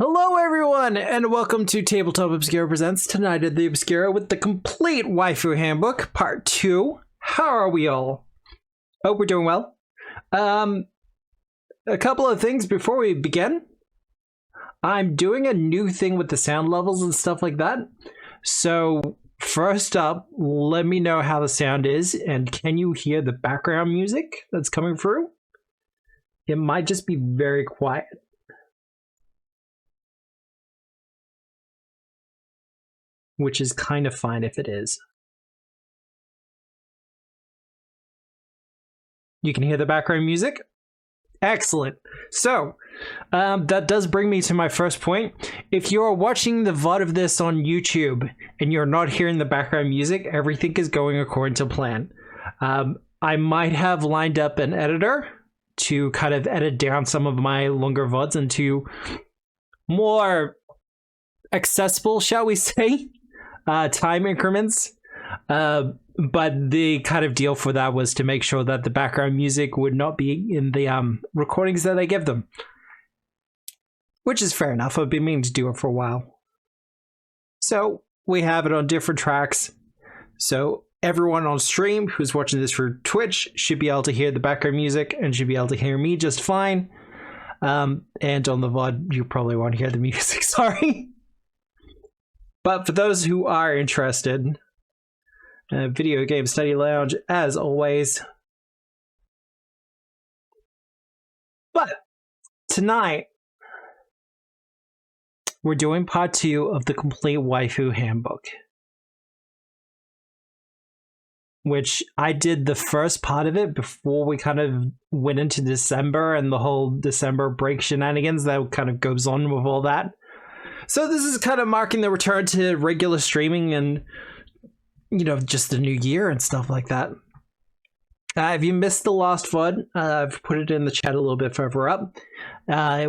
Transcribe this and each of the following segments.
Hello everyone, and welcome to Tabletop Obscura Presents Tonight at the Obscura with the Complete Waifu Handbook, Part 2. How are we all? Hope we're doing well. A couple of things before we begin. I'm doing a new thing with the sound levels and stuff like that. So, first up, let me know how the sound is, and can you hear the background music that's coming through? It might just be very quiet. Which is kind of fine if it is. You can hear the background music? Excellent. So, that does bring me to my first point. If you're watching the VOD of this on YouTube and you're not hearing the background music, everything is going according to plan. I might have lined up an editor to kind of edit down some of my longer VODs into more accessible, shall we say, time increments, but the kind of deal for that was to make sure that the background music would not be in the recordings that I give them, which is fair enough. I've been meaning to do it for a while, so we have it on different tracks, so everyone on stream who's watching this for Twitch should be able to hear the background music and should be able to hear me just fine, and on the VOD you probably won't hear the music. Sorry. But for those who are interested, Video Game Study Lounge, as always. But tonight, we're doing part 2 of the Complete Waifu Handbook. Which I did the first part of it before we kind of went into December and the whole December break shenanigans that kind of goes on with all that. So this is kind of marking the return to regular streaming and, you know, just the new year and stuff like that. If you missed the last VOD, I've put it in the chat a little bit further up.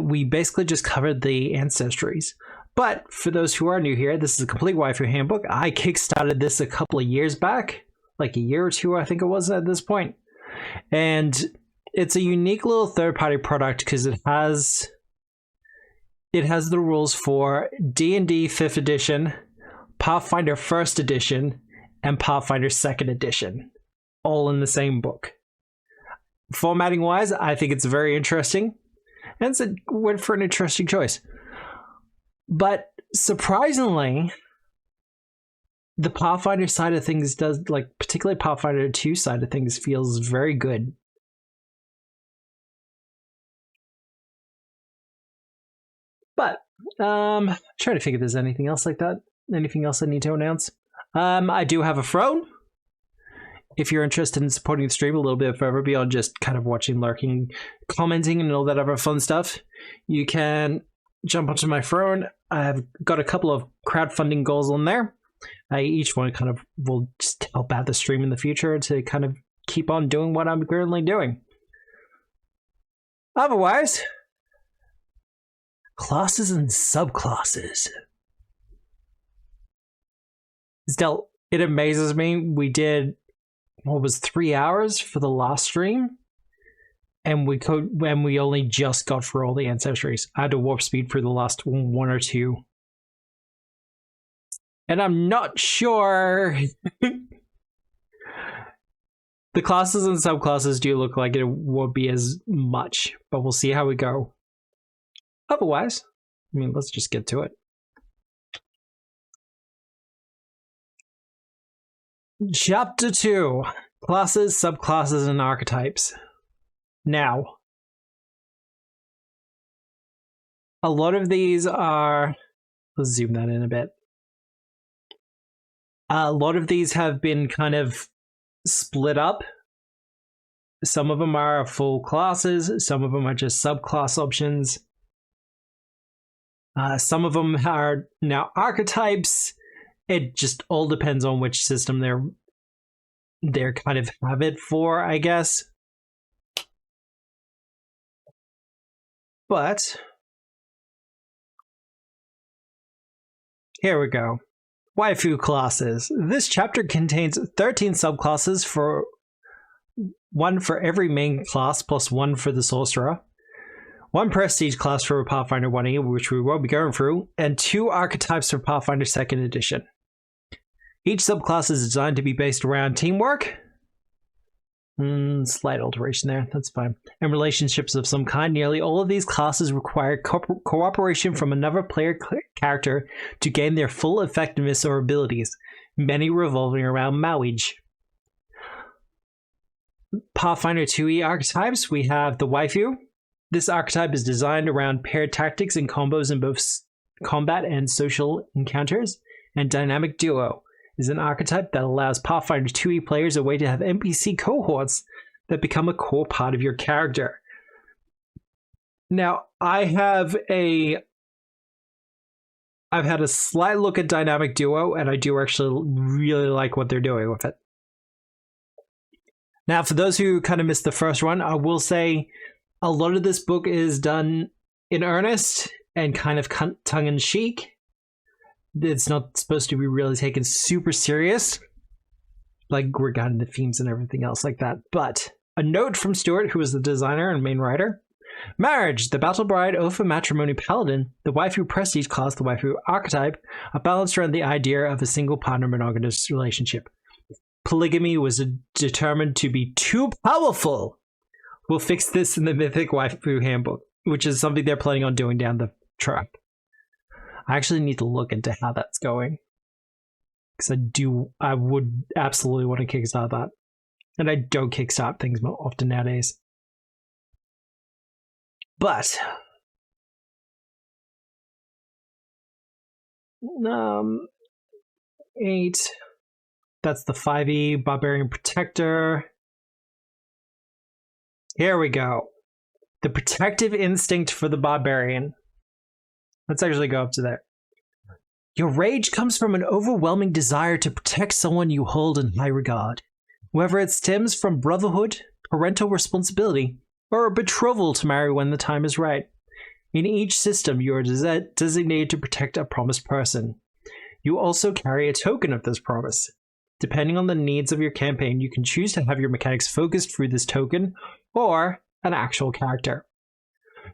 We basically just covered the ancestries. But for those who are new here, this is a Complete Waifu Handbook. I kickstarted this a couple of years back, like a year or two, I think it was at this point. And it's a unique little third-party product because it has the rules for D&D 5th edition, Pathfinder 1st edition, and Pathfinder 2nd edition, all in the same book. Formatting wise, I think it's very interesting, and it went for an interesting choice. But surprisingly, the Pathfinder side of things does, like particularly Pathfinder 2 side of things, feels very good. But, trying to figure if there's anything else like that. Anything else I need to announce? I do have a throne. If you're interested in supporting the stream a little bit further beyond just kind of watching, lurking, commenting, and all that other fun stuff, you can jump onto my throne. I've got a couple of crowdfunding goals on there. Each one kind of will just help out the stream in the future to kind of keep on doing what I'm currently doing. Otherwise, classes and subclasses. Still, it amazes me. We did, what was 3 hours for the last stream, and we only just got through all the ancestries. I had to warp speed for the last one or two, and I'm not sure. The classes and subclasses do look like it won't be as much, but we'll see how we go. Otherwise, I mean, let's just get to it. Chapter 2. Classes, subclasses, and archetypes. Now, a lot of these are... Let's zoom that in a bit. A lot of these have been kind of split up. Some of them are full classes. Some of them are just subclass options. Some of them are now archetypes. It just all depends on which system they're kind of have it for, I guess. But here we go. Waifu classes. This chapter contains 13 subclasses, for one for every main class plus one for the sorcerer. 1 prestige class for Pathfinder 1E, which we will be going through, and 2 archetypes for Pathfinder 2nd edition. Each subclass is designed to be based around teamwork. Slight alteration there, that's fine. And relationships of some kind. Nearly all of these classes require cooperation from another player character to gain their full effectiveness or abilities, many revolving around marriage. Pathfinder 2E archetypes, we have the Waifu. This archetype is designed around paired tactics and combos in both combat and social encounters. And Dynamic Duo is an archetype that allows Pathfinder 2E players a way to have NPC cohorts that become a core part of your character. Now, I've had a slight look at Dynamic Duo, and I do actually really like what they're doing with it. Now, for those who kind of missed the first one, I will say a lot of this book is done in earnest and kind of tongue-in-cheek. It's not supposed to be really taken super serious, like regarding the themes and everything else like that. But a note from Stuart, who is the designer and main writer. Marriage, the Battle Bride, Oath for Matrimony Paladin, the Waifu Prestige class, the Waifu archetype, are balanced around the idea of a single partner monogamous relationship. Polygamy was determined to be too powerful. We'll fix this in the Mythic Waifu Handbook, which is something they're planning on doing down the track. I actually need to look into how that's going, because I would absolutely want to kickstart that, and I don't kickstart things often nowadays. But 8. That's the 5e Barbarian Protector. Here we go. The protective instinct for the Barbarian. Let's actually go up to there. Your rage comes from an overwhelming desire to protect someone you hold in high regard, whether it stems from brotherhood, parental responsibility, or a betrothal to marry when the time is right. In each system, you are designated to protect a promised person. You also carry a token of this promise. Depending on the needs of your campaign, you can choose to have your mechanics focused through this token or an actual character.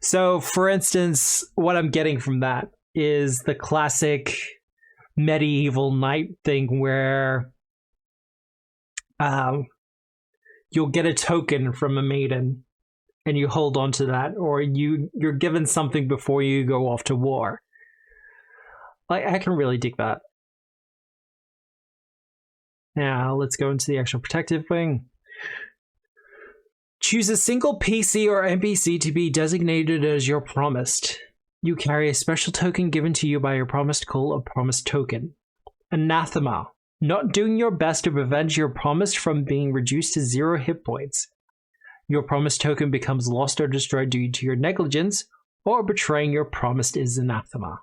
So, for instance, what I'm getting from that is the classic medieval knight thing where you'll get a token from a maiden and you hold on to that, or you're given something before you go off to war. I can really dig that. Now, let's go into the actual protective wing. Choose a single PC or NPC to be designated as your promised. You carry a special token given to you by your promised called a promised token. Anathema. Not doing your best to prevent your promised from being reduced to 0 hit points. Your promised token becomes lost or destroyed due to your negligence, or betraying your promised is anathema.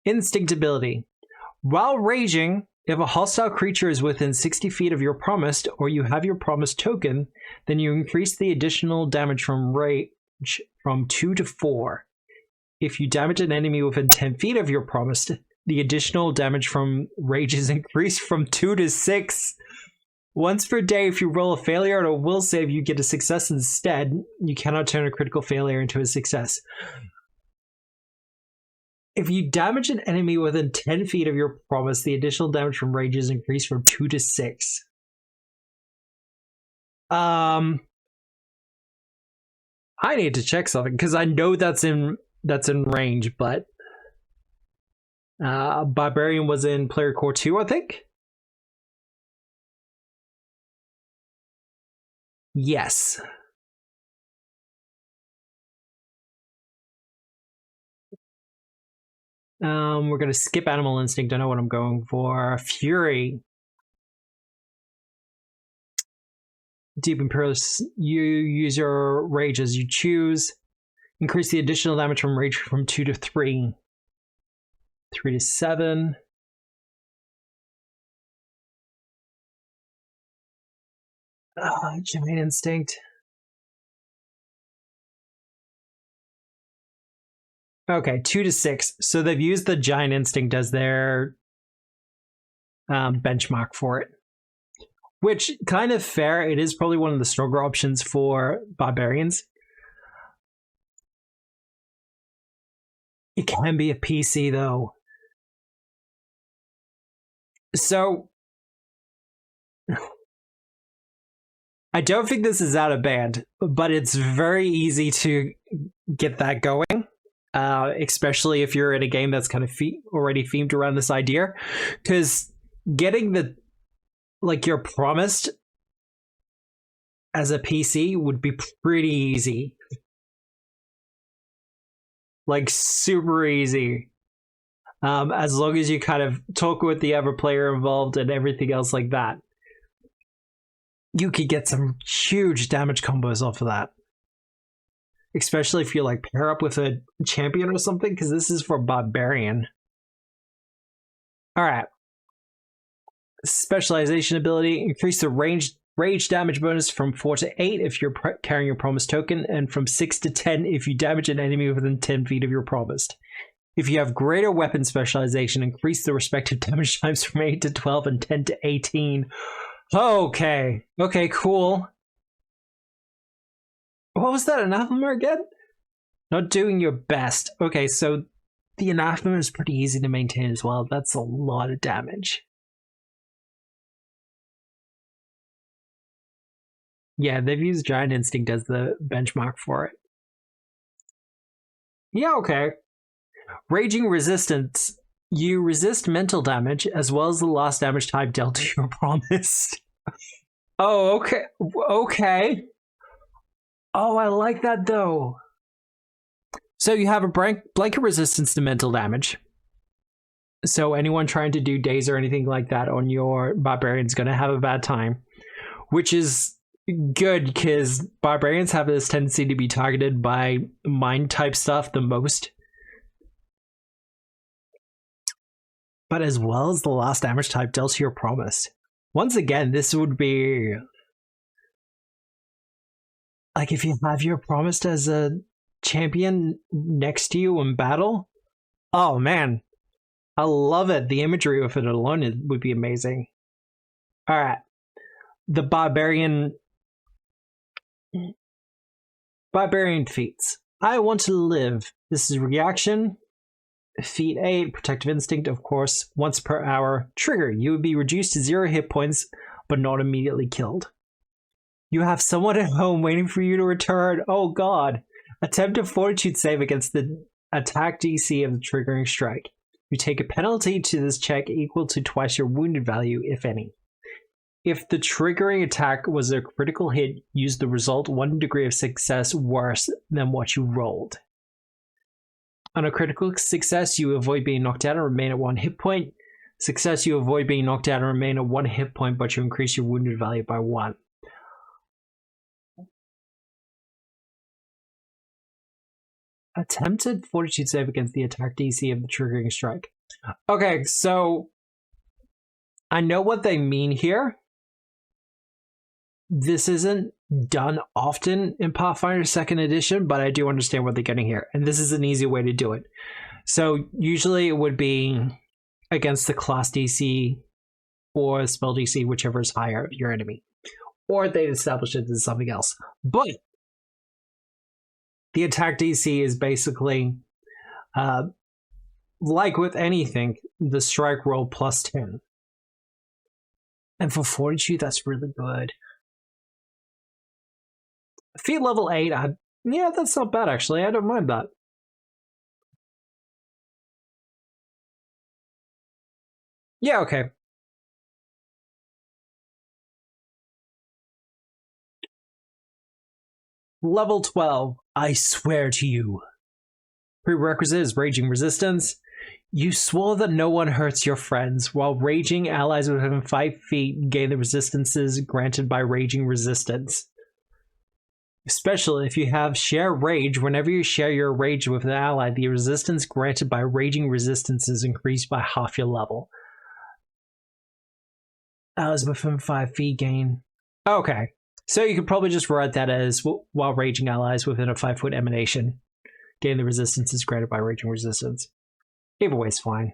Instinct ability. While raging, if a hostile creature is within 60 feet of your promised, or you have your promised token, then you increase the additional damage from rage from 2 to 4. If you damage an enemy within 10 feet of your promised, the additional damage from rage is increased from 2 to 6. Once per day, if you roll a failure on a will save, you get a success instead. You cannot turn a critical failure into a success. If you damage an enemy within 10 feet of your promise, the additional damage from rage is increased from 2 to 6. I need to check something, because I know that's in range, but Barbarian was in Player Core 2, I think? Yes. We're going to skip Animal Instinct. I know what I'm going for. Fury. Deep Imperialist. You use your rage as you choose. Increase the additional damage from rage from 2 to 3. 3 to 7. Giant Instinct. Okay, 2 to 6. So they've used the Giant Instinct as their benchmark for it. Which, kind of fair. It is probably one of the stronger options for Barbarians. It can be a PC though. So I don't think this is out of band, but it's very easy to get that going, especially if you're in a game that's kind of already themed around this idea. Because getting you're promised as a PC would be pretty easy. Like, super easy. As long as you kind of talk with the other player involved and everything else like that. You could get some huge damage combos off of that. Especially if you like pair up with a champion or something, because this is for Barbarian. Alright. Specialization ability. Increase the rage damage bonus from 4 to 8 if you're carrying your promised token, and from 6 to 10 if you damage an enemy within 10 feet of your promised. If you have greater weapon specialization, increase the respective damage times from 8 to 12 and 10 to 18. Okay. Okay, cool. What was that anathema again? Not doing your best. Okay, so the anathema is pretty easy to maintain as well. That's a lot of damage. Yeah, they've used Giant Instinct as the benchmark for it. Yeah, okay. Raging Resistance. You resist mental damage as well as the lost damage type dealt to your promised. Oh, okay. Okay. Oh, I like that though. So you have a blanket resistance to mental damage. So anyone trying to do daze or anything like that on your Barbarian's going to have a bad time. Which is good because Barbarians have this tendency to be targeted by mind type stuff the most. But as well as the last damage type dealt to your promised. Once again, this would be like if you have your promised as a champion next to you in battle. Oh man, I love it. The imagery with it alone would be amazing. All right, the Barbarian feats. I want to live. This is reaction. Feat 8, Protective Instinct, of course, once per hour. Trigger, you would be reduced to 0 hit points, but not immediately killed. You have someone at home waiting for you to return. Oh god. Attempt a fortitude save against the attack DC of the triggering strike. You take a penalty to this check equal to twice your wounded value, if any. If the triggering attack was a critical hit, use the result 1 degree of success worse than what you rolled. On a critical success, you avoid being knocked out and remain at 1 hit point. Success, you avoid being knocked out and remain at 1 hit point, but you increase your wounded value by 1. Attempted fortitude save against the attack DC of the triggering strike. Okay, so I know what they mean here. This isn't done often in Pathfinder 2nd edition, but I do understand what they're getting here. And this is an easy way to do it. So usually it would be against the class DC or spell DC, whichever is higher of your enemy. Or they'd establish it as something else. But the attack DC is basically, like with anything, the strike roll plus 10. And for fortitude, that's really good. Feat level 8, yeah, that's not bad actually. I don't mind that. Yeah, okay. Level 12, I swear to you. Prerequisite is Raging Resistance. You swore that no one hurts your friends, while raging allies within 5 feet gain the resistances granted by Raging Resistance. Especially if you have Share Rage, whenever you share your rage with an ally, the resistance granted by Raging Resistance is increased by half your level. Allies within 5 feet gain. Okay, so you could probably just write that as while raging allies within a 5-foot emanation gain the resistances granted by Raging Resistance. Either way's fine.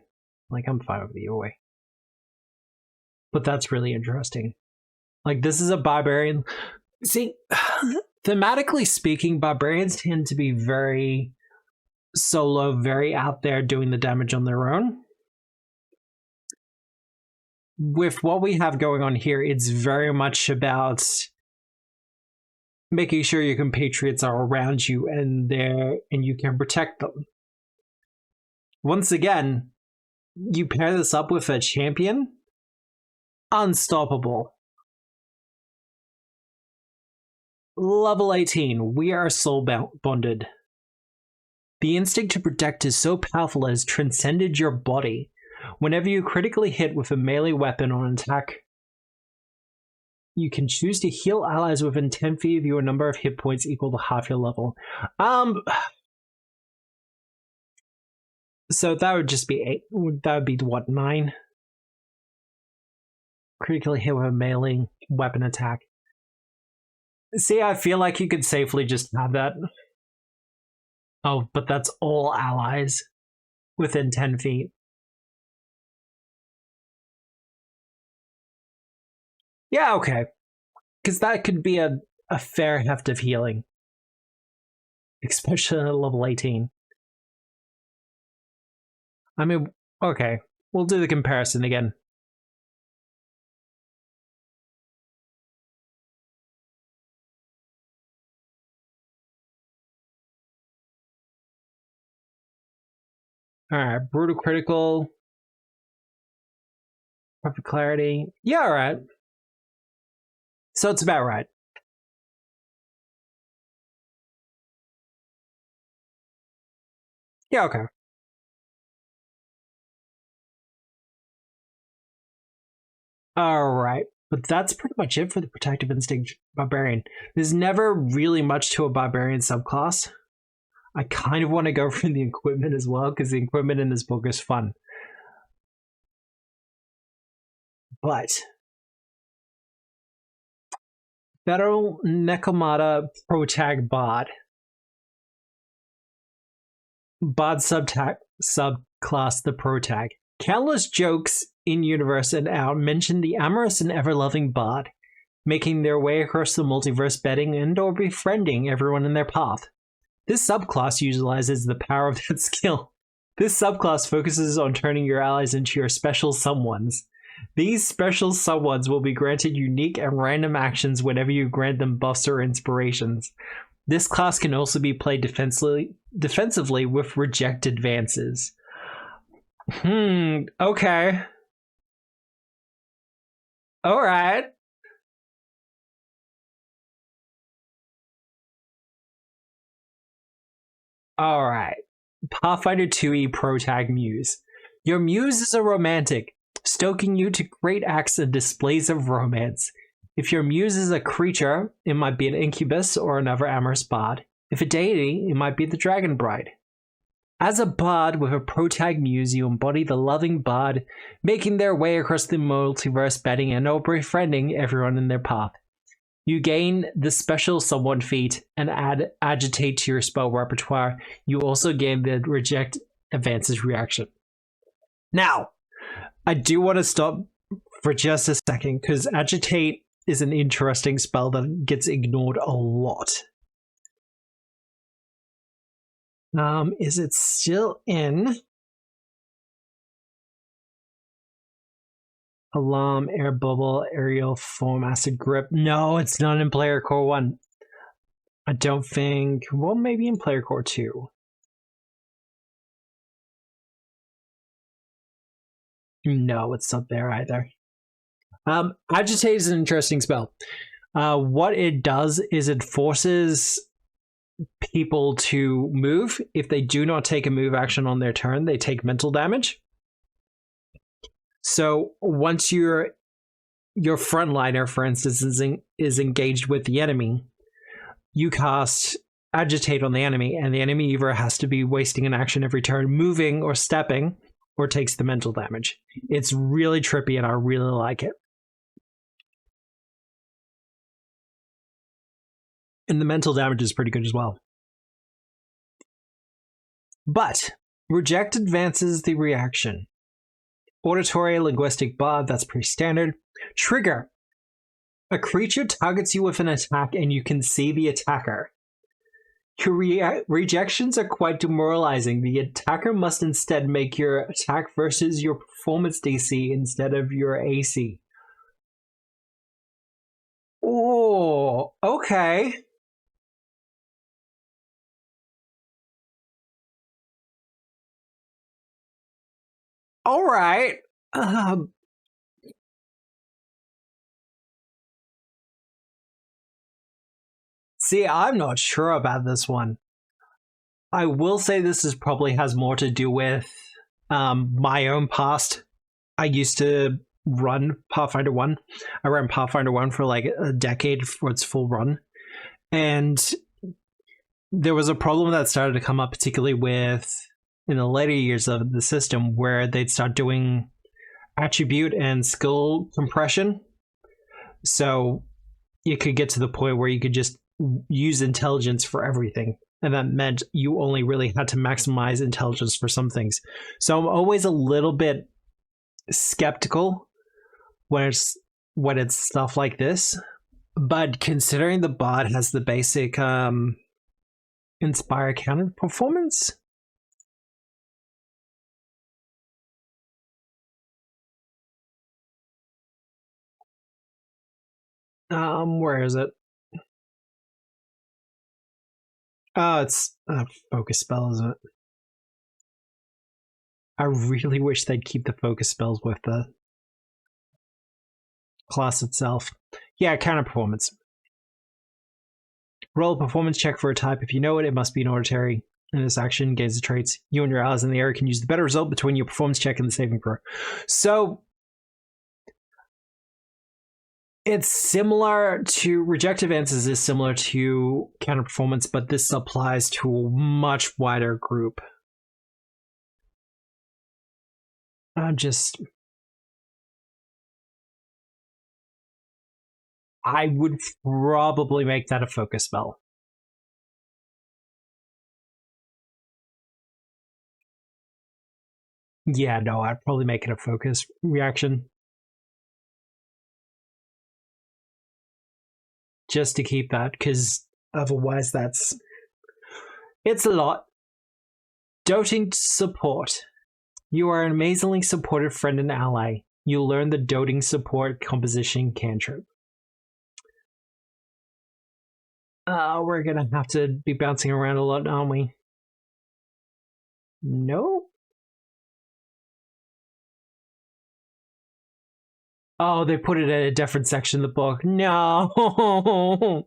Like, I'm fine with either way. But that's really interesting. Like, this is a barbarian. See, thematically speaking, barbarians tend to be very solo, very out there doing the damage on their own. With what we have going on here, it's very much about making sure your compatriots are around you and you can protect them. Once again, you pair this up with a champion, unstoppable. Level 18, we are soul bonded. The instinct to protect is so powerful it has transcended your body. Whenever you critically hit with a melee weapon on an attack, you can choose to heal allies within 10 feet of you a number of hit points equal to half your level. So that would just be 8. That would be what, 9? Critically hit with a melee weapon attack. See, I feel like you could safely just have that. Oh, but that's all allies within 10 feet. Yeah, okay. Because that could be a fair heft of healing. Especially at level 18. I mean, okay. We'll do the comparison again. Alright, brutal critical. Perfect clarity. Yeah, alright. So it's about right. Yeah, okay. Alright. But that's pretty much it for the Protective Instinct Barbarian. There's never really much to a Barbarian subclass. I kind of want to go for the equipment as well, because the equipment in this book is fun. But Federal Nekomata Protag Bard. Bard subclass the Protag. Countless jokes in universe and out mention the amorous and ever-loving Bard, making their way across the multiverse, betting and or befriending everyone in their path. This subclass utilizes the power of that skill. This subclass focuses on turning your allies into your special someones. These special someones will be granted unique and random actions whenever you grant them buffs or inspirations. This class can also be played defensively with reject advances. Okay. Alright. Alright. Pathfinder 2e Protag Muse. Your muse is a romantic, stoking you to great acts and displays of romance. If your muse is a creature, it might be an incubus or another amorous bard. If a deity, it might be the dragon bride. As a bard with a Protag muse, you embody the loving bard, making their way across the multiverse, betting and or befriending everyone in their path. You gain the special someone feat and add agitate to your spell repertoire. You also gain the reject advances reaction. Now, I do want to stop for just a second, because agitate is an interesting spell that gets ignored a lot. Is it still in Alarm, Air Bubble, Aerial Form, Acid Grip? No, it's not in Player Core 1. I don't think. Well, maybe in Player Core 2. No, it's not there either. Agitate is an interesting spell. What it does is it forces people to move. If they do not take a move action on their turn, they take mental damage. So once your frontliner, for instance, is engaged with the enemy, you cast agitate on the enemy, and the enemy either has to be wasting an action every turn, moving or stepping, or takes the mental damage. It's really trippy, and I really like it. And the mental damage is pretty good as well. But reject advances the reaction. Auditory linguistic bard, that's pretty standard. Trigger. A creature targets you with an attack and you can see the attacker. Your rejections are quite demoralizing. The attacker must instead make your attack versus your performance DC instead of your AC. Oh, okay. All right. See, I'm not sure about this one. I will say this is probably has more to do with my own past. I used to run Pathfinder 1. I ran Pathfinder 1 for like a decade for its full run. And there was a problem that started to come up, particularly with in the later years of the system, where they'd start doing attribute and skill compression. So you could get to the point where you could just use intelligence for everything. And that meant you only really had to maximize intelligence for some things. So I'm always a little bit skeptical when it's stuff like this. But considering the bot has the basic inspire counter performance, where is it? Oh, it's a focus spell, isn't it? I really wish they'd keep the focus spells with the class itself. Yeah, counter performance. Roll a performance check for a type. If you know it, it must be an ordinary. In this action, gains the traits. You and your allies in the area can use the better result between your performance check and the saving throw. So it's similar to rejective answers is similar to counter performance, but this applies to a much wider group. I would probably make that a focus spell. Yeah, no, I'd probably make it a focus reaction. Just to keep that, because otherwise it's a lot. Doting support. You are an amazingly supportive friend and ally. You'll learn the doting support composition cantrip. We're gonna have to be bouncing around a lot, aren't we? No? Oh, they put it in a different section of the book. No!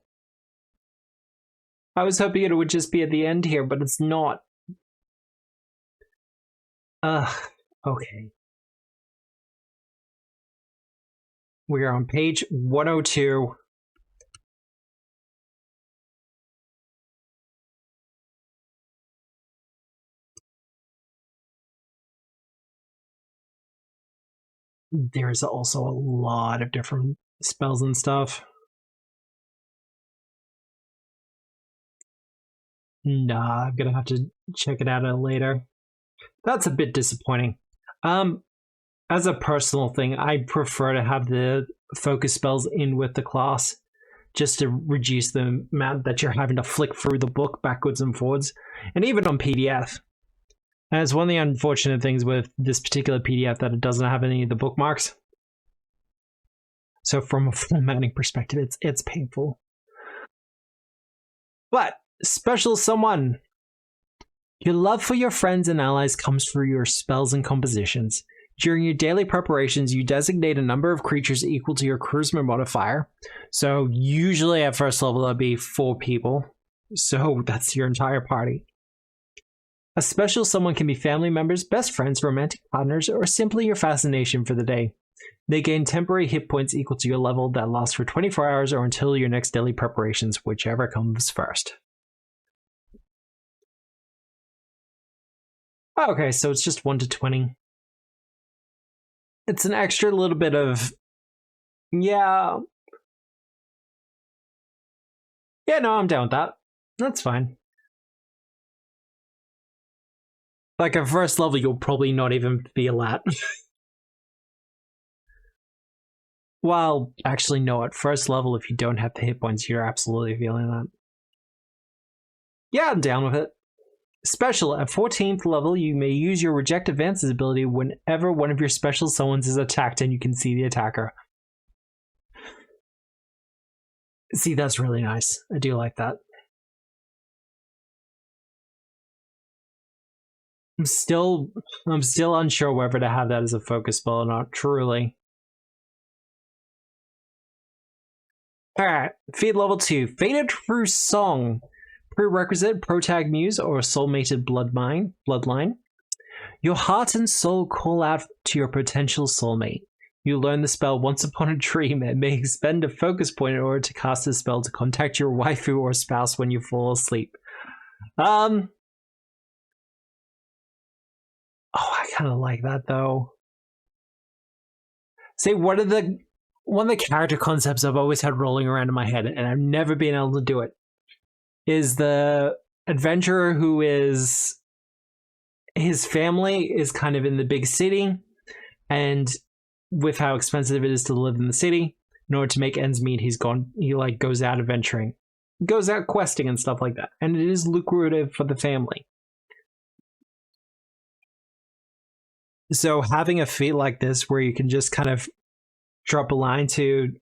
I was hoping it would just be at the end here, but it's not. Okay. We're on page 102. There's also a lot of different spells and stuff. Nah, I'm gonna have to check it out later. That's a bit disappointing. As a personal thing, I prefer to have the focus spells in with the class just to reduce the amount that you're having to flick through the book backwards and forwards, and even on PDF. And it's one of the unfortunate things with this particular PDF that it doesn't have any of the bookmarks. So from a formatting perspective, it's painful. But special someone. Your love for your friends and allies comes through your spells and compositions. During your daily preparations, you designate a number of creatures equal to your charisma modifier. So usually at first level, that'd be 4 people. So that's your entire party. A special someone can be family members, best friends, romantic partners, or simply your fascination for the day. They gain temporary hit points equal to your level that lasts for 24 hours or until your next daily preparations, whichever comes first. Okay, so it's just 1 to 20. It's an extra little bit of... Yeah. Yeah, no, I'm down with that. That's fine. Like, at first level, you'll probably not even feel that. Well, actually, no, at first level, if you don't have the hit points, you're absolutely feeling that. Yeah, I'm down with it. Special, at 14th level, you may use your Reject Advances ability whenever one of your special summons is attacked and you can see the attacker. See, that's really nice. I do like that. I'm still unsure whether to have that as a focus spell or not, truly. Alright, feed level 2. Faded through Song. Prerequisite, Protag Muse, or Soulmated Bloodline. Your heart and soul call out to your potential soulmate. You learn the spell Once Upon a Dream and may expend a focus point in order to cast the spell to contact your waifu or spouse when you fall asleep. Oh, I kind of like that though. See, one of the character concepts I've always had rolling around in my head, and I've never been able to do it, is the adventurer who is, his family is kind of in the big city, and with how expensive it is to live in the city, in order to make ends meet, he like goes out adventuring, goes out questing and stuff like that, and it is lucrative for the family. So having a feat like this where you can just kind of drop a line to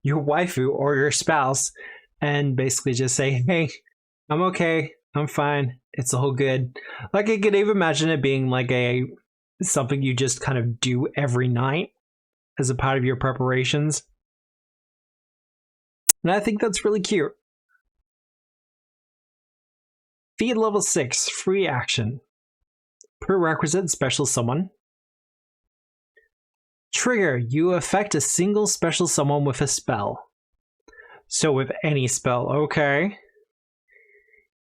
your waifu or your spouse and basically just say, hey, I'm okay, I'm fine, it's all good. Like, I could even imagine it being like something you just kind of do every night as a part of your preparations. And I think that's really cute. Feed level 6, free action. Prerequisite, special summon. Trigger, you affect a single special summon with a spell. So with any spell, okay.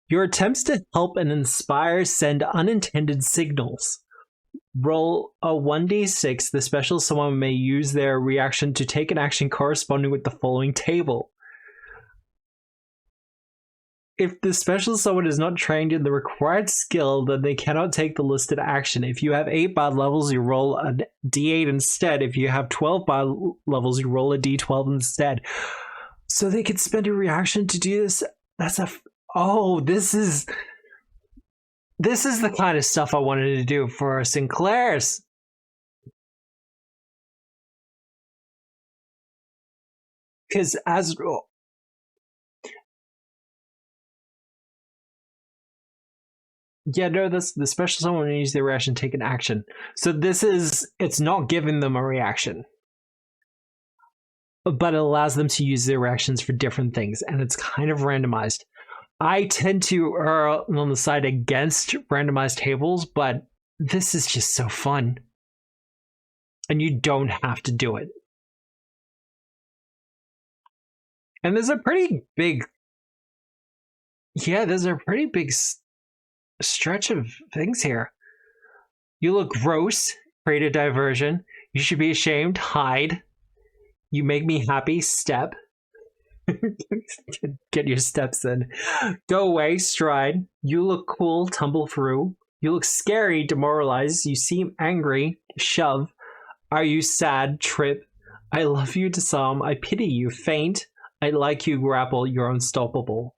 Your attempts to help and inspire send unintended signals. Roll a 1d6. The special summon may use their reaction to take an action corresponding with the following table. If the special summon is not trained in the required skill, then they cannot take the listed action. If you have 8 bard levels, you roll a d8 instead. If you have 12 bard levels, you roll a d12 instead. So they could spend a reaction to do this. That's a... Oh, this is the kind of stuff I wanted to do for Sinclair's. Because as... Yeah, no, that's the special summon when you use their reaction, take an action. So this is, it's not giving them a reaction, but it allows them to use their reactions for different things, and it's kind of randomized. I tend to err on the side against randomized tables, but this is just so fun. And you don't have to do it. And there's a pretty big... Yeah, there's a pretty big stretch of things here. You look gross, create a diversion. You should be ashamed, hide. You make me happy, step. Get your steps in. Go away, stride. You look cool, tumble through. You look scary, demoralize. You seem angry, shove. Are you sad, trip. I love you, disarm. I pity you, faint. I like you, grapple. You're unstoppable.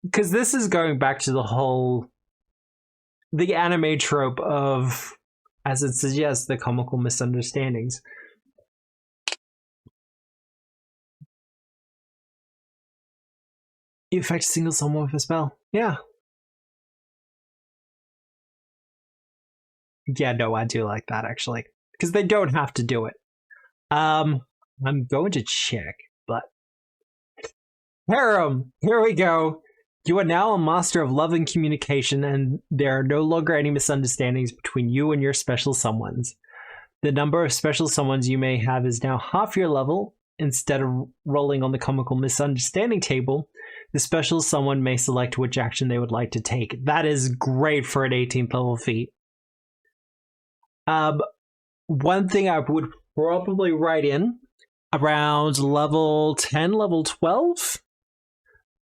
Because this is going back to the anime trope of, as it suggests, the comical misunderstandings. You affect a single summon with a spell. Yeah. Yeah, no, I do like that, actually. Because they don't have to do it. I'm going to check, but... Harem! Here we go! You are now a master of love and communication, and there are no longer any misunderstandings between you and your special summons. The number of special summons you may have is now half your level. Instead of rolling on the comical misunderstanding table, the special summon may select which action they would like to take. That is great for an 18th level feat. One thing I would probably write in around level 10, level 12,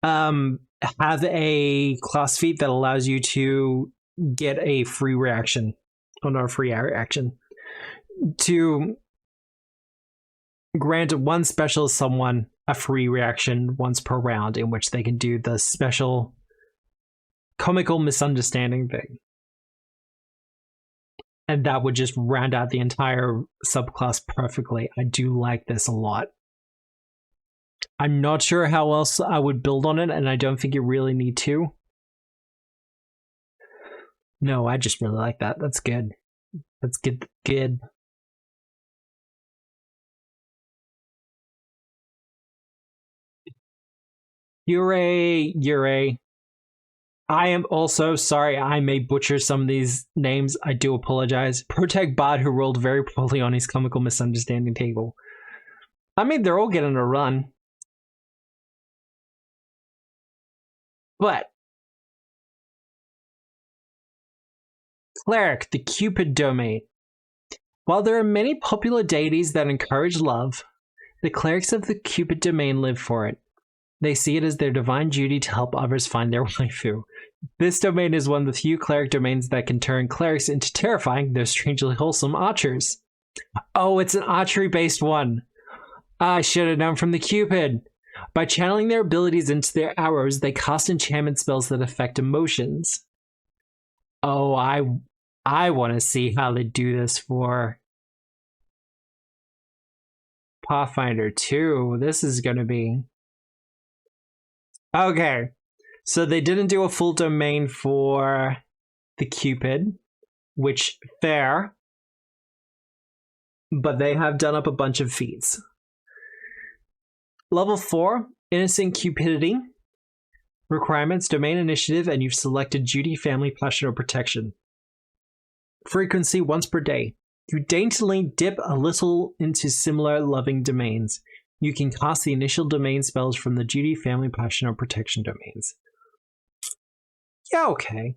have a class feat that allows you to get a free reaction, or not a free reaction, to grant one special summon a free reaction once per round in which they can do the special comical misunderstanding thing. And that would just round out the entire subclass perfectly. I do like this a lot. I'm not sure how else I would build on it, and I don't think you really need to. No, I just really like that. That's good. That's good. Good. Yurei. I am also sorry I may butcher some of these names. I do apologize. Protect Bard, who rolled very poorly on his comical misunderstanding table. I mean, they're all getting a run. But Cleric, the Cupid domain. While there are many popular deities that encourage love, the clerics of the Cupid domain live for it. They see it as their divine duty to help others find their waifu. This domain is one of the few cleric domains that can turn clerics into terrifying, though strangely wholesome, archers. Oh, it's an archery-based one. I should have known from the Cupid. By channeling their abilities into their arrows, they cast enchantment spells that affect emotions. Oh, I want to see how they do this for Pathfinder 2. This is going to be... Okay, so they didn't do a full domain for the Cupid, which, fair, but they have done up a bunch of feats. Level 4, Innocent Cupidity. Requirements, domain initiative, and you've selected duty, family, passion, or protection. Frequency, once per day. You daintily dip a little into similar loving domains. You can cast the initial domain spells from the duty, family, passion, or protection domains. Yeah, okay.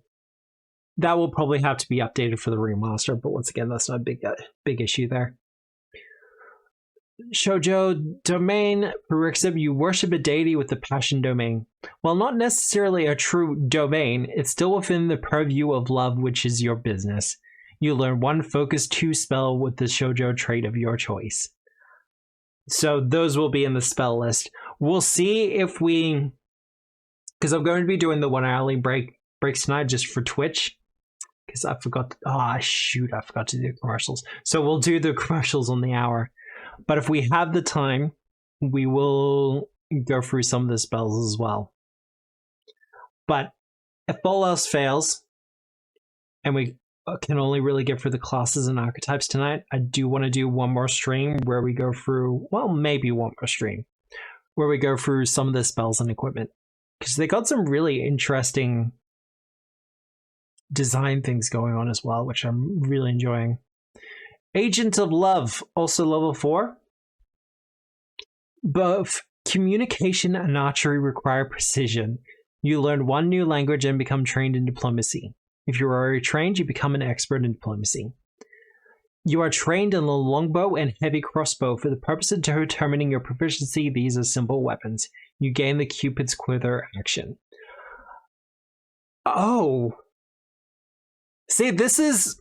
That will probably have to be updated for the remaster, but once again, that's not a big issue there. Shoujo domain, prerequisite, you worship a deity with the passion domain. While not necessarily a true domain, it's still within the purview of love, which is your business. You learn one focus 2 spell with the shoujo trait of your choice. So those will be in the spell list. We'll see if we... Because I'm going to be doing the 1 hourly breaks tonight just for Twitch. Because I forgot... I forgot to do commercials. So we'll do the commercials on the hour. But if we have the time, we will go through some of the spells as well. But if all else fails, and we can only really get through the classes and archetypes tonight, I do want to do one more stream where we go through, well, maybe one more stream, where we go through some of the spells and equipment. Because they got some really interesting design things going on as well, which I'm really enjoying. Agent of Love, also level 4. Both communication and archery require precision. You learn one new language and become trained in diplomacy. If you are already trained, you become an expert in diplomacy. You are trained in the longbow and heavy crossbow. For the purpose of determining your proficiency, these are simple weapons. You gain the Cupid's Quiver action. Oh. See, this is...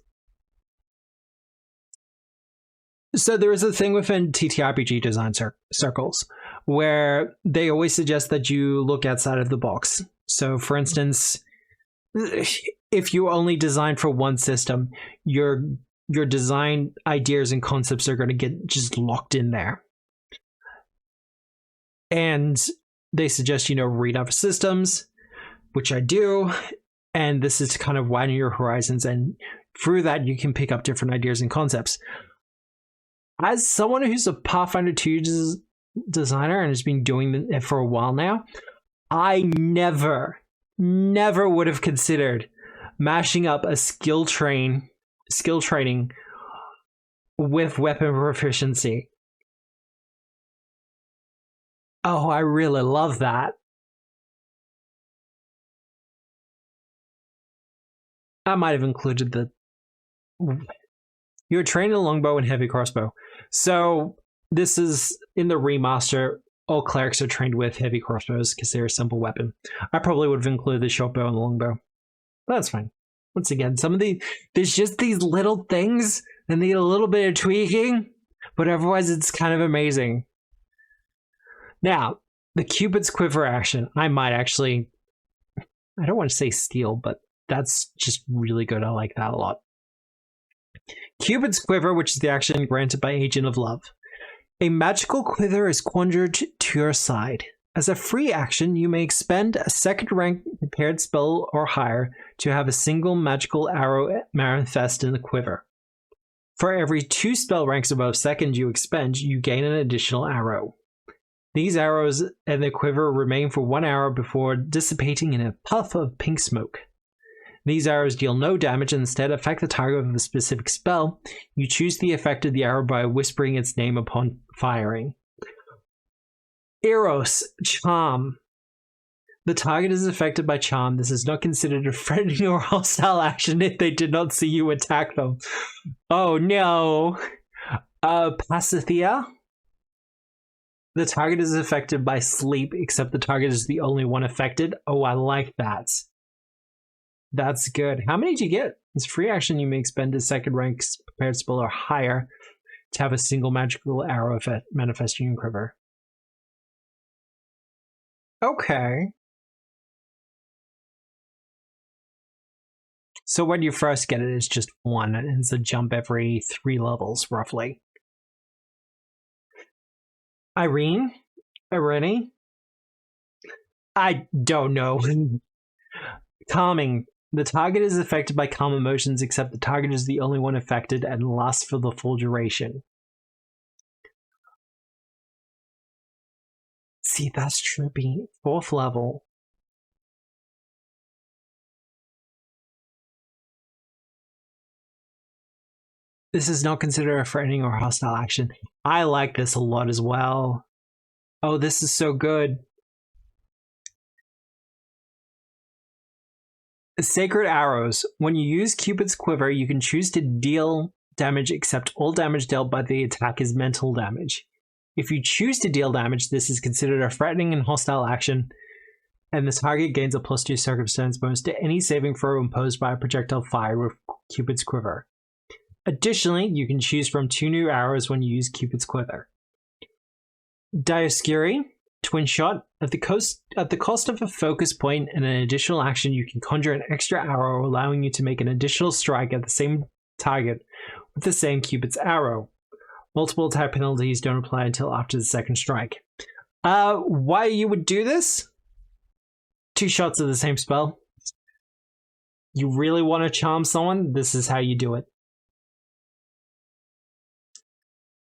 So there is a thing within TTRPG design circles where they always suggest that you look outside of the box. So, for instance, if you only design for one system, your design ideas and concepts are going to get just locked in there. And they suggest, read other systems, which I do. And this is to kind of widen your horizons. And through that, you can pick up different ideas and concepts. As someone who's a Pathfinder 2 designer and has been doing it for a while now, I never would have considered mashing up a skill training with weapon proficiency. Oh, I really love that. I might have included the... You're trained in longbow and heavy crossbow. So this is in the remaster. All clerics are trained with heavy crossbows because they're a simple weapon. I probably would have included the short bow and the longbow. But that's fine. Once again, there's just these little things that need a little bit of tweaking, but otherwise it's kind of amazing. Now, the Cupid's Quiver action, I might actually, I don't want to say steal, but that's just really good. I like that a lot. Cupid's Quiver, which is the action granted by Agent of Love. A magical quiver is conjured to your side. As a free action, you may expend a second rank prepared spell or higher to have a single magical arrow manifest in the quiver. For every 2 spell ranks above second you expend, you gain an additional arrow. These arrows in the quiver remain for 1 hour before dissipating in a puff of pink smoke. These arrows deal no damage and instead affect the target of a specific spell. You choose the effect of the arrow by whispering its name upon firing. Eros, Charm. The target is affected by Charm. This is not considered a threatening or hostile action if they did not see you attack them. Oh no. Pasithea. The target is affected by Sleep, except the target is the only one affected. Oh, I like that. That's good. How many do you get? It's a free action. You may expend a second rank prepared spell or higher to have a single magical arrow effect manifesting in quiver. Okay. So when you first get it, it's just 1, and it's a jump every 3 levels, roughly. Irene? I don't know. Calming. The target is affected by calm emotions, except the target is the only one affected and lasts for the full duration. See, that's trippy. 4th level. This is not considered a threatening or hostile action. I like this a lot as well. Oh, this is so good. Sacred Arrows. When you use Cupid's Quiver, you can choose to deal damage, except all damage dealt by the attack is mental damage. If you choose to deal damage, this is considered a threatening and hostile action, and the target gains a +2 circumstance bonus to any saving throw imposed by a projectile fired with Cupid's Quiver. Additionally, you can choose from 2 new arrows when you use Cupid's Quiver. Dioscuri, Twin Shot. At the cost of a focus point and an additional action, you can conjure an extra arrow, allowing you to make an additional strike at the same target with the same Cupid's arrow. Multiple attack penalties don't apply until after the second strike. Why you would do this? 2 shots of the same spell. You really want to charm someone? This is how you do it.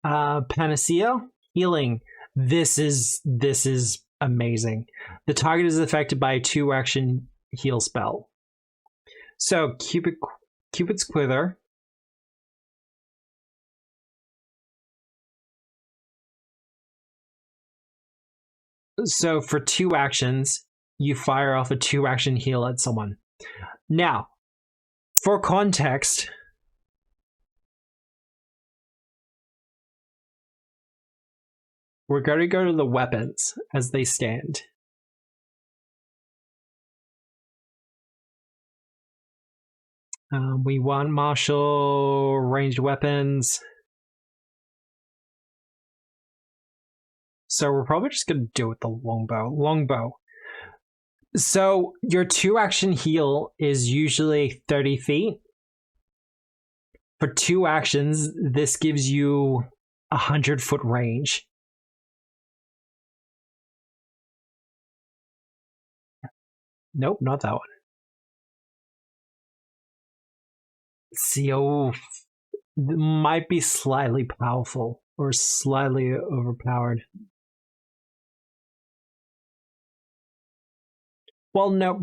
Panacea, Healing. This is amazing. The target is affected by a 2-action heal spell. So Cupid's Quiver. So for 2 actions, you fire off a 2-action heal at someone. Now, for context, we're going to go to the weapons as they stand. We want martial ranged weapons. So we're probably just going to do it with the longbow. So your 2-action heal is usually 30 feet. For 2 actions, this gives you 100-foot range. Nope, not that one. CO might be slightly powerful or slightly overpowered. Well, no.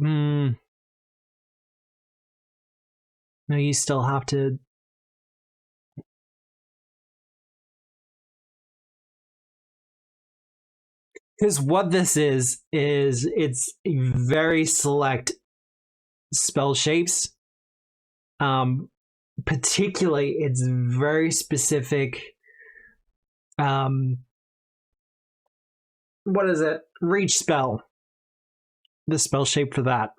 No, you still have to. Because what this is it's very select spell shapes. Particularly, it's very specific. What is it? Reach spell. The spell shape for that.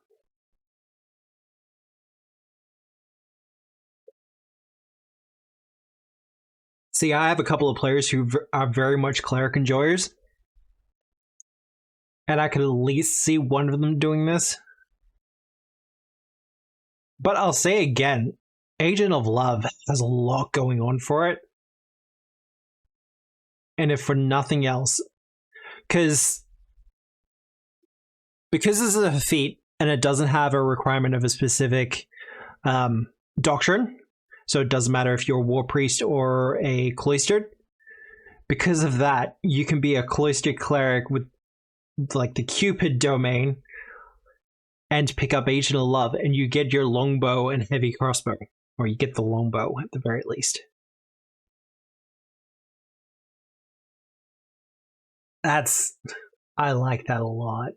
See, I have a couple of players who are very much cleric enjoyers. and I could at least see one of them doing this. But I'll say again, Agent of Love has a lot going on for it. And if for nothing else, because this is a feat and it doesn't have a requirement of a specific doctrine, so it doesn't matter if you're a war priest or a cloistered. Because of that, you can be a cloistered cleric with like the Cupid domain and pick up Agent of Love, and you get your longbow and heavy crossbow, or you get the longbow at the very least. I like that a lot.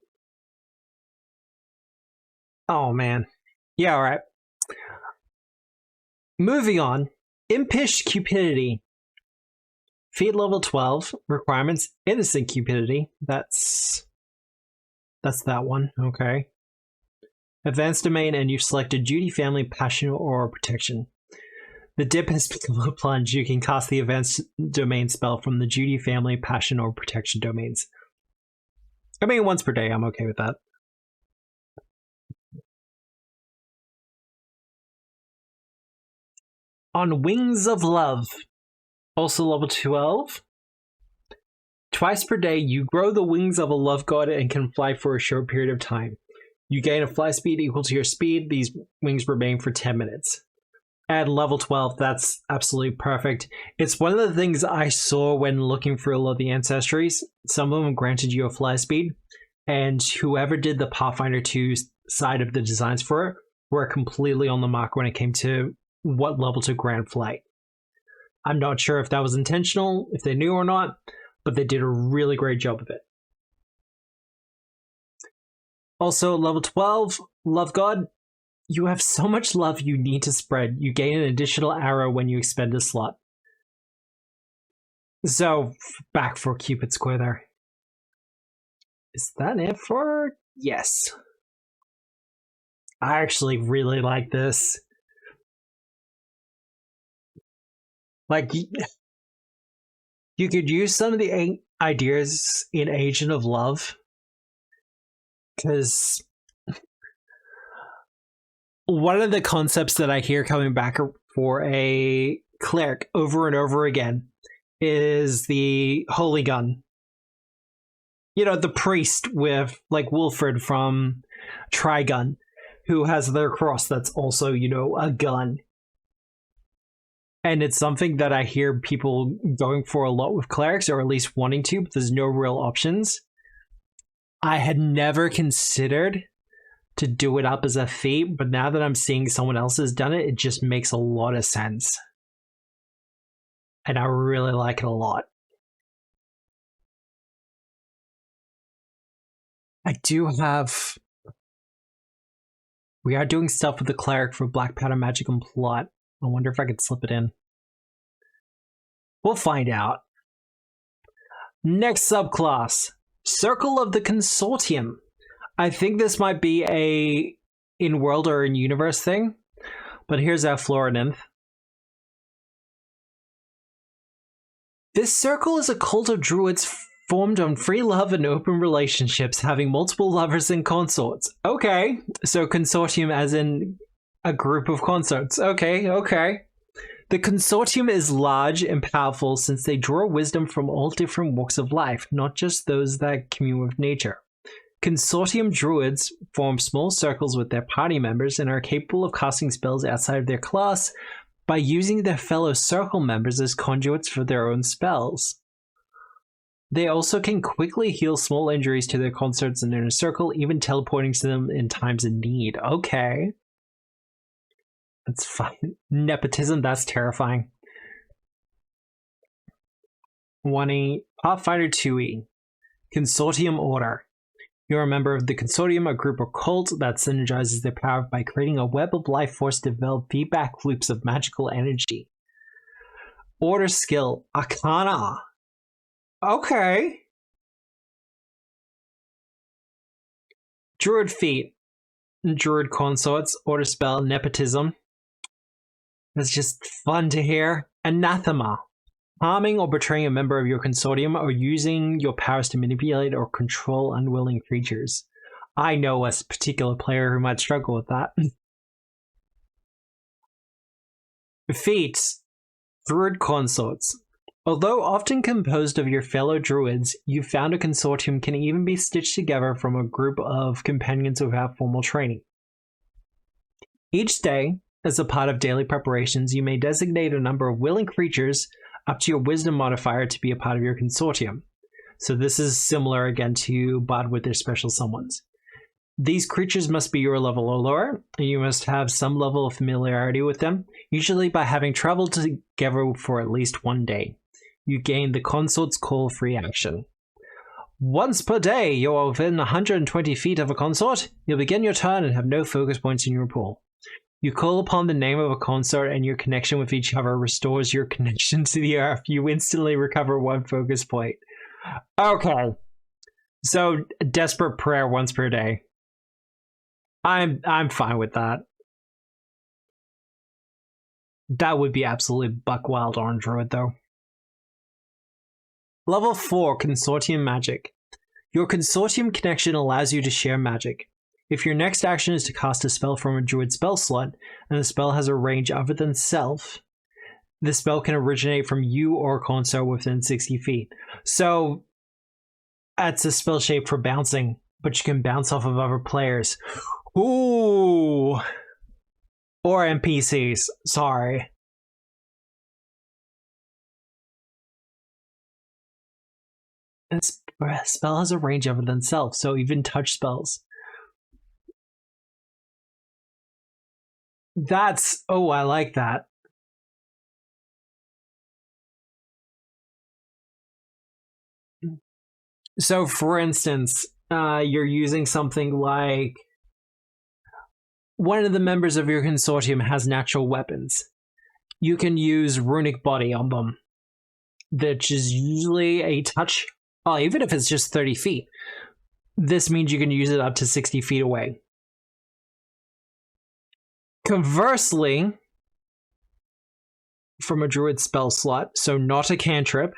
Oh man. Yeah, alright. Moving on. Impish Cupidity. Feat level 12. Requirements. Innocent Cupidity. That's that one. Okay. Advanced domain, and you've selected Duty, Family, Passion, or Protection. The dip has become a plunge. You can cast the advanced domain spell from the Duty, Family, Passion, or Protection domains. I mean, once per day. I'm okay with that. On Wings of Love, also level 12. Twice per day, you grow the wings of a love god and can fly for a short period of time. You gain a fly speed equal to your speed. These wings remain for 10 minutes. At level 12, that's absolutely perfect. It's one of the things I saw when looking for a lot of the ancestries. Some of them granted you a fly speed, and whoever did the Pathfinder 2 side of the designs for it were completely on the mark when it came to what level to grant flight. I'm not sure if that was intentional, if they knew or not, but they did a really great job of it. Also, level 12, Love God. You have so much love you need to spread. You gain an additional arrow when you expend a slot. So, back for Cupid Square there. Is that it for? Yes. I actually really like this. Like, you could use some of the ideas in Agent of Love, because one of the concepts that I hear coming back for a cleric over and over again is the holy gun. You know, the priest with, like, Wilfred from Trigun, who has their cross that's also, you know, a gun. And it's something that I hear people going for a lot with clerics, or at least wanting to, but there's no real options. I had never considered to do it up as a feat, but now that I'm seeing someone else has done it, it just makes a lot of sense. And I really like it a lot. I do have... We are doing stuff with the cleric for Black Powder Magic and Plot. I wonder if I could slip it in. We'll find out. Next subclass. Circle of the Consortium. I think this might be a in-world or in-universe thing, but here's our Florinth. This circle is a cult of druids formed on free love and open relationships, having multiple lovers and consorts. Okay, so consortium as in a group of consorts. Okay, okay. The consortium is large and powerful since they draw wisdom from all different walks of life, not just those that commune with nature. Consortium druids form small circles with their party members and are capable of casting spells outside of their class by using their fellow circle members as conduits for their own spells. They also can quickly heal small injuries to their consorts in their circle, even teleporting to them in times of need. Okay. That's fine. Nepotism, that's terrifying. 1E, Pathfinder 2E. Consortium Order. You're a member of the Consortium, a group or cult that synergizes their power by creating a web of life force to develop feedback loops of magical energy. Order skill, Arcana. Okay. Druid feat, Druid consorts, order spell, Nepotism. That's just fun to hear. Anathema. harming or betraying a member of your consortium, or using your powers to manipulate or control unwilling creatures. I know a particular player who might struggle with that. Feats. Druid consorts. Although often composed of your fellow druids, you found a consortium can even be stitched together from a group of companions without formal training. Each day, as a part of daily preparations, you may designate a number of willing creatures up to your wisdom modifier to be a part of your consortium. So this is similar again to Bard with their special summons. These creatures must be your level or lower, and you must have some level of familiarity with them, usually by having traveled together for at least one day. You gain the Consort's Call free action. Once per day, you are within 120 feet of a consort. You'll begin your turn and have no focus points in your pool. You call upon the name of a consort, and your connection with each other restores your connection to the earth. You instantly recover 1 focus point. Okay. So, desperate prayer once per day. I'm fine with that. That would be absolutely buck wild on Druid, though. Level 4, Consortium Magic. Your Consortium connection allows you to share magic. If your next action is to cast a spell from a Druid spell slot, and the spell has a range other than self, the spell can originate from you or a consort within 60 feet. So, that's a spell shape for bouncing, but you can bounce off of other players. Ooh! Or NPCs, sorry. This spell has a range other than self, so even touch spells. That's... oh, I like that. So, for instance, you're using something like... one of the members of your consortium has natural weapons. You can use Runic Body on them, which is usually a touch. Oh, even if it's just 30 feet. This means you can use it up to 60 feet away. Conversely, from a Druid spell slot, so not a cantrip.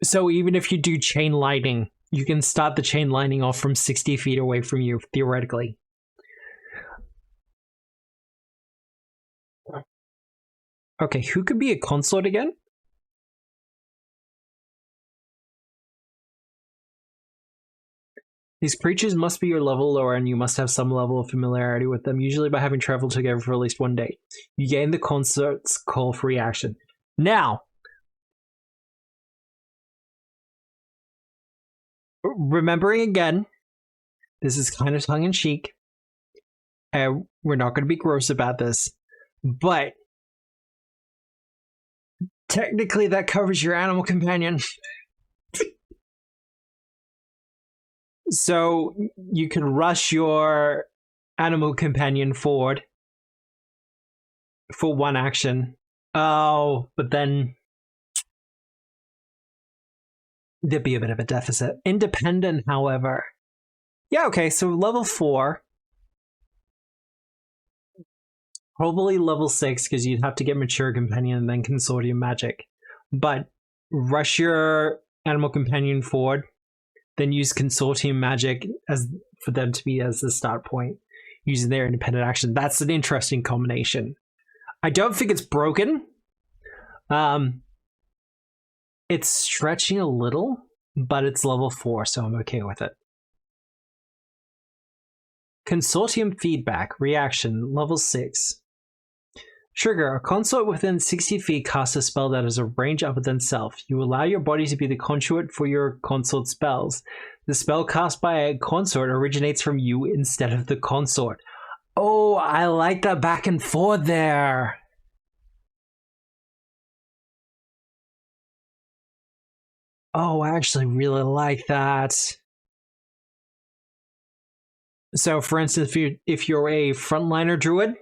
So even if you do Chain Lightning, you can start the Chain Lightning off from 60 feet away from you, theoretically. Okay, who could be a consort again? These creatures must be your level lower, and you must have some level of familiarity with them, usually by having traveled together for at least one day. You gain the Consort's Call free action. Now, remembering again, this is kind of tongue-in-cheek, and we're not going to be gross about this, but technically that covers your animal companion. So you can rush your animal companion forward for one action. Oh, but then there'd be a bit of a deficit. Independent, however. Yeah, okay, so level 4. Probably level 6, because you'd have to get Mature Companion and then Consortium Magic. But rush your animal companion forward, then use Consortium Magic as for them to be as the start point, using their independent action. That's an interesting combination. I don't think it's broken. It's stretching a little, but it's level 4, so I'm okay with it. Consortium Feedback. Reaction. Level 6. Trigger. A consort within 60 feet casts a spell that has a range other than self. You allow your body to be the conduit for your consort spells. The spell cast by a consort originates from you instead of the consort. Oh, I like that back and forth there. Oh, I actually really like that. So, for instance, if you're a frontliner druid,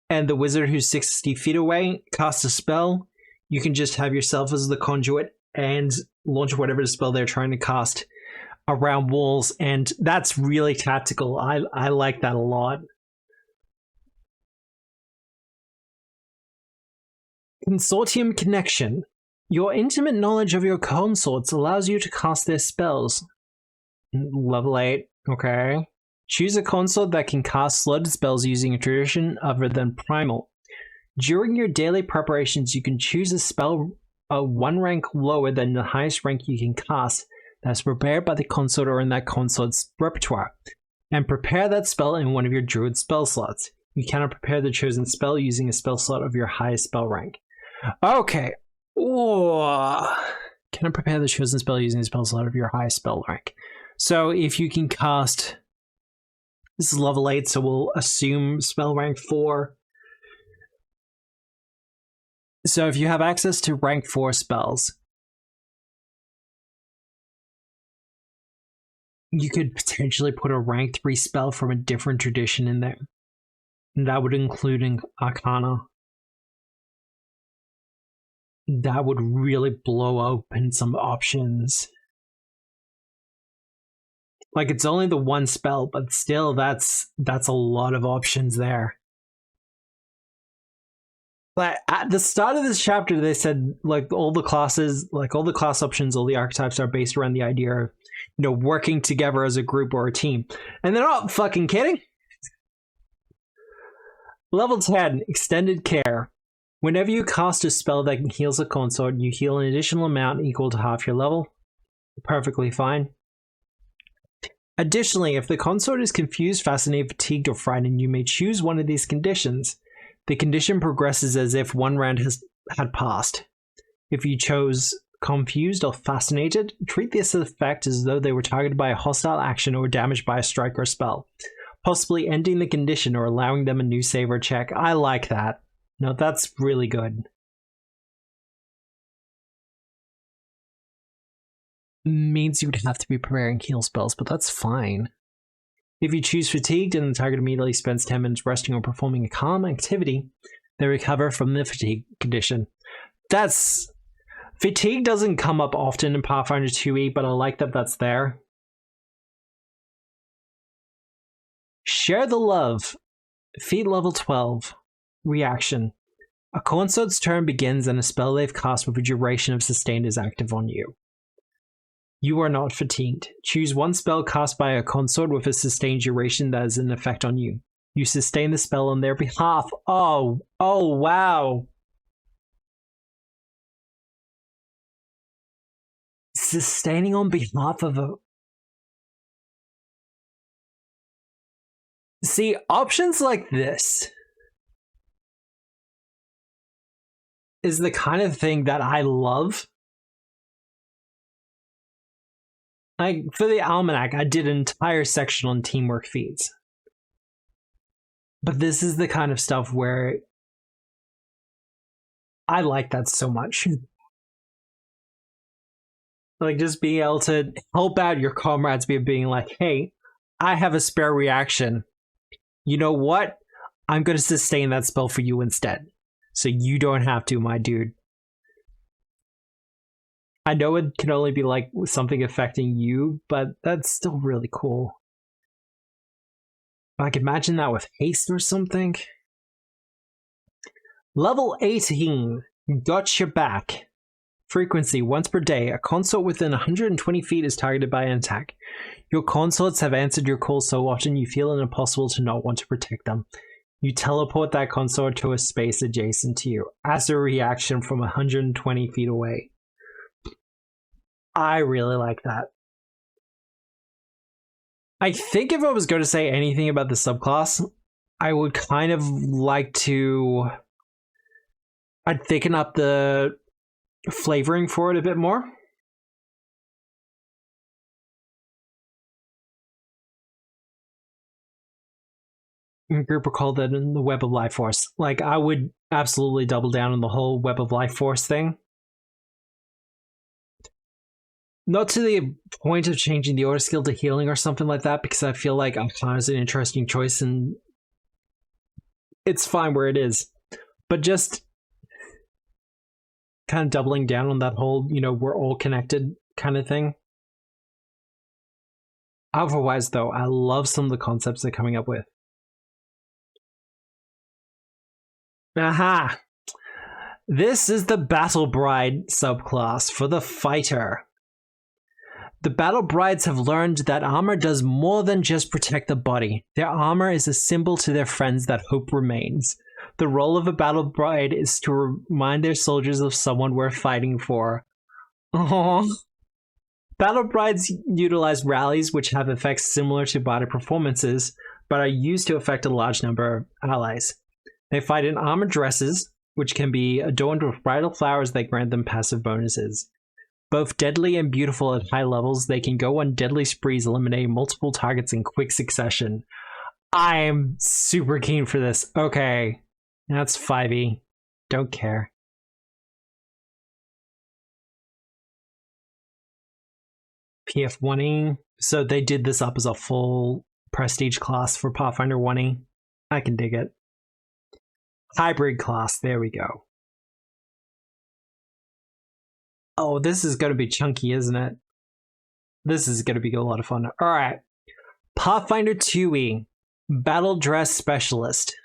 and the wizard who's 60 feet away casts a spell, you can just have yourself as the conduit and launch whatever spell they're trying to cast around walls, and that's really tactical. I like that a lot. Consortium Connection. Your intimate knowledge of your consorts allows you to cast their spells. Level 8. Okay. Choose a consort that can cast slotted spells using a tradition other than primal. During your daily preparations, you can choose a spell one rank lower than the highest rank you can cast that's prepared by the consort or in that consort's repertoire, and prepare that spell in one of your druid spell slots. You cannot prepare the chosen spell using a spell slot of your highest spell rank. Okay. Ooh. Cannot prepare the chosen spell using a spell slot of your highest spell rank. So if you can cast... This is level 8, so we'll assume spell rank 4. So if you have access to rank 4 spells, you could potentially put a rank 3 spell from a different tradition in there. And that would include an Arcana. That would really blow open some options. Like, it's only the one spell, but still, that's a lot of options there. But at the start of this chapter, they said, like, all the classes, like, all the class options, all the archetypes are based around the idea of, you know, working together as a group or a team. And they're not fucking kidding. Level 10, Extended Care. Whenever you cast a spell that heals a consort, you heal an additional amount equal to half your level. Perfectly fine. Additionally, if the consort is confused, fascinated, fatigued, or frightened, you may choose one of these conditions. The condition progresses as if one round had passed. If you chose confused or fascinated, treat this effect as though they were targeted by a hostile action or damaged by a strike or spell, possibly ending the condition or allowing them a new save or check. I like that. No, that's really good. Means you would have to be preparing heal spells, but that's fine. If you choose fatigued and the target immediately spends 10 minutes resting or performing a calm activity, they recover from the fatigue condition. That's... Fatigue doesn't come up often in Pathfinder 2e, but I like that that's there. Share the Love. Feat level 12. Reaction. A consort's turn begins and a spell they've cast with a duration of sustained is active on you. You are not fatigued. Choose one spell cast by a consort with a sustained duration that is in effect on you. You sustain the spell on their behalf. Oh, wow. Sustaining on behalf of a... See, options like this is the kind of thing that I love. Like, for the Almanac, I did an entire section on teamwork feats. But this is the kind of stuff where I like that so much. Like, just being able to help out your comrades by being like, hey, I have a spare reaction. You know what? I'm going to sustain that spell for you instead. So you don't have to, my dude. I know it can only be like something affecting you, but that's still really cool. I can imagine that with haste or something. Level 18. Got your back. Frequency, once per day. A consort within 120 feet is targeted by an attack. Your consorts have answered your call so often you feel it impossible to not want to protect them. You teleport that consort to a space adjacent to you as a reaction from 120 feet away. I really like that. I think if I was going to say anything about the subclass, I would kind of like to... I'd thicken up the flavoring for it a bit more. Group recalled that in the Web of Life Force. Like, I would absolutely double down on the whole Web of Life Force thing. Not to the point of changing the order skill to healing or something like that, because I feel like Arcana is an interesting choice and it's fine where it is. But just kind of doubling down on that whole, you know, we're all connected kind of thing. Otherwise, though, I love some of the concepts they're coming up with. Aha! This is the Battle Bride subclass for the fighter. The Battle Brides have learned that armor does more than just protect the body. Their armor is a symbol to their friends that hope remains. The role of a Battle Bride is to remind their soldiers of someone worth fighting for. Aww. Battle Brides utilize rallies which have effects similar to body performances, but are used to affect a large number of allies. They fight in armored dresses, which can be adorned with bridal flowers that grant them passive bonuses. Both deadly and beautiful at high levels, they can go on deadly sprees, eliminating multiple targets in quick succession. I'm super keen for this. Okay, that's 5e. Don't care. PF 1e. So they did this up as a full prestige class for Pathfinder 1e. I can dig it. Hybrid class, there we go. Oh, this is going to be chunky, isn't it? This is going to be a lot of fun. All right. Pathfinder 2e, Battle Dress Specialist.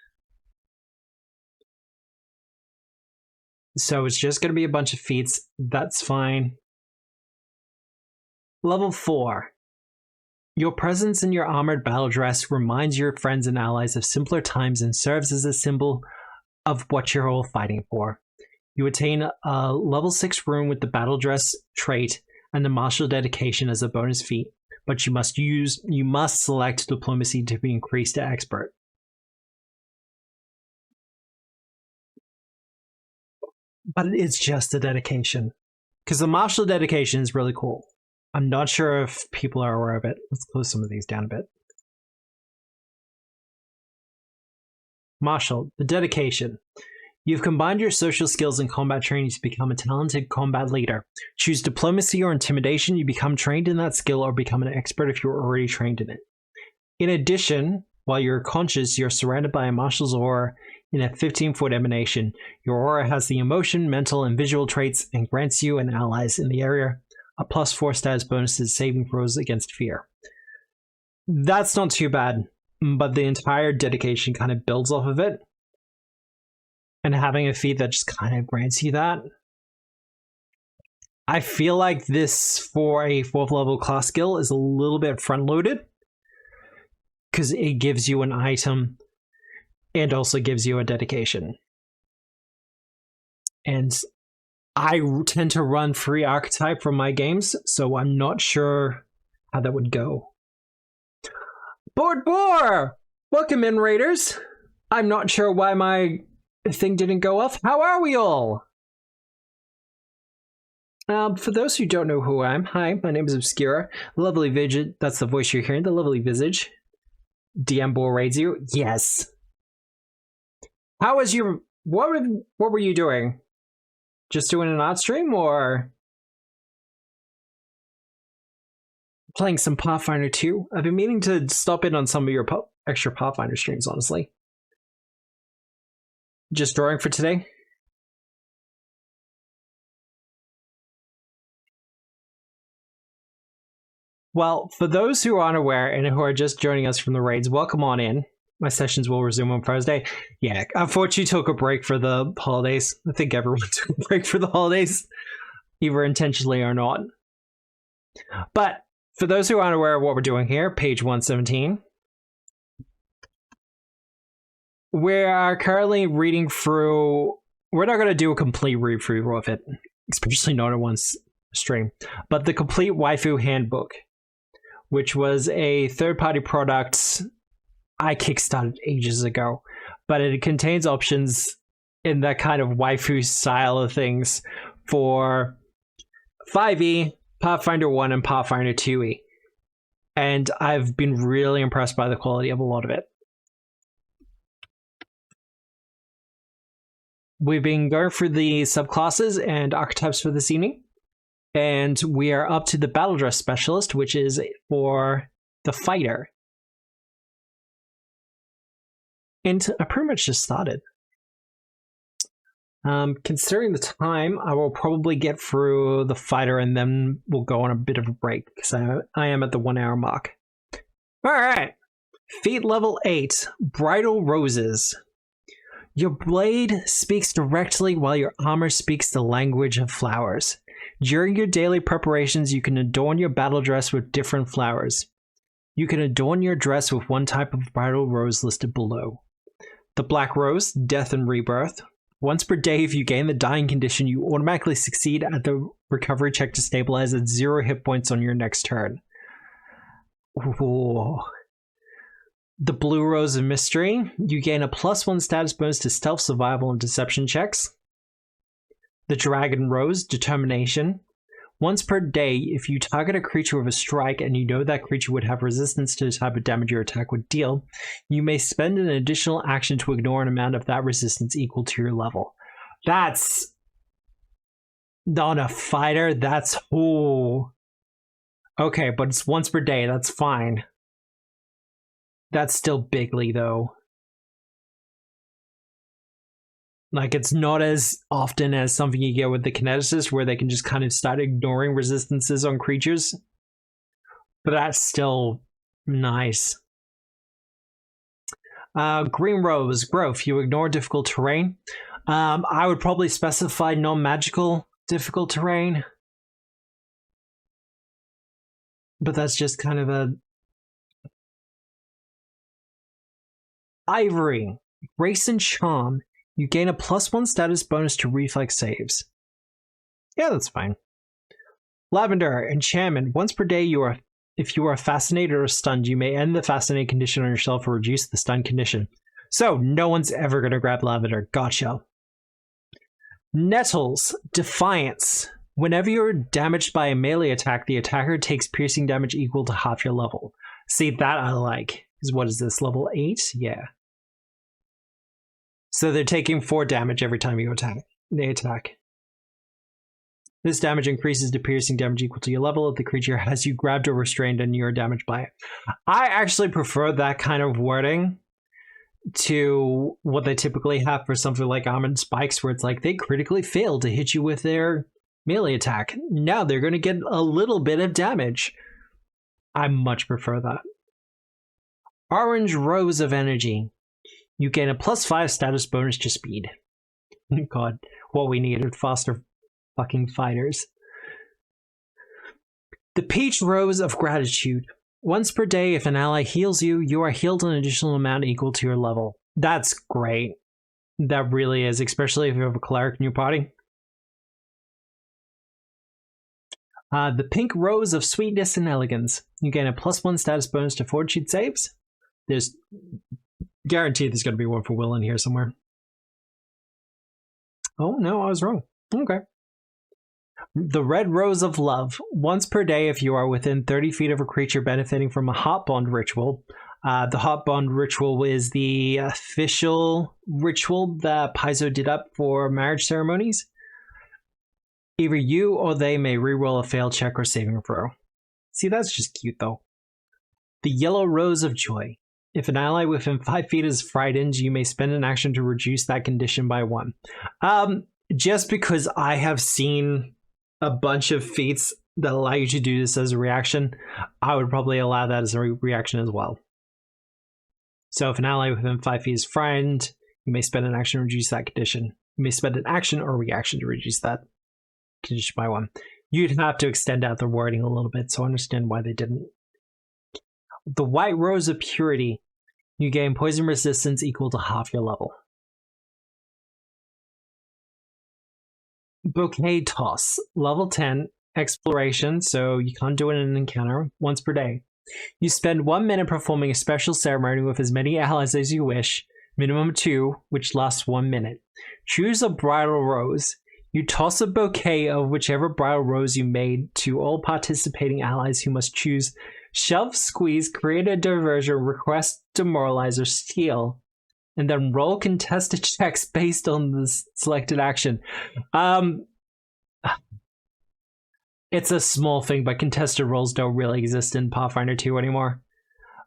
So it's just going to be a bunch of feats. That's fine. Level 4. Your presence in your armored battle dress reminds your friends and allies of simpler times and serves as a symbol of what you're all fighting for. You attain a level 6 rune with the battle dress trait and the martial dedication as a bonus feat, but you must select diplomacy to be increased to expert. But it's just a dedication, because the martial dedication is really cool. I'm not sure if people are aware of it. Let's close some of these down a bit. Martial, the dedication. You've combined your social skills and combat training to become a talented combat leader. Choose diplomacy or intimidation. You become trained in that skill or become an expert if you're already trained in it. In addition, while you're conscious, you're surrounded by a marshal's aura in a 15-foot emanation. Your aura has the emotion, mental, and visual traits and grants you and allies in the area a +4 status bonuses saving throws against fear. That's not too bad, but the entire dedication kind of builds off of it. And having a feat that just kind of grants you that. I feel like this for a 4th level class skill is a little bit front loaded, because it gives you an item and also gives you a dedication. And I tend to run free archetype from my games, so I'm not sure how that would go. Board Boar! Welcome in, Raiders! I'm not sure why my thing didn't go off. How are we all? For those who don't know who I am, hi, my name is Obscura. Lovely Visage, that's the voice you're hearing, the lovely Visage. DM Boar raids you? Yes. How was your... What were you doing? Just doing an art stream, or playing some Pathfinder 2? I've been meaning to stop in on some of your extra Pathfinder streams, honestly. Just drawing for today? Well, for those who are unaware and who are just joining us from the raids, welcome on in. My sessions will resume on Thursday. Yeah, unfortunately took a break for the holidays. I think everyone took a break for the holidays, either intentionally or not. But for those who aren't aware of what we're doing here, page 117, we are currently reading through... We're not going to do a complete read-through of it, especially not in one stream, but the Complete Waifu Handbook, which was a third-party product I kickstarted ages ago, but it contains options in that kind of waifu style of things for 5e, Pathfinder 1, and Pathfinder 2e. And I've been really impressed by the quality of a lot of it. We've been going through the subclasses and archetypes for this evening, and we are up to the Battle Dress Specialist, which is for the fighter. And I pretty much just started. Considering the time, I will probably get through the fighter and then we'll go on a bit of a break, because I am at the 1 hour mark. Alright. Feat level 8, Bridal Roses. Your blade speaks directly while your armor speaks the language of flowers. During your daily preparations, you can adorn your battle dress with different flowers. You can adorn your dress with one type of bridal rose listed below. The black rose, death and rebirth. Once per day, if you gain the dying condition, you automatically succeed at the recovery check to stabilize at 0 hit points on your next turn. Ooh. The blue rose of mystery. You gain a +1 status bonus to stealth, survival, and deception checks. The dragon rose, determination. Once per day, if you target a creature with a strike and you know that creature would have resistance to the type of damage your attack would deal, you may spend an additional action to ignore an amount of that resistance equal to your level. That's... on a fighter, that's... ooh. Okay, but it's once per day, that's fine. That's still bigly, though. Like, it's not as often as something you get with the kineticist, where they can just kind of start ignoring resistances on creatures. But that's still nice. Green rose, growth. You ignore difficult terrain. I would probably specify non-magical difficult terrain. But that's just kind of a... Ivory, grace and charm. You gain a +1 status bonus to reflex saves. Yeah, that's fine. Lavender, enchantment. Once per day, if you are fascinated or stunned, you may end the fascinated condition on yourself or reduce the stun condition. So, no one's ever going to grab lavender. Gotcha. Nettles, defiance. Whenever you're damaged by a melee attack, the attacker takes piercing damage equal to half your level. See, that I like. What is this, level 8? Yeah. So they're taking 4 damage every time you attack. They attack. This damage increases to piercing damage equal to your level if the creature has you grabbed or restrained and you're damaged by it. I actually prefer that kind of wording to what they typically have for something like Armored Spikes, where it's like they critically fail to hit you with their melee attack. Now they're going to get a little bit of damage. I much prefer that. Orange Rose of Energy. You gain a +5 status bonus to speed. God, what we needed, faster fucking fighters. The Peach Rose of Gratitude. Once per day, if an ally heals you, you are healed an additional amount equal to your level. That's great. That really is, especially if you have a cleric in your party. The Pink Rose of Sweetness and Elegance. You gain a +1 status bonus to fortitude saves. There's... guaranteed there's going to be one for Will in here somewhere. Oh, no, I was wrong. Okay. The Red Rose of Love. Once per day, if you are within 30 feet of a creature benefiting from a Heart Bond ritual. The Heart Bond ritual is the official ritual that Paizo did up for marriage ceremonies. Either you or they may reroll a failed check or saving throw. See, that's just cute, though. The Yellow Rose of Joy. If an ally within 5 feet is frightened, you may spend an action to reduce that condition by 1. Just because I have seen a bunch of feats that allow you to do this as a reaction, I would probably allow that as a reaction as well. So if an ally within 5 feet is frightened, you may spend an action to reduce that condition. You may spend an action or reaction to reduce that condition by 1. You'd have to extend out the wording a little bit, so I understand why they didn't. The White Rose of Purity. You gain poison resistance equal to half your level. Bouquet Toss. Level 10. Exploration, so you can't do it in an encounter, once per day. You spend 1 minute performing a special ceremony with as many allies as you wish, minimum 2, which lasts 1 minute. Choose a bridal rose. You toss a bouquet of whichever bridal rose you made to all participating allies who must choose shove, squeeze, create a diversion, request, demoralize, or steal, and then roll contested checks based on the selected action. It's a small thing, but contested rolls don't really exist in Pathfinder 2 anymore.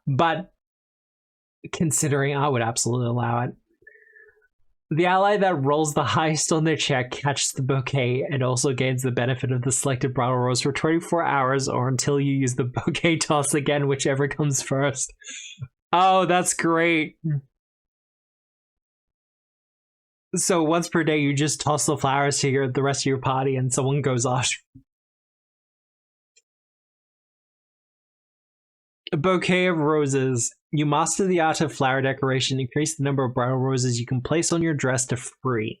But considering, I would absolutely allow it. The ally that rolls the highest on their check catches the bouquet and also gains the benefit of the selected bridal rose for 24 hours or until you use the bouquet toss again, whichever comes first. Oh, that's great. So once per day, you just toss the flowers to the rest of your party, and someone goes off. A bouquet of roses. You master the art of flower decoration. Increase the number of bridal roses you can place on your dress to 3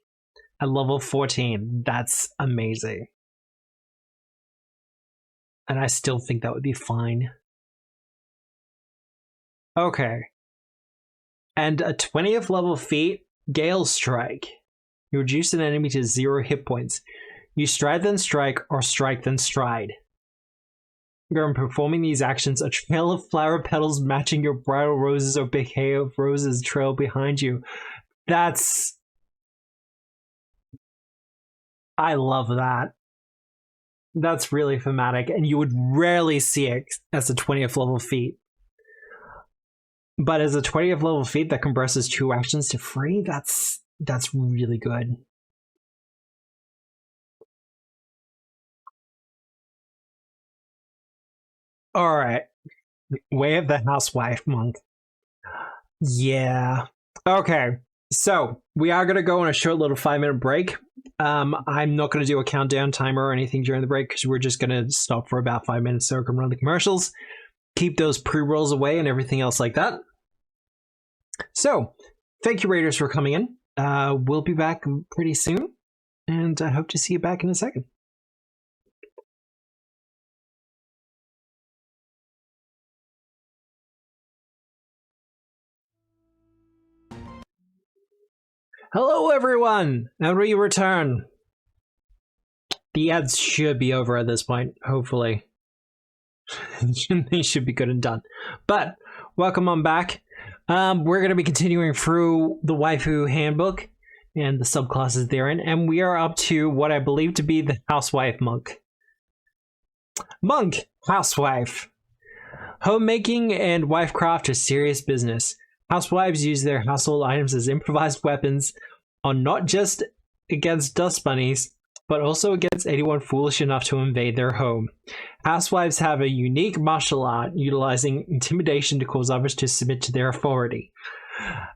at level 14. That's amazing. And I still think that would be fine. Okay. And a 20th level feat, Gale Strike. You reduce an enemy to 0 hit points. You stride then strike, or strike then stride. During performing these actions, a trail of flower petals matching your bridal roses or bouquet of roses trail behind you. That's... I love that. That's really thematic, and you would rarely see it as a 20th level feat. But as a 20th level feat that compresses 2 actions to 3, that's really good. Alright. Way of the Housewife Monk. Yeah. Okay. So, we are going to go on a short little 5-minute break. I'm not going to do a countdown timer or anything during the break because we're just going to stop for about 5 minutes so we can run the commercials. Keep those pre-rolls away and everything else like that. So, thank you, Raiders, for coming in. We'll be back pretty soon, and I hope to see you back in a second. Hello, everyone, and we return. The ads should be over at this point, hopefully. They should be good and done. But, welcome on back. We're going to be continuing through the Waifu Handbook and the subclasses therein, and we are up to what I believe to be the Housewife Monk. Monk, Housewife. Homemaking and wifecraft are serious business. Housewives use their household items as improvised weapons on not just against dust bunnies, but also against anyone foolish enough to invade their home. Housewives have a unique martial art utilizing intimidation to cause others to submit to their authority.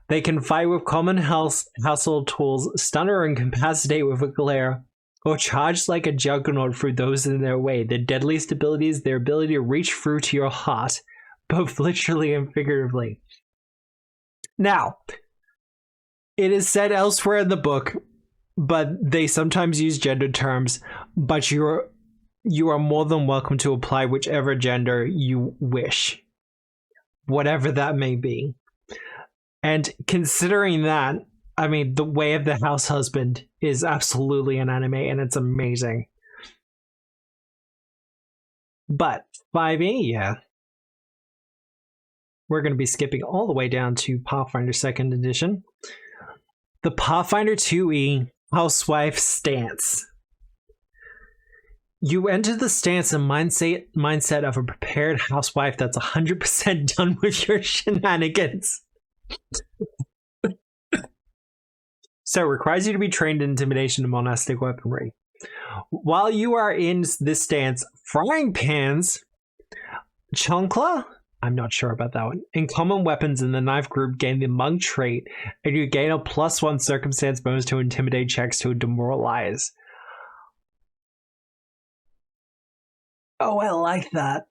They can fight with common household tools, stun or incapacitate with a glare, or charge like a juggernaut through those in their way. Their deadliest ability is their ability to reach through to your heart, both literally and figuratively. Now, it is said elsewhere in the book, but they sometimes use gender terms, but you are more than welcome to apply whichever gender you wish, whatever that may be. And considering that, I mean, the Way of the House Husband is absolutely an anime, and it's amazing. But 5e, yeah. We're going to be skipping all the way down to Pathfinder 2nd Edition. The Pathfinder 2e Housewife Stance. You enter the stance and mindset of a prepared housewife that's 100% done with your shenanigans. So it requires you to be trained in intimidation and monastic weaponry. While you are in this stance, frying pans, chancla, I'm not sure about that one, and common weapons in the knife group gain the monk trait, and you gain a +1 circumstance bonus to intimidate checks to demoralize. Oh, I like that.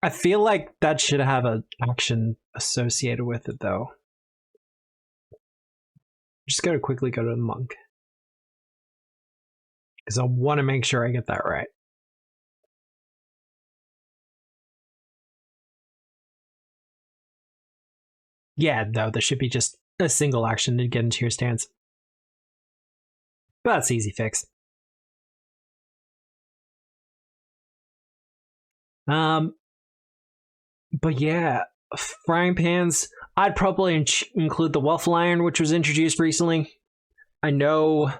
I feel like that should have an action associated with it, though. Just gotta quickly go to the monk, because I want to make sure I get that right. Yeah, no, there should be just a single action to get into your stance. But that's easy fix. But yeah, frying pans. I'd probably include the waffle iron, which was introduced recently. I know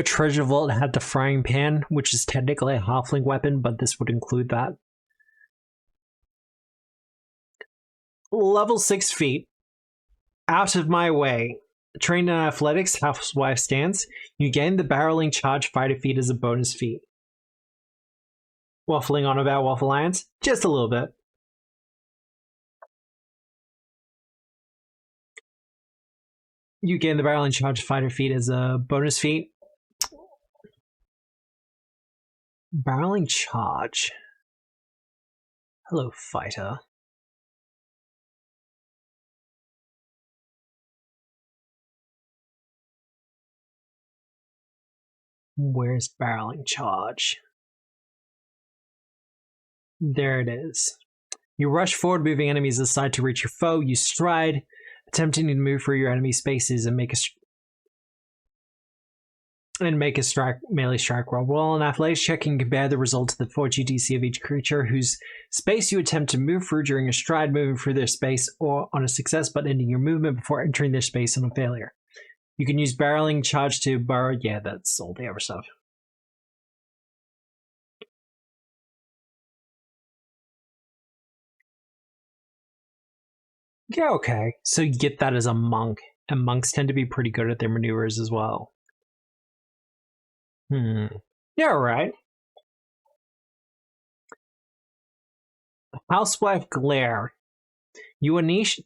Treasure Vault had the frying pan, which is technically a halfling weapon, but this would include that. Level 6 feat. Out of my way. Trained in athletics, housewife stance. You gain the barreling charge fighter feat as a bonus feat. Waffling on about waffle irons? Just a little bit. You gain the barreling charge fighter feat as a bonus feat. Barreling charge. Hello, fighter. Where's barreling charge? There it is. You rush forward, moving enemies aside to reach your foe. You stride, attempting to move through your enemy spaces and make a melee strike roll. Roll an athletics check and compare the result to the fortitude DC of each creature whose space you attempt to move through during a stride, moving through their space, or on a success but ending your movement before entering their space on a failure. You can use barreling charge to borrow. Yeah, that's all the other stuff. Yeah, okay. So you get that as a monk, and monks tend to be pretty good at their maneuvers as well. Yeah, right. Housewife Glare. You unleash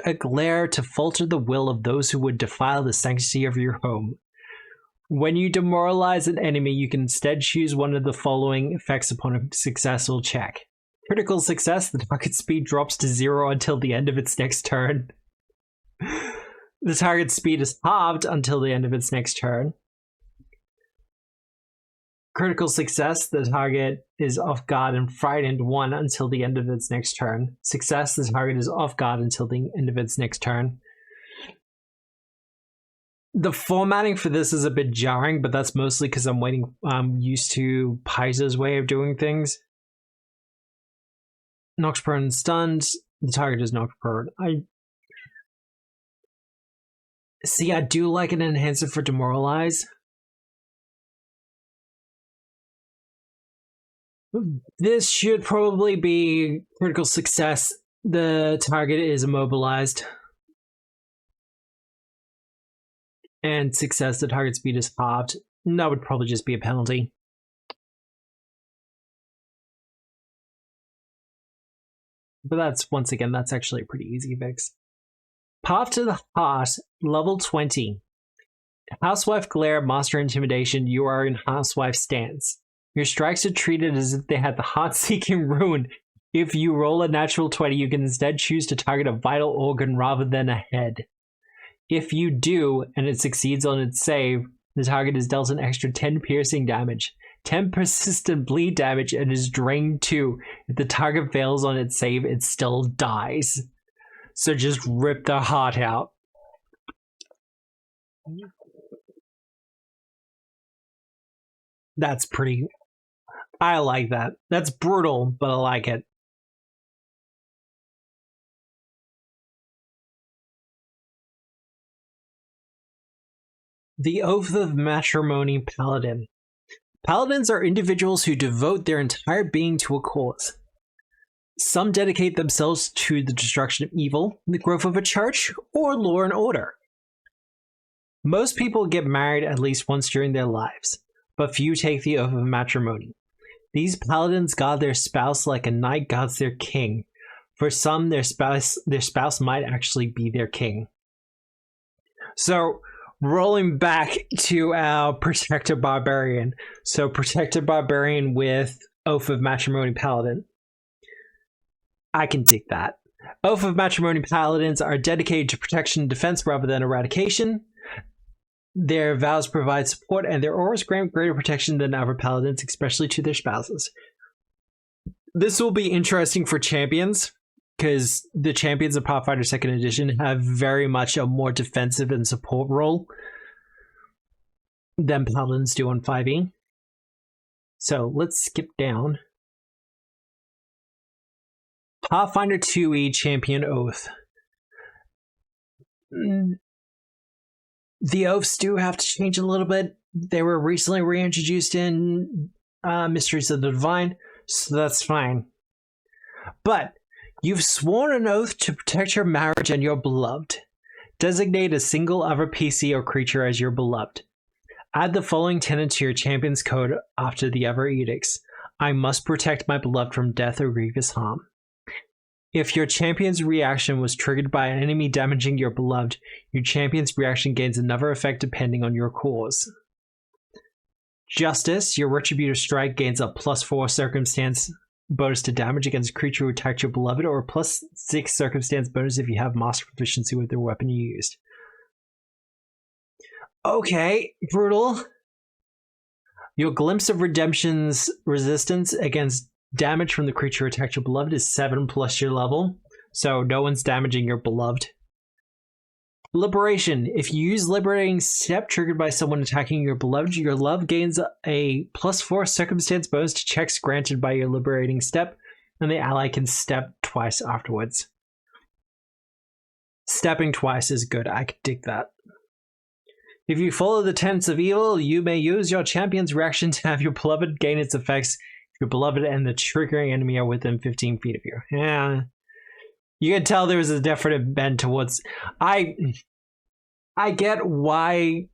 a glare to falter the will of those who would defile the sanctity of your home. When you demoralize an enemy, you can instead choose one of the following effects upon a successful check. Critical success, the target speed drops to 0 until the end of its next turn. The target speed is halved until the end of its next turn. Critical success, the target is off guard and frightened 1 until the end of its next turn. Success, the target is off guard until the end of its next turn. The formatting for this is a bit jarring, but that's mostly because I'm used to Paizo's way of doing things. Knocks prone and stunned. The target is knocked prone. I do like an enhancer for demoralize. This should probably be critical success. The target is immobilized. And success, the target speed is halved. That would probably just be a penalty. But that's actually a pretty easy fix. Path to the Heart, level 20. Housewife Glare, Master Intimidation, you are in Housewife Stance. Your strikes are treated as if they had the heart-seeking rune. If you roll a natural 20, you can instead choose to target a vital organ rather than a head. If you do, and it succeeds on its save, the target is dealt an extra 10 piercing damage, 10 persistent bleed damage, and is drained 2. If the target fails on its save, it still dies. So just rip the heart out. That's pretty... I like that. That's brutal, but I like it. The Oath of Matrimony Paladin. Paladins are individuals who devote their entire being to a cause. Some dedicate themselves to the destruction of evil, the growth of a church, or law and order. Most people get married at least once during their lives, but few take the oath of matrimony. These paladins guard their spouse like a knight guards their king. For some, their spouse might actually be their king. So, rolling back to our Protector Barbarian. So, Protector Barbarian with Oath of Matrimony Paladin. I can dig that. Oath of Matrimony Paladins are dedicated to protection and defense rather than eradication. Their vows provide support, and their auras grant greater protection than other paladins, especially to their spouses. This will be interesting for champions, because the champions of Pathfinder 2nd Edition have very much a more defensive and support role than paladins do on 5e. So let's skip down. Pathfinder 2e Champion Oath. The oaths do have to change a little bit. They were recently reintroduced in Mysteries of the Divine, so that's fine. But you've sworn an oath to protect your marriage and your beloved. Designate a single other PC or creature as your beloved. Add the following tenet to your champion's code after the other edicts. I must protect my beloved from death or grievous harm. If your champion's reaction was triggered by an enemy damaging your beloved, your champion's reaction gains another effect depending on your cause. Justice, your Retributive Strike gains a +4 circumstance bonus to damage against a creature who attacked your beloved, or a +6 circumstance bonus if you have master proficiency with the weapon you used. Okay, brutal. Your Glimpse of Redemption's resistance against damage from the creature who attacked your beloved is 7 plus your level, so no one's damaging your beloved. Liberation. If you use Liberating Step triggered by someone attacking your beloved, your love gains a +4 circumstance bonus to checks granted by your Liberating Step, and the ally can step twice afterwards. Stepping twice is good. I could dig that. If you follow the tenets of evil, you may use your champion's reaction to have your beloved gain its effects if your beloved and the triggering enemy are within 15 feet of you. Yeah. You can tell there was a definite bend towards... I get why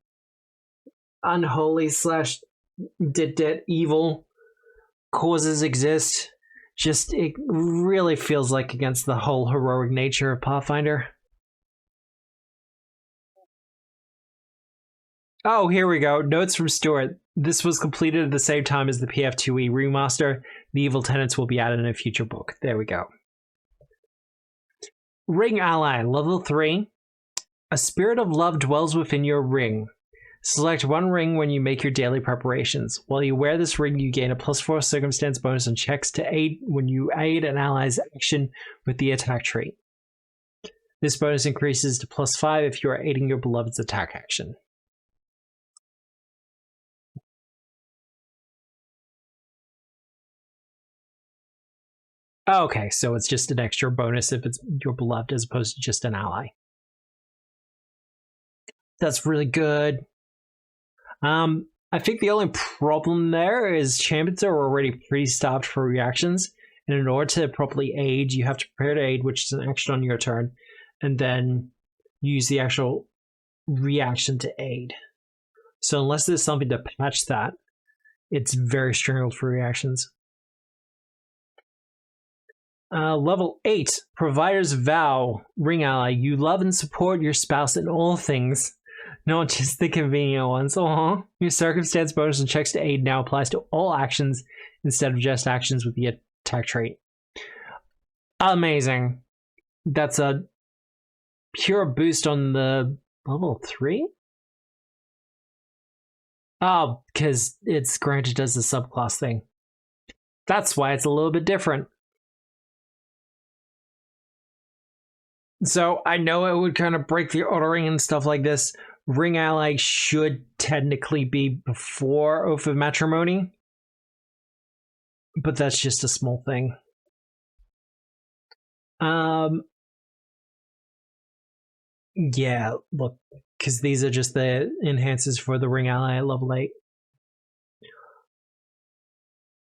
unholy / evil causes exist. Just, it really feels like against the whole heroic nature of Pathfinder. Oh, here we go. Notes from Stuart. This was completed at the same time as the PF2E remaster. The evil tenets will be added in a future book. There we go. Ring Ally, level 3. A spirit of love dwells within your ring. Select one ring when you make your daily preparations. While you wear this ring, you gain a +4 circumstance bonus on checks to aid when you aid an ally's action with the attack trait. This bonus increases to +5 if you are aiding your beloved's attack action. Okay, so it's just an extra bonus if it's your beloved as opposed to just an ally. That's really good. I think the only problem there is champions are already pretty stopped for reactions, and in order to properly aid, you have to prepare to aid, which is an action on your turn, and then use the actual reaction to aid. So unless there's something to patch that, it's very strangled for reactions. Level 8, Provider's Vow. Ring Ally. You love and support your spouse in all things, not just the convenient ones. Aww. Your circumstance bonus and checks to aid now applies to all actions instead of just actions with the attack trait. Amazing. That's a pure boost on the level 3? Oh, because it's granted as a subclass thing. That's why it's a little bit different. So I know it would kind of break the ordering and stuff like this. Ring Ally should technically be before Oath of Matrimony, but that's just a small thing. Yeah, look, because these are just the enhancers for the Ring Ally at level 8.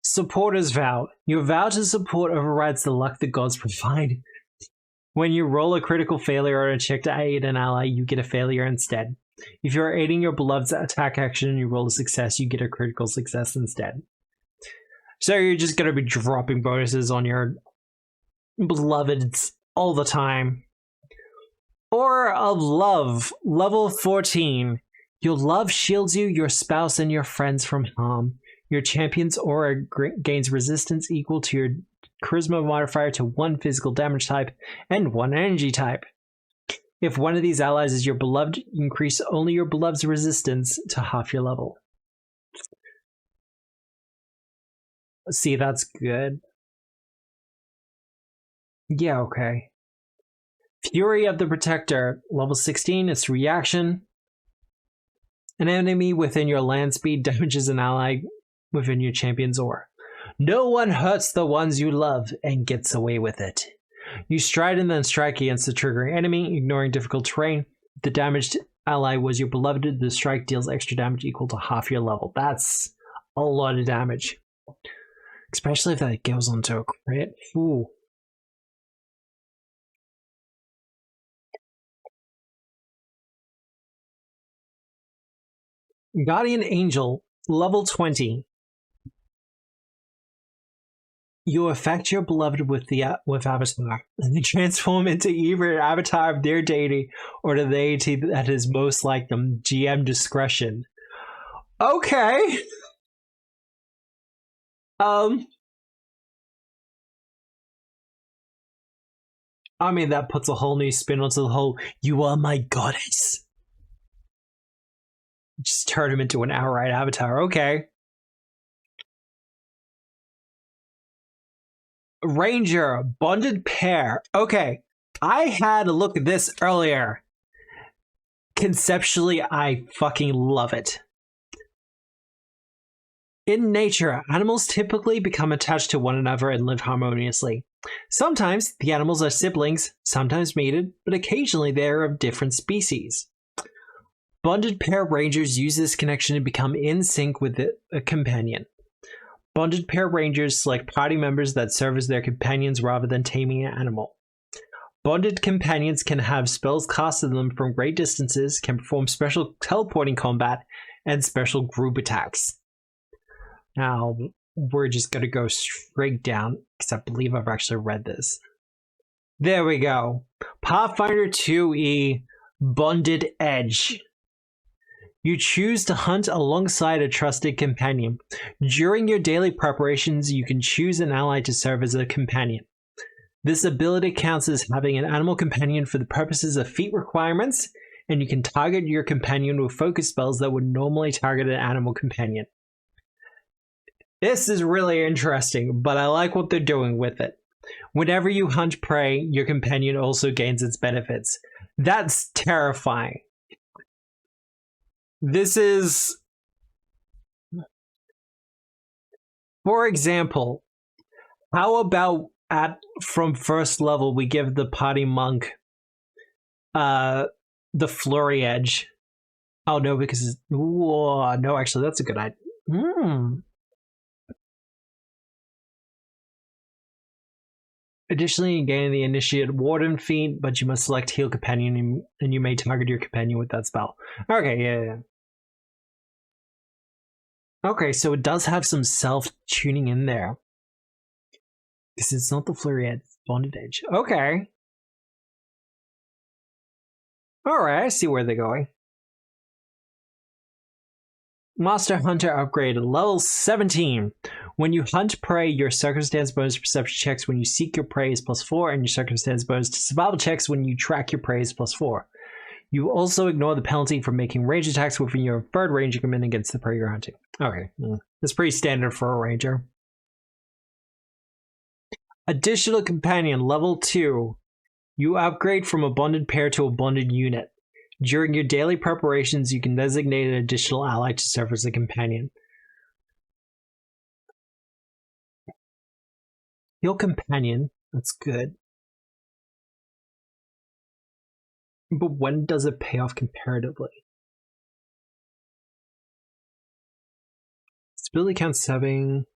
Supporter's Vow. Your vow to support overrides the luck the gods provide. When you roll a critical failure on a check to aid an ally, you get a failure instead. If you're aiding your beloved's attack action and you roll a success, you get a critical success instead. So you're just going to be dropping bonuses on your beloveds all the time. Aura of Love, level 14. Your love shields you, your spouse, and your friends from harm. Your champion's aura gains resistance equal to your charisma modifier to 1 physical damage type and 1 energy type. If one of these allies is your beloved, increase only your beloved's resistance to half your level. See, that's good. Yeah, okay. Fury of the Protector, level 16, its reaction. An enemy within your land speed damages an ally within your champion's aura. No one hurts the ones you love and gets away with it. You stride and then strike against the triggering enemy, ignoring difficult terrain. If the damaged ally was your beloved, the strike deals extra damage equal to half your level. That's a lot of damage. Especially if that goes onto a crit. Ooh. Guardian Angel, level 20. You affect your beloved with Avatar, and they transform into either an avatar of their deity or the deity that is most like them. GM discretion. Okay. I mean, that puts a whole new spin onto the whole, you are my goddess. Just turn him into an outright avatar. Okay. Ranger, bonded pair. Okay. I had a look at this earlier. Conceptually, I fucking love it. In nature, animals typically become attached to one another and live harmoniously. Sometimes the animals are siblings, sometimes mated, but occasionally they are of different species. Bonded pair rangers use this connection to become in sync with a companion. Bonded pair rangers select party members that serve as their companions rather than taming an animal. Bonded companions can have spells cast on them from great distances, can perform special teleporting combat, and special group attacks. Now, we're just going to go straight down, because I believe I've actually read this. There we go. Pathfinder 2e, Bonded Edge. You choose to hunt alongside a trusted companion. During your daily preparations, you can choose an ally to serve as a companion. This ability counts as having an animal companion for the purposes of feat requirements, and you can target your companion with focus spells that would normally target an animal companion. This is really interesting, but I like what they're doing with it. Whenever you hunt prey, your companion also gains its benefits. That's terrifying. This is... For example, how about from first level we give the party monk the flurry edge? Oh no, because... Whoa, no, actually, that's a good idea. Additionally, you gain the Initiate Warden feat, but you must select Heal Companion, and you may target your companion with that spell. Okay, yeah. Okay, so it does have some self-tuning in there. Because it's not the Flurry Edge, it's Bonded Edge. Okay. Alright, I see where they're going. Master Hunter upgrade, level 17. When you hunt prey, your circumstance bonus to perception checks when you seek your prey is +4, and your circumstance bonus to survival checks when you track your prey is +4. You also ignore the penalty for making range attacks within your third range increment against the prey you're hunting. Okay, that's pretty standard for a ranger. Additional companion, level 2. You upgrade from a bonded pair to a bonded unit. During your daily preparations, you can designate an additional ally to serve as a companion. Your companion, that's good. But when does it pay off comparatively? Stability counts 7.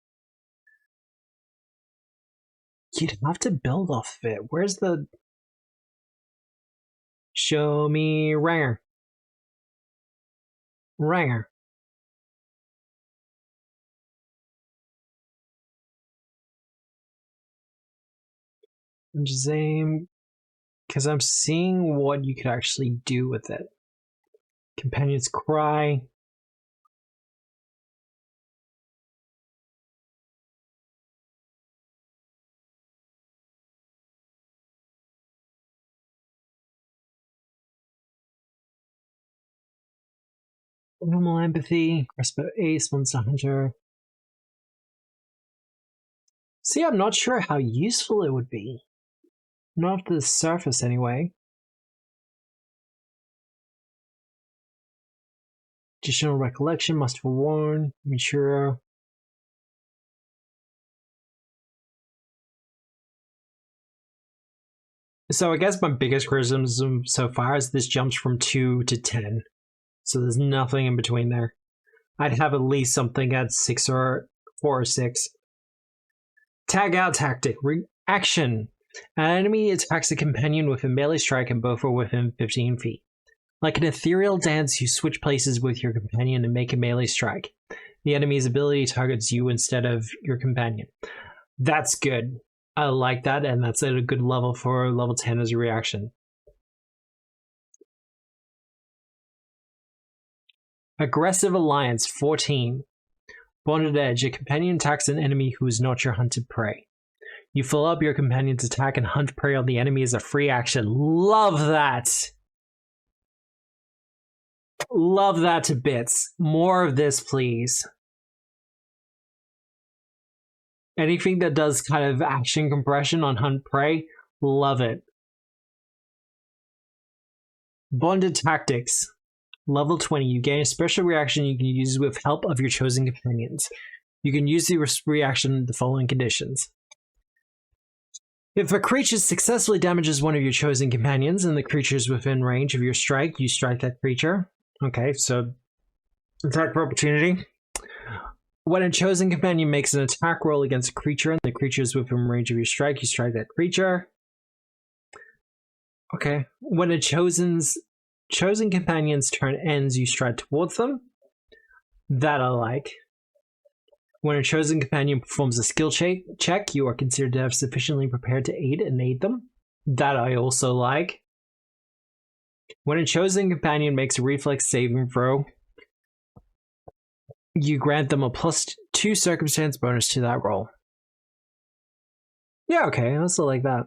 You'd have to build off it. Where's the... Show me Ranger. Ranger. I'm just saying, because I'm seeing what you could actually do with it. Companions Cry. Normal Empathy. Crossbow Ace, Monster Hunter. See, I'm not sure how useful it would be. Not off the surface, anyway. Additional Recollection, Must Forewarn, Mature. So I guess my biggest criticism so far is this jumps from 2 to 10. So there's nothing in between there. I'd have at least something at 6 or 4 or 6. Tag out tactic. Action. An enemy attacks a companion with a melee strike and both are within 15 feet. Like an ethereal dance, you switch places with your companion and make a melee strike. The enemy's ability targets you instead of your companion. That's good. I like that, and that's at a good level for level 10 as a reaction. Aggressive Alliance 14. Bonded Edge. A companion attacks an enemy who is not your hunted prey. You fill up your companion's attack and hunt prey on the enemy as a free action. Love that! Love that to bits. More of this, please. Anything that does kind of action compression on hunt prey, love it. Bonded Tactics. Level 20. You gain a special reaction you can use with help of your chosen companions. You can use the reaction in the following conditions. If a creature successfully damages one of your chosen companions and the creature is within range of your strike, you strike that creature. Okay, so attack for opportunity. When a chosen companion makes an attack roll against a creature and the creature is within range of your strike, you strike that creature. Okay. When a chosen companion's turn ends, you stride towards them. That I like. When a chosen companion performs a skill check, you are considered to have sufficiently prepared to aid them. That I also like. When a chosen companion makes a reflex saving throw, you grant them a +2 circumstance bonus to that roll. Yeah, okay, I also like that.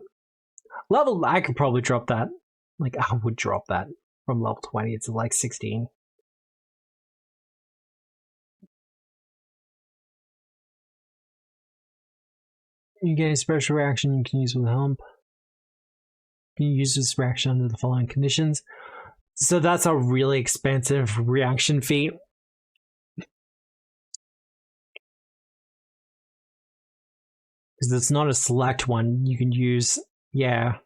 Level, I could probably drop that. Like, I would drop that from level 20 to like 16. You get a special reaction you can use with help. You use this reaction under the following conditions. So that's a really expensive reaction feat. Because it's not a select one you can use. Yeah.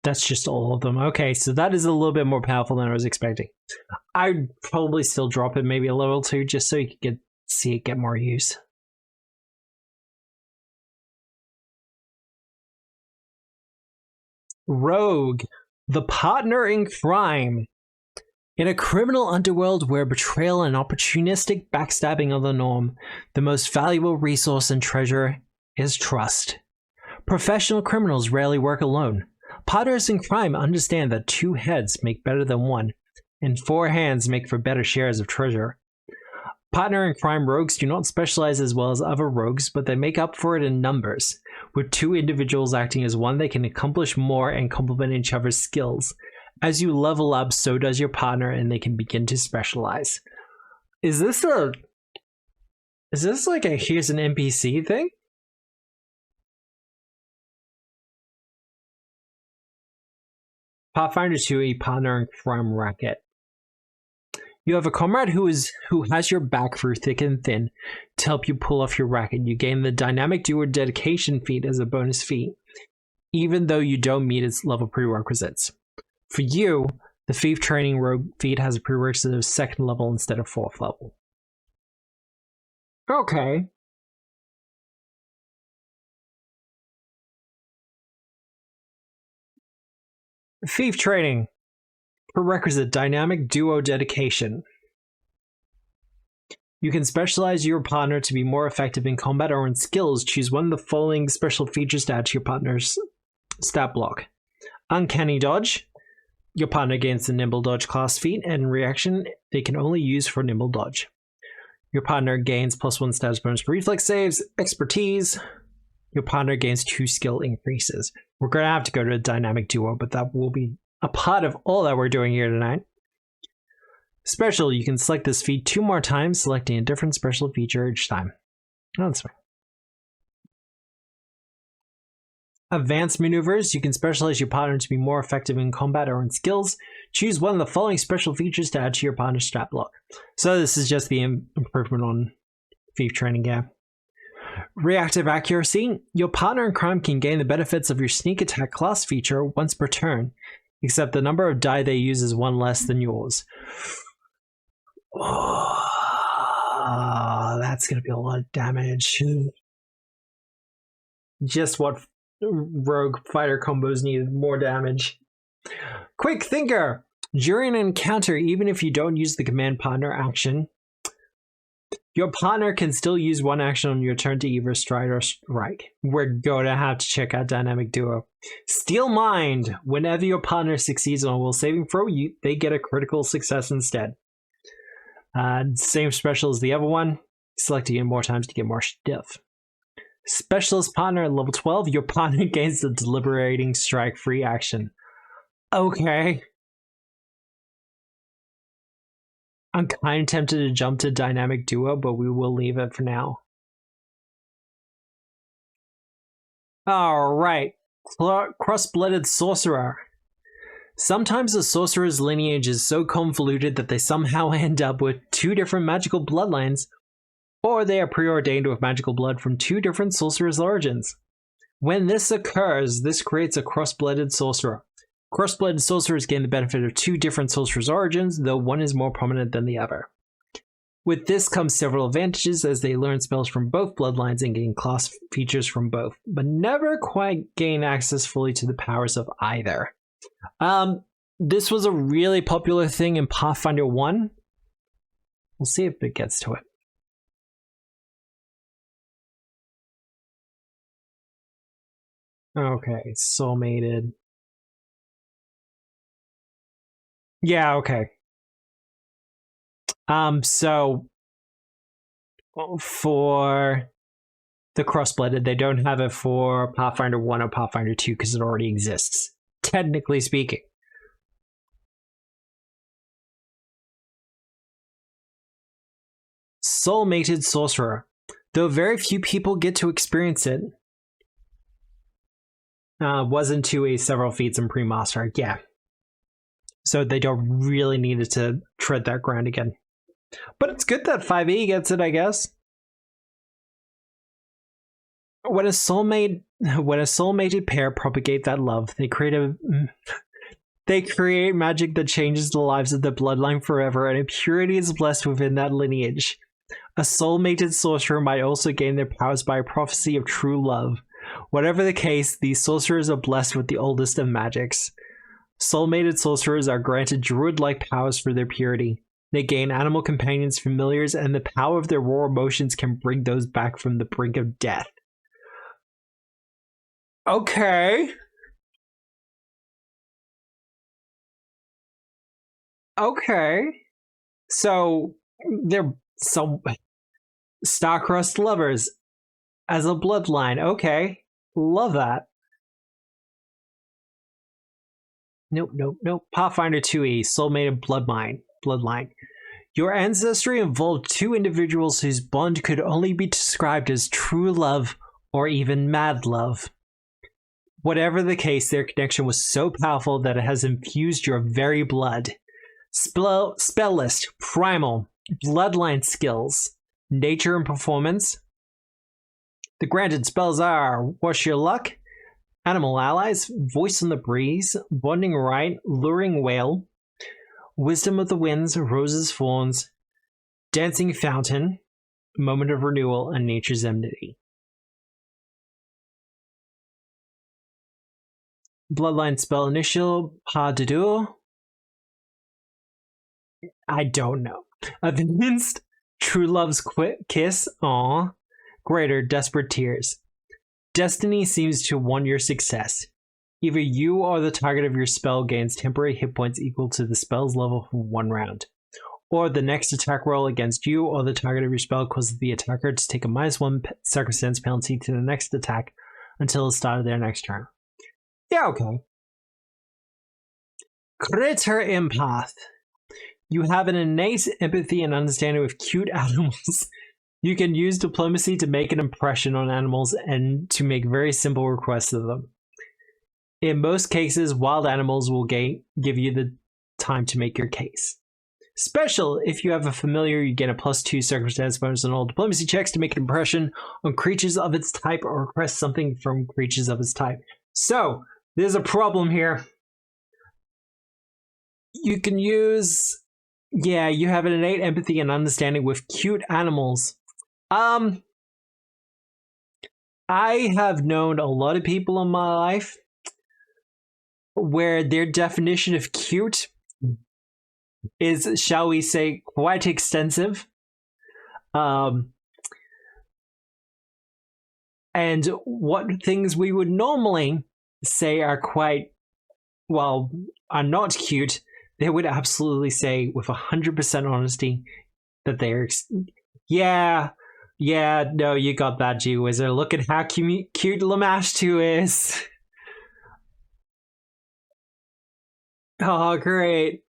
That's just all of them. Okay, so that is a little bit more powerful than I was expecting. I'd probably still drop it maybe a level 2 just so you could see it get more use. Rogue, the partner in crime. In a criminal underworld where betrayal and opportunistic backstabbing are the norm, the most valuable resource and treasure is trust. Professional criminals rarely work alone. Partners in crime understand that 2 heads make better than 1, and 4 hands make for better shares of treasure. Partner in crime rogues do not specialize as well as other rogues, but they make up for it in numbers. With 2 individuals acting as one, they can accomplish more and complement each other's skills. As you level up, so does your partner, and they can begin to specialize. Is this like a here's an NPC thing? Pathfinder 2, a partner in crime racket. You have a comrade who has your back through thick and thin to help you pull off your racket. You gain the dynamic duo dedication feat as a bonus feat, even though you don't meet its level prerequisites. For you, the thief training rogue feat has a prerequisite of 2nd level instead of 4th level. Okay. Thief training. Prerequisite dynamic duo dedication. You can specialize your partner to be more effective in combat or in skills. Choose one of the following special features to add to your partner's stat block. Uncanny dodge. Your partner gains the nimble dodge class feat and reaction they can only use for nimble dodge. Your partner gains +1 status bonus for reflex saves. Expertise. Your partner gains 2 skill increases. We're going to have to go to a dynamic duo, but that will be a part of all that we're doing here tonight. Special, you can select this feat 2 more times, selecting a different special feature each time. Oh, that's fine. Advanced maneuvers, you can specialize your partner to be more effective in combat or in skills. Choose one of the following special features to add to your partner's stat block. So this is just the improvement on thief training, yeah. Reactive accuracy, your partner in crime can gain the benefits of your sneak attack class feature once per turn, except the number of die they use is 1 less than yours. Oh, that's going to be a lot of damage. Just what rogue fighter combos needed, more damage. Quick Thinker. During an encounter, even if you don't use the command partner action, Your partner can still use one action on your turn to either stride or strike. We're going to have to check out Dynamic Duo. Steel Mind. Whenever your partner succeeds on a will saving throw, they get a critical success instead. Same special as the other one. Select again more times to get more stiff. Specialist Partner at level 12. Your partner gains the Deliberating Strike free action. Okay. I'm kind of tempted to jump to Dynamic Duo, but we will leave it for now. Alright. Cross-blooded Sorcerer. Sometimes a sorcerer's lineage is so convoluted that they somehow end up with 2 different magical bloodlines, or they are preordained with magical blood from 2 different sorcerer's origins. When this occurs, this creates a cross-blooded sorcerer. Cross-blooded sorcerers gain the benefit of 2 different sorcerer's origins, though one is more prominent than the other. With this comes several advantages as they learn spells from both bloodlines and gain class features from both, but never quite gain access fully to the powers of either. This was a really popular thing in Pathfinder 1. We'll see if it gets to it. Okay, soulmated. Yeah, okay. So for the cross-blooded, they don't have it for Pathfinder 1 or Pathfinder 2 because it already exists, technically speaking. Soulmated Sorcerer. Though very few people get to experience it. Was into a several feats in pre-master, yeah. So they don't really need it to tread that ground again. But it's good that 5e gets it, I guess. When a soulmated pair propagate that love, they create magic that changes the lives of the bloodline forever, and impurity is blessed within that lineage. A soulmated sorcerer might also gain their powers by a prophecy of true love. Whatever the case, these sorcerers are blessed with the oldest of magics. Soulmated sorcerers are granted druid-like powers for their purity. They gain animal companions, familiars, and the power of their raw emotions can bring those back from the brink of death. Okay. Okay. So, they're some star-crossed lovers as a bloodline. Okay. Love that. Nope. Pathfinder 2e, Soulmated Bloodline. Your ancestry involved 2 individuals whose bond could only be described as true love or even mad love. Whatever the case, their connection was so powerful that it has infused your very blood. Spell list, primal, bloodline skills, nature and performance. The granted spells are Wash Your Luck, Animal Allies, Voice on the Breeze, Bonding Right, Luring Whale, Wisdom of the Winds, Roses Fawns, Dancing Fountain, Moment of Renewal, and Nature's Enmity. Bloodline spell initial, Pas de Deux. I don't know. Advanced, True Love's Kiss, Aw. Greater, Desperate Tears. Destiny seems to want your success. Either you or the target of your spell gains temporary hit points equal to the spell's level for 1 round. Or the next attack roll against you or the target of your spell causes the attacker to take a -1 circumstance penalty to the next attack until the start of their next turn. Yeah, okay. Critter Empath. You have an innate empathy and understanding with cute animals. You can use diplomacy to make an impression on animals and to make very simple requests of them. In most cases, wild animals will give you the time to make your case. Special, if you have a familiar, you get a +2 circumstance bonus on all diplomacy checks to make an impression on creatures of its type or request something from creatures of its type. So, there's a problem here. You can use... Yeah, you have an innate empathy and understanding with cute animals. I have known a lot of people in my life where their definition of cute is, shall we say, quite extensive. Um, and what things we would normally say are quite, well, are not cute, they would absolutely say with 100% honesty that they're, yeah, no, you got that, G Wizard. Look at how cute Lamashtu is. Oh, great.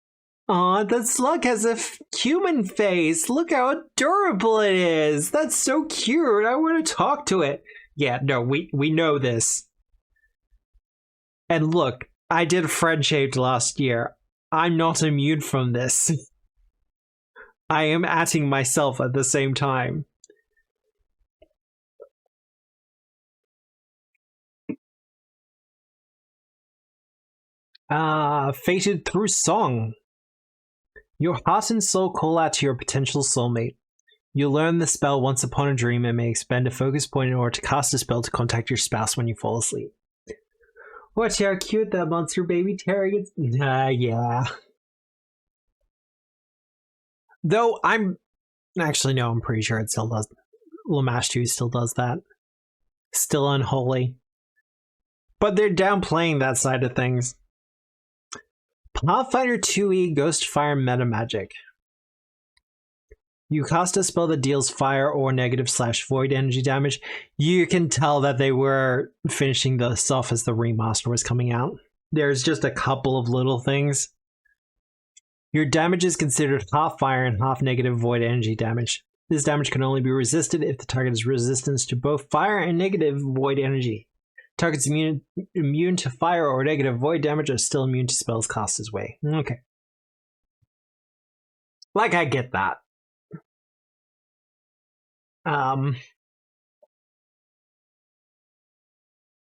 Aw, the slug has a human face. Look how adorable it is. That's so cute. I want to talk to it. Yeah, no, we know this. And look, I did friend-shaped last year. I'm not immune from this. I am atting myself at the same time. Fated through song. Your heart and soul call out to your potential soulmate. You learn the spell once upon a dream and may expend a focus point in order to cast a spell to contact your spouse when you fall asleep. Watch how cute that monster baby Terry is. Yeah. Though I'm... Actually, no, I'm pretty sure it still does. Lamashtu still does that. Still unholy. But they're downplaying that side of things. Pathfinder 2e Ghostfire Meta Magic. You cast a spell that deals fire or negative/void energy damage. You can tell that they were finishing this off as the remaster was coming out. There's just a couple of little things. Your damage is considered half fire and half negative void energy damage. This damage can only be resisted if the target is resistant to both fire and negative void energy. Targets immune to fire or negative void damage are still immune to spells cast this way. Okay. Like, I get that.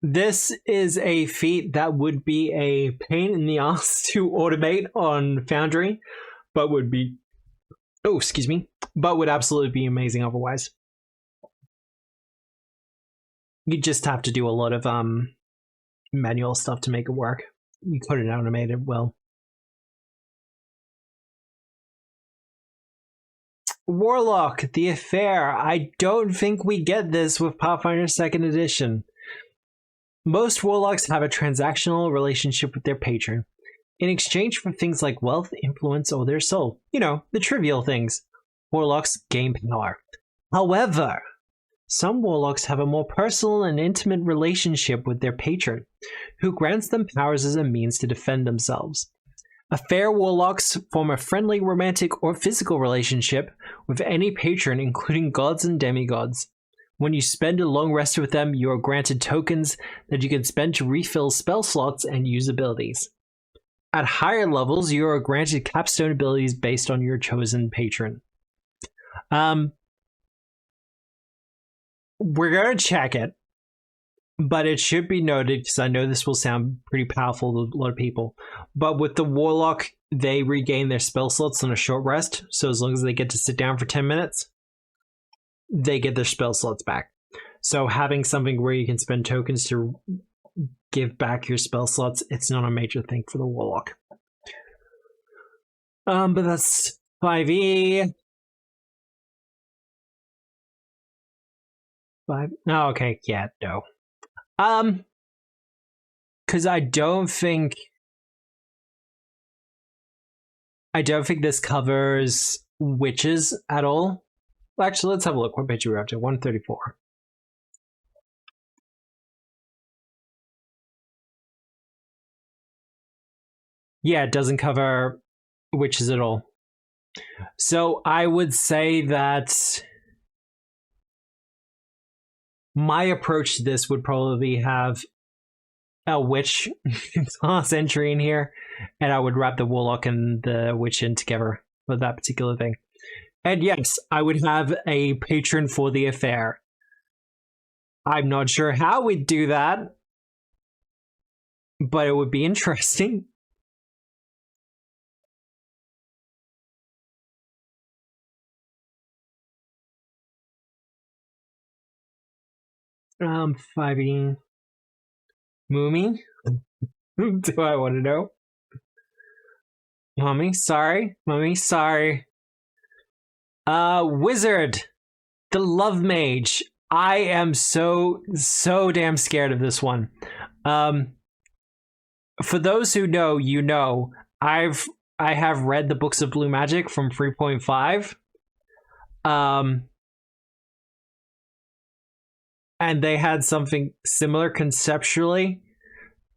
This is a feat that would be a pain in the ass to automate on Foundry, but would be, but would absolutely be amazing otherwise. You just have to do a lot of manual stuff to make it work. You couldn't automate it well. Warlock, the Affair. I don't think we get this with Pathfinder 2nd Edition. Most warlocks have a transactional relationship with their patron. In exchange for things like wealth, influence, or their soul. You know, the trivial things. Warlocks gain power. However, some warlocks have a more personal and intimate relationship with their patron, who grants them powers as a means to defend themselves. Affair warlocks form a friendly, romantic, or physical relationship with any patron, including gods and demigods. When you spend a long rest with them, you are granted tokens that you can spend to refill spell slots and use abilities. At higher levels, you are granted capstone abilities based on your chosen patron. We're going to check it, but it should be noted, because I know this will sound pretty powerful to a lot of people, but with the Warlock, they regain their spell slots on a short rest, so as long as they get to sit down for 10 minutes, they get their spell slots back. So having something where you can spend tokens to give back your spell slots, it's not a major thing for the Warlock. But that's 5e. 5. Oh, okay, yeah, no. Because I don't think this covers witches at all. Actually, let's have a look. What page are we up to? 134. Yeah, it doesn't cover witches at all. So I would say that my approach to this would probably have a witch class entry in here, and I would wrap the warlock and the witch in together for that particular thing. And yes, I would have a patron for the affair. I'm not sure how we'd do that, but it would be interesting. 5e. Moomy? Do I want to know? Mommy, sorry. Wizard. The Love Mage. I am so damn scared of this one. For those who know, you know, I have read the books of Blue Magic from 3.5. And they had something similar conceptually,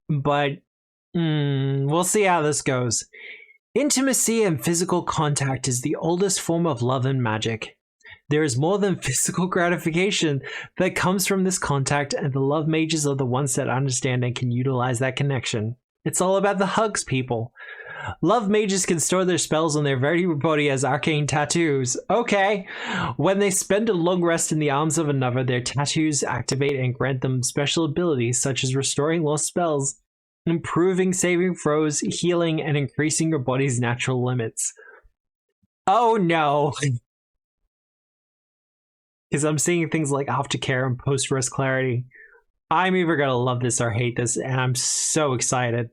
but we'll see how this goes. Intimacy and physical contact is the oldest form of love and magic. There is more than physical gratification that comes from this contact, and the love mages are the ones that understand and can utilize that connection. It's all about the hugs, people. Love mages can store their spells on their very body as arcane tattoos. Okay. When they spend a long rest in the arms of another, their tattoos activate and grant them special abilities such as restoring lost spells, improving saving throws, healing, and increasing your body's natural limits. Oh no. Because I'm seeing things like aftercare and post-rest clarity. I'm either gonna love this or hate this, and I'm so excited.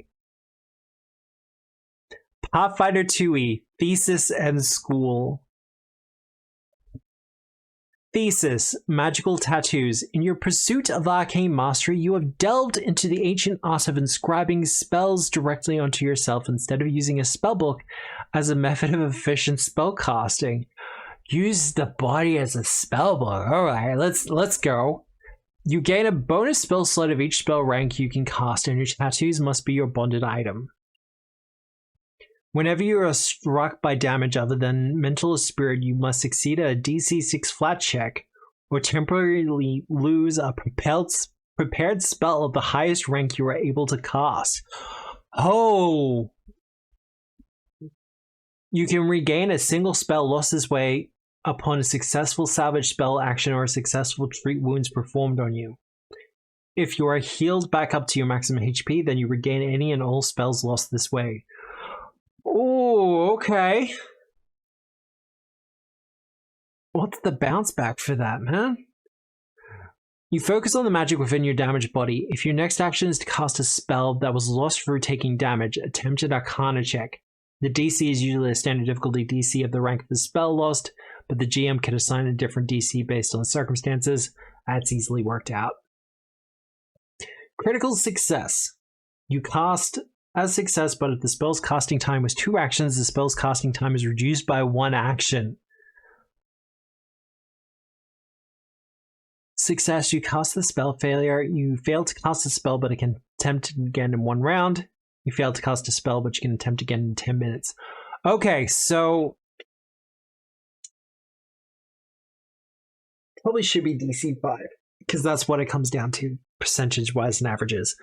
Pathfinder 2e, Thesis and School. Thesis, magical tattoos. In your pursuit of arcane mastery, you have delved into the ancient art of inscribing spells directly onto yourself instead of using a spellbook as a method of efficient spellcasting. Use the body as a spellbook. Alright, let's go. You gain a bonus spell slot of each spell rank you can cast, and your tattoos must be your bonded item. Whenever you are struck by damage other than mental or spirit, you must succeed at a DC 6 flat check, or temporarily lose a prepared spell of the highest rank you are able to cast. Oh! You can regain a single spell lost this way upon a successful salvage spell action or a successful treat wounds performed on you. If you are healed back up to your maximum HP, then you regain any and all spells lost this way. Oh, okay. What's the bounce back for that, man? You focus on the magic within your damaged body. If your next action is to cast a spell that was lost through taking damage, attempt an Arcana check. The DC is usually a standard difficulty DC of the rank of the spell lost, but the GM can assign a different DC based on the circumstances. That's easily worked out. Critical success. You cast as success, but if the spell's casting time was 2 actions, the spell's casting time is reduced by 1 action. Success, you cast the spell. Failure, you fail to cast a spell, but it can attempt again in 1 round. You fail to cast a spell, but you can attempt again in 10 minutes. Okay, so probably should be DC 5, because that's what it comes down to, percentage-wise and averages.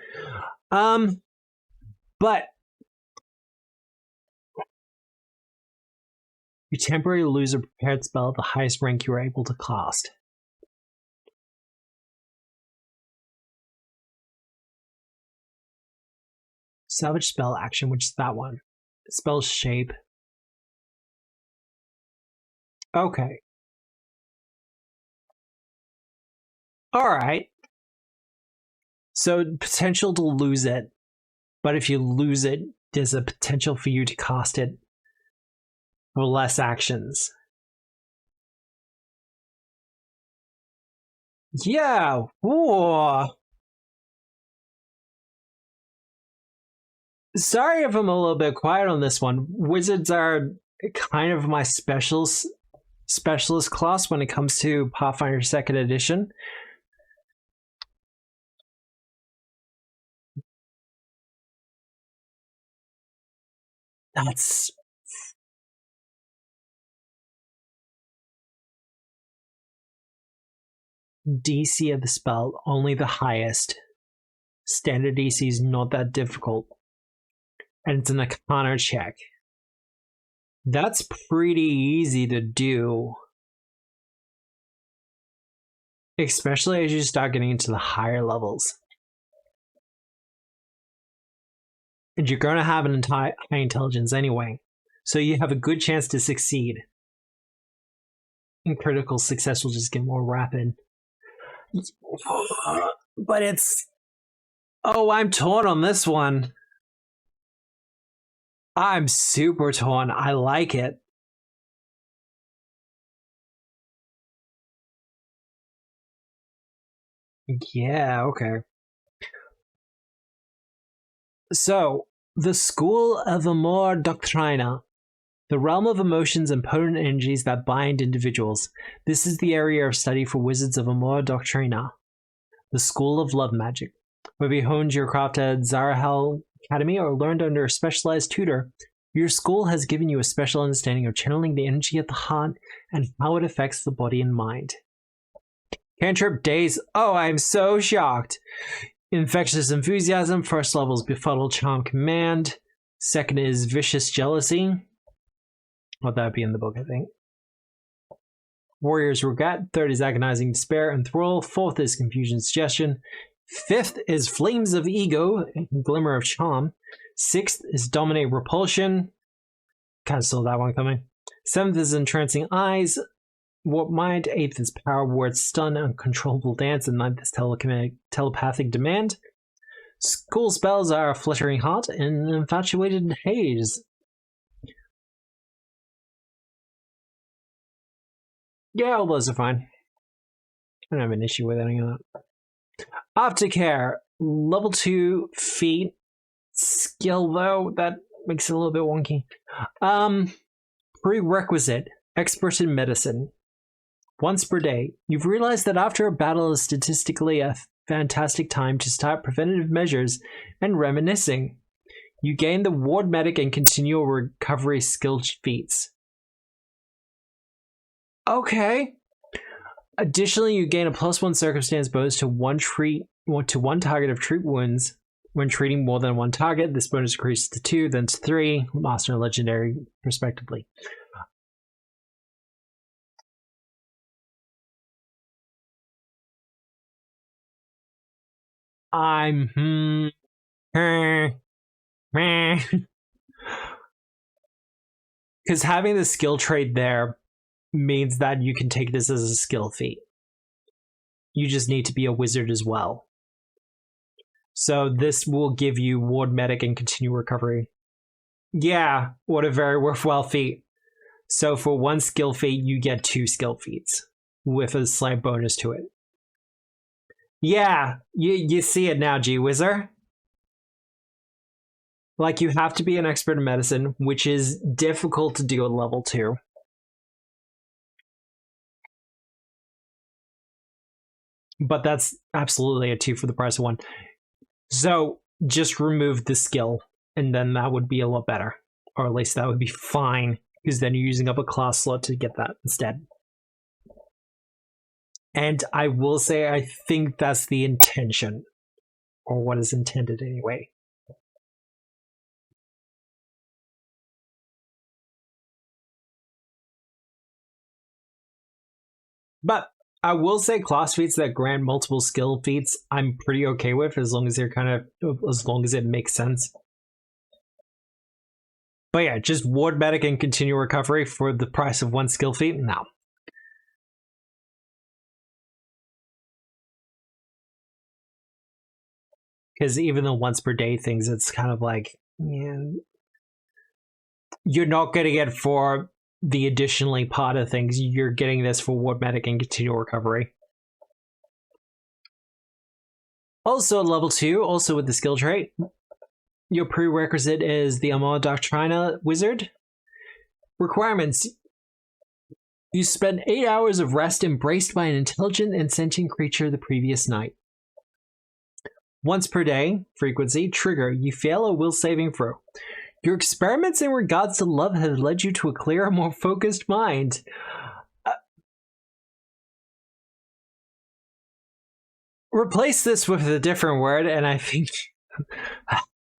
But you temporarily lose a prepared spell at the highest rank you are able to cast. Salvage spell action, which is that one. Spell shape. Okay. Alright. So potential to lose it. But if you lose it, there's a potential for you to cast it for less actions. Yeah. Whoa. Sorry if I'm a little bit quiet on this one. Wizards are kind of my specialist class when it comes to Pathfinder 2nd edition. That's DC of the spell, only the highest. Standard DC is not that difficult. And it's an Arcana check. That's pretty easy to do. Especially as you start getting into the higher levels. And you're going to have an high intelligence anyway. So you have a good chance to succeed. And critical success will just get more rapid. But it's... Oh, I'm torn on this one. I'm super torn. I like it. Yeah, okay. So, the School of Amor Doctrina. The realm of emotions and potent energies that bind individuals. This is the area of study for wizards of Amor Doctrina. The School of Love Magic. Whether you honed your craft at Zarahel Academy or learned under a specialized tutor, your school has given you a special understanding of channeling the energy at the heart and how it affects the body and mind. Cantrip Days. Oh, I'm so shocked. Infectious Enthusiasm. First level is Befuddled Charm Command. Second is Vicious Jealousy. Well, that would be in the book, I think. Warrior's Regret. Third is Agonizing Despair and Thrall. Fourth is Confusion Suggestion. Fifth is Flames of Ego and Glimmer of Charm. Sixth is Dominate Repulsion. Kind of saw that one coming. Seventh is Entrancing Eyes. Warp Mind. Eighth is Power Word Stun, Uncontrollable Dance. And ninth is Telepathic Demand. School spells are Fluttering Heart and Infatuated Haze. Yeah, all those are fine. I don't have an issue with any of that. Aftercare. Level 2 feat. Skill, though, that makes it a little bit wonky. Prerequisite. Expert in medicine. Once per day, you've realized that after a battle is statistically a fantastic time to start preventative measures and reminiscing. You gain the Ward Medic and Continual Recovery skill feats. Okay. Additionally, you gain a +1 circumstance bonus to one target of treat wounds when treating more than one target. This bonus increases to 2, then to 3, Master and Legendary, respectively. Because having the skill trait there means that you can take this as a skill feat. You just need to be a wizard as well. So this will give you Ward Medic and Continue Recovery. Yeah, what a very worthwhile feat. So for one skill feat, you get 2 skill feats with a slight bonus to it. Yeah, you see it now, G-Wizard. Like, you have to be an expert in medicine, which is difficult to do at level 2. But that's absolutely a 2 for the price of 1. So just remove the skill, and then that would be a lot better. Or at least that would be fine, because then you're using up a class slot to get that instead. And I will say, I think that's the intention. Or what is intended anyway. But I will say class feats that grant multiple skill feats, I'm pretty okay with, as long as they're as long as it makes sense. But yeah, just Ward Medic and Continue Recovery for the price of 1 skill feat? No. Because even the once per day things, it's kind of like, yeah, you're not going to get for the additionally part of things, you're getting this for Ward Medic and Continual Recovery. Also at level 2, also with the skill trait, your prerequisite is the Amor Doctrina Wizard. Requirements. You spend 8 hours of rest embraced by an intelligent and sentient creature the previous night. Once per day, frequency, trigger, you fail a will saving throw. Your experiments in regards to love have led you to a clearer, more focused mind. Replace this with a different word, and I think...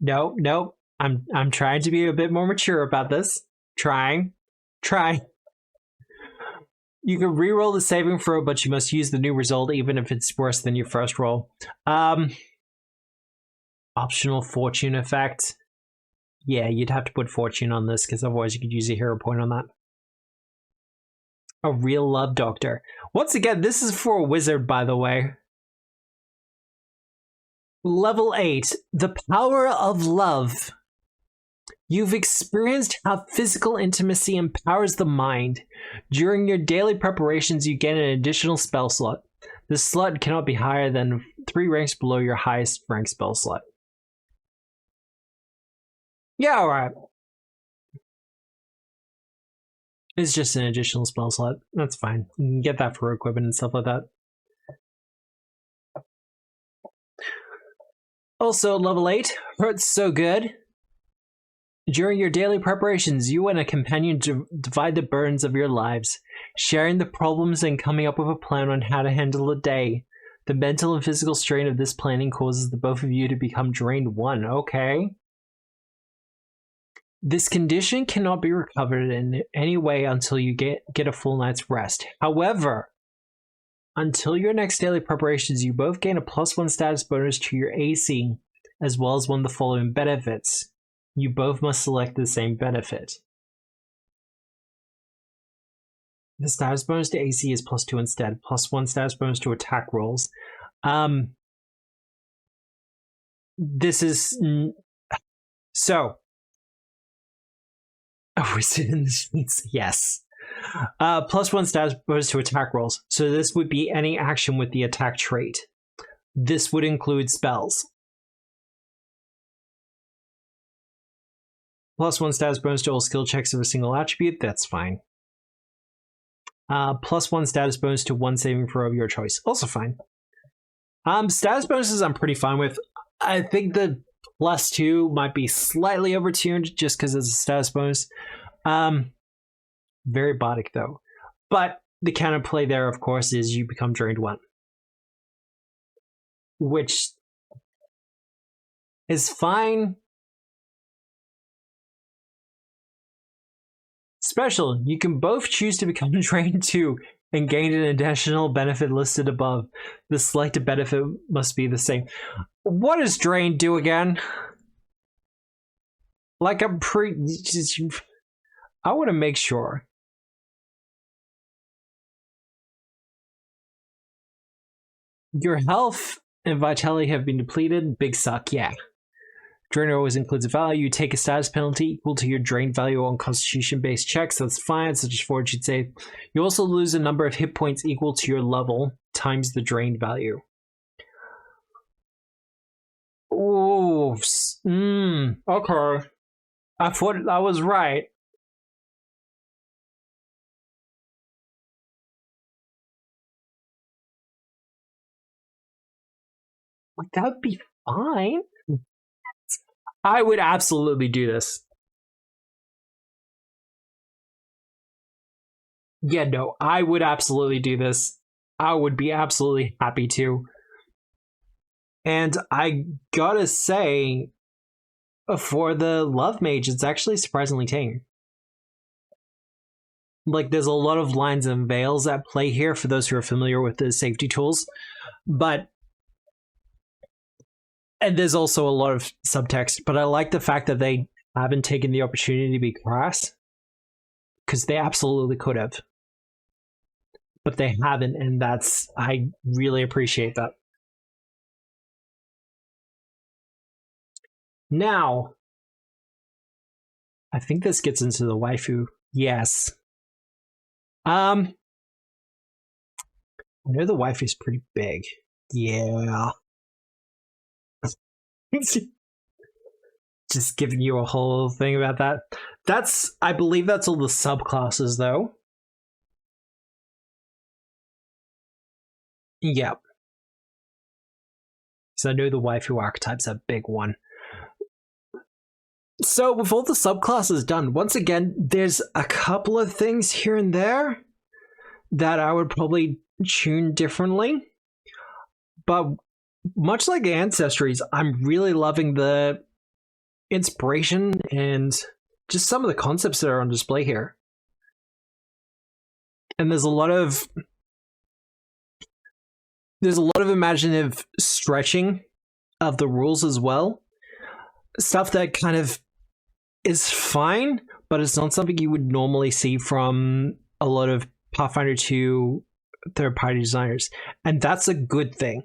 No. I'm trying to be a bit more mature about this. Trying. You can reroll the saving throw, but you must use the new result even if it's worse than your first roll. Optional fortune effect. Yeah, you'd have to put fortune on this, because otherwise you could use a hero point on that. A real love doctor. Once again, this is for a wizard, by the way. Level 8. The power of love. You've experienced how physical intimacy empowers the mind. During your daily preparations, you gain an additional spell slot. This slot cannot be higher than 3 ranks below your highest rank spell slot. Yeah, alright. It's just an additional spell slot. That's fine. You can get that for equipment and stuff like that. Also, level 8. Hurts so good. During your daily preparations, you and a companion divide the burdens of your lives, sharing the problems and coming up with a plan on how to handle the day. The mental and physical strain of this planning causes the both of you to become drained 1. Okay. This condition cannot be recovered in any way until you get a full night's rest. However, until your next daily preparations, you both gain a +1 status bonus to your AC, as well as one of the following benefits. You both must select the same benefit. The status bonus to AC is +2 instead, +1 status bonus to attack rolls. This is... So... Oh, is it in the sheets? Yes. +1 status bonus to attack rolls. So this would be any action with the attack trait. This would include spells. +1 status bonus to all skill checks of a single attribute. That's fine. +1 status bonus to 1 saving throw of your choice. Also fine. Status bonuses I'm pretty fine with. I think the +2 might be slightly overtuned just because it's a status bonus. Very bodic though. But the counterplay there, of course, is you become drained 1. Which is fine. Special, you can both choose to become drained 2 and gain an additional benefit listed above. The selected benefit must be the same. What does drain do again? Like I want to make sure. Your health and vitality have been depleted. Big suck, yeah. Drain always includes a value. You take a status penalty equal to your drain value on constitution-based checks. That's fine, such as fortitude save. You also lose a number of hit points equal to your level times the drain value. Oh, okay. I thought I was right. Like, that would be fine. I would absolutely do this. Yeah, no, I would absolutely do this. I would be absolutely happy to. And I gotta say, for the Love Mage, it's actually surprisingly tame. Like, there's a lot of lines and veils at play here for those who are familiar with the safety tools. And there's also a lot of subtext, but I like the fact that they haven't taken the opportunity to be crass, because they absolutely could have. But they haven't, and I really appreciate that. Now, I think this gets into the waifu. Yes. I know the waifu's pretty big. Yeah. Just giving you a whole thing about that. I believe that's all the subclasses, though. Yep. So I know the waifu archetype's a big one. So with all the subclasses done, once again, there's a couple of things here and there that I would probably tune differently. But much like Ancestries, I'm really loving the inspiration and just some of the concepts that are on display here. And there's a lot of imaginative stretching of the rules as well. Stuff that kind of is fine, but it's not something you would normally see from a lot of Pathfinder 2 third-party designers. And that's a good thing.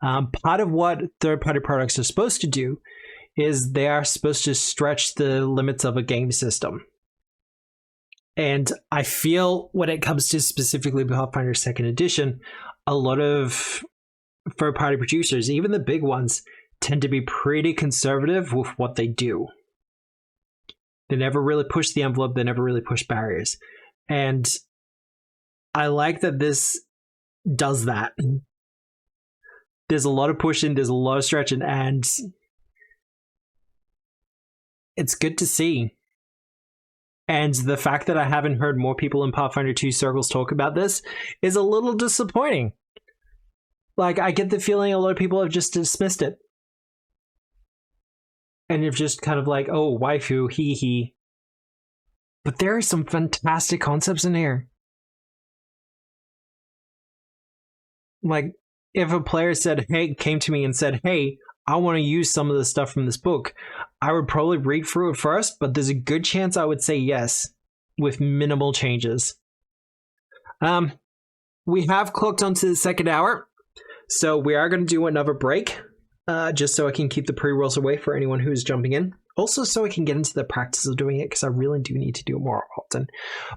Part of what third-party products are supposed to do is they are supposed to stretch the limits of a game system. And I feel when it comes to specifically Pathfinder 2nd Edition, a lot of third-party producers, even the big ones, tend to be pretty conservative with what they do. They never really push the envelope. They never really push barriers. And I like that this does that. There's a lot of pushing, there's a lot of stretching, and it's good to see. And the fact that I haven't heard more people in Pathfinder 2 circles talk about this is a little disappointing. Like, I get the feeling a lot of people have just dismissed it. And you're just kind of like, oh, waifu, hee hee. But there are some fantastic concepts in here. Like, if a player came to me and said, hey, I want to use some of the stuff from this book, I would probably read through it first, but there's a good chance I would say yes, with minimal changes. We have clocked onto the second hour, so we are going to do another break, just so I can keep the pre-rolls away for anyone who's jumping in. Also, so I can get into the practice of doing it, because I really do need to do it more often.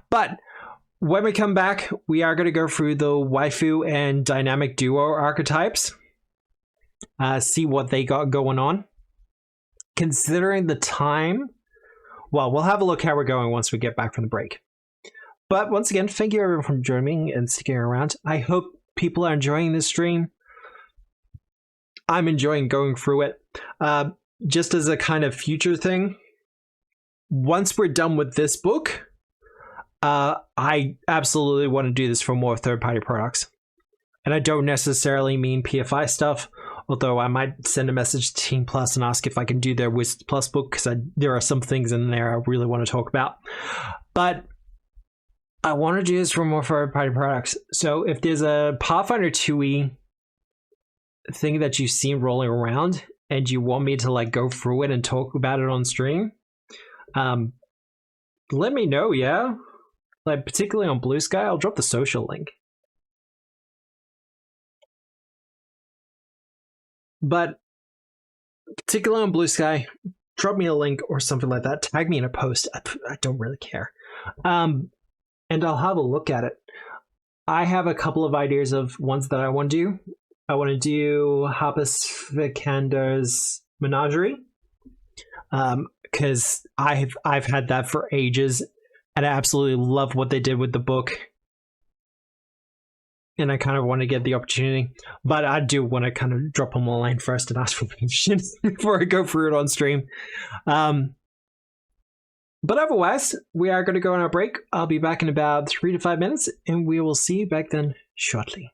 But when we come back, we are going to go through the waifu and dynamic duo archetypes, see what they got going on. Considering the time, well, we'll have a look how we're going once we get back from the break. But once again, thank you everyone for joining and sticking around. I hope people are enjoying this stream. I'm enjoying going through it. Just as a kind of future thing, once we're done with this book, I absolutely want to do this for more third-party products. And I don't necessarily mean PFI stuff, although I might send a message to Team Plus and ask if I can do their Wizards Plus book, because there are some things in there I really want to talk about. But I want to do this for more third-party products. So if there's a Pathfinder 2e thing that you've seen rolling around and you want me to like go through it and talk about it on stream, let me know, yeah? Like, particularly on Blue Sky, I'll drop the social link. But particularly on Blue Sky, drop me a link or something like that. Tag me in a post. I don't really care. And I'll have a look at it. I have a couple of ideas of ones that I want to do. I want to do Harpus Vicander's Menagerie. Because I've had that for ages. And I absolutely love what they did with the book. And I kind of want to get the opportunity. But I do want to kind of drop them a line first and ask for permission before I go through it on stream. But otherwise, we are going to go on our break. I'll be back in about 3 to 5 minutes. And we will see you back then shortly.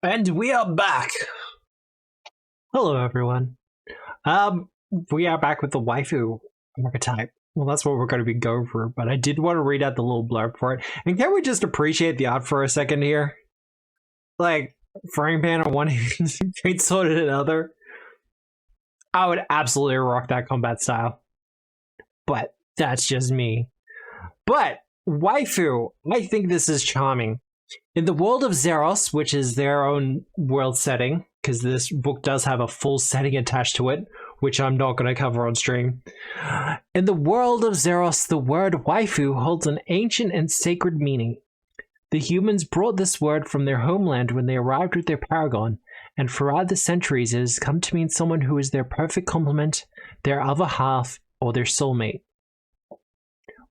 And we are back. Hello, everyone. We are back with the waifu archetype. Well, that's what we're going to be going through, but I did want to read out the little blurb for it. And can we just appreciate the art for a second here? Like, frying pan on one hand, great sword on another. I would absolutely rock that combat style. But that's just me. But waifu, I think this is charming. In the world of Zeros, which is their own world setting, because this book does have a full setting attached to it, which I'm not going to cover on stream. In the world of Zeros, the word waifu holds an ancient and sacred meaning. The humans brought this word from their homeland when they arrived with their paragon, and throughout the centuries it has come to mean someone who is their perfect complement, their other half, or their soulmate.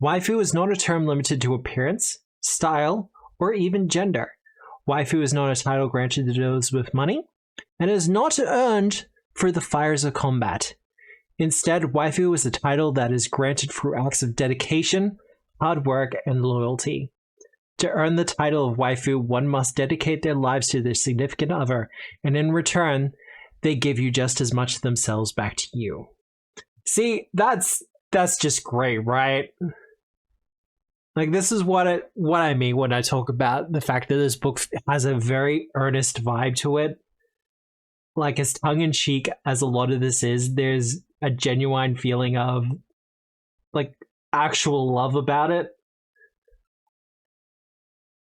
Waifu is not a term limited to appearance, style, or even gender. Waifu is not a title granted to those with money, and is not earned through the fires of combat. Instead, waifu is a title that is granted through acts of dedication, hard work, and loyalty. To earn the title of waifu, one must dedicate their lives to their significant other, and in return, they give you just as much of themselves back to you. See, that's just great, right? Like, this is what I mean when I talk about the fact that this book has a very earnest vibe to it. Like, as tongue-in-cheek as a lot of this is, there's a genuine feeling of, like, actual love about it.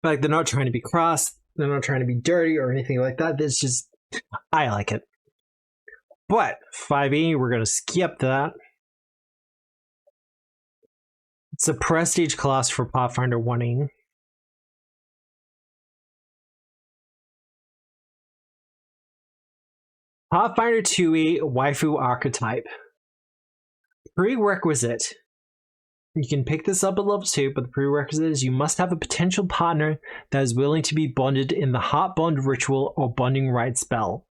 Like, they're not trying to be cross, they're not trying to be dirty or anything like that. It's just, I like it. But 5e, we're going to skip that. It's a prestige class for Pathfinder 1E. Pathfinder 2E Waifu Archetype. Prerequisite. You can pick this up at level 2, but the prerequisite is you must have a potential partner that is willing to be bonded in the Heart Bond Ritual or Bonding Rite spell.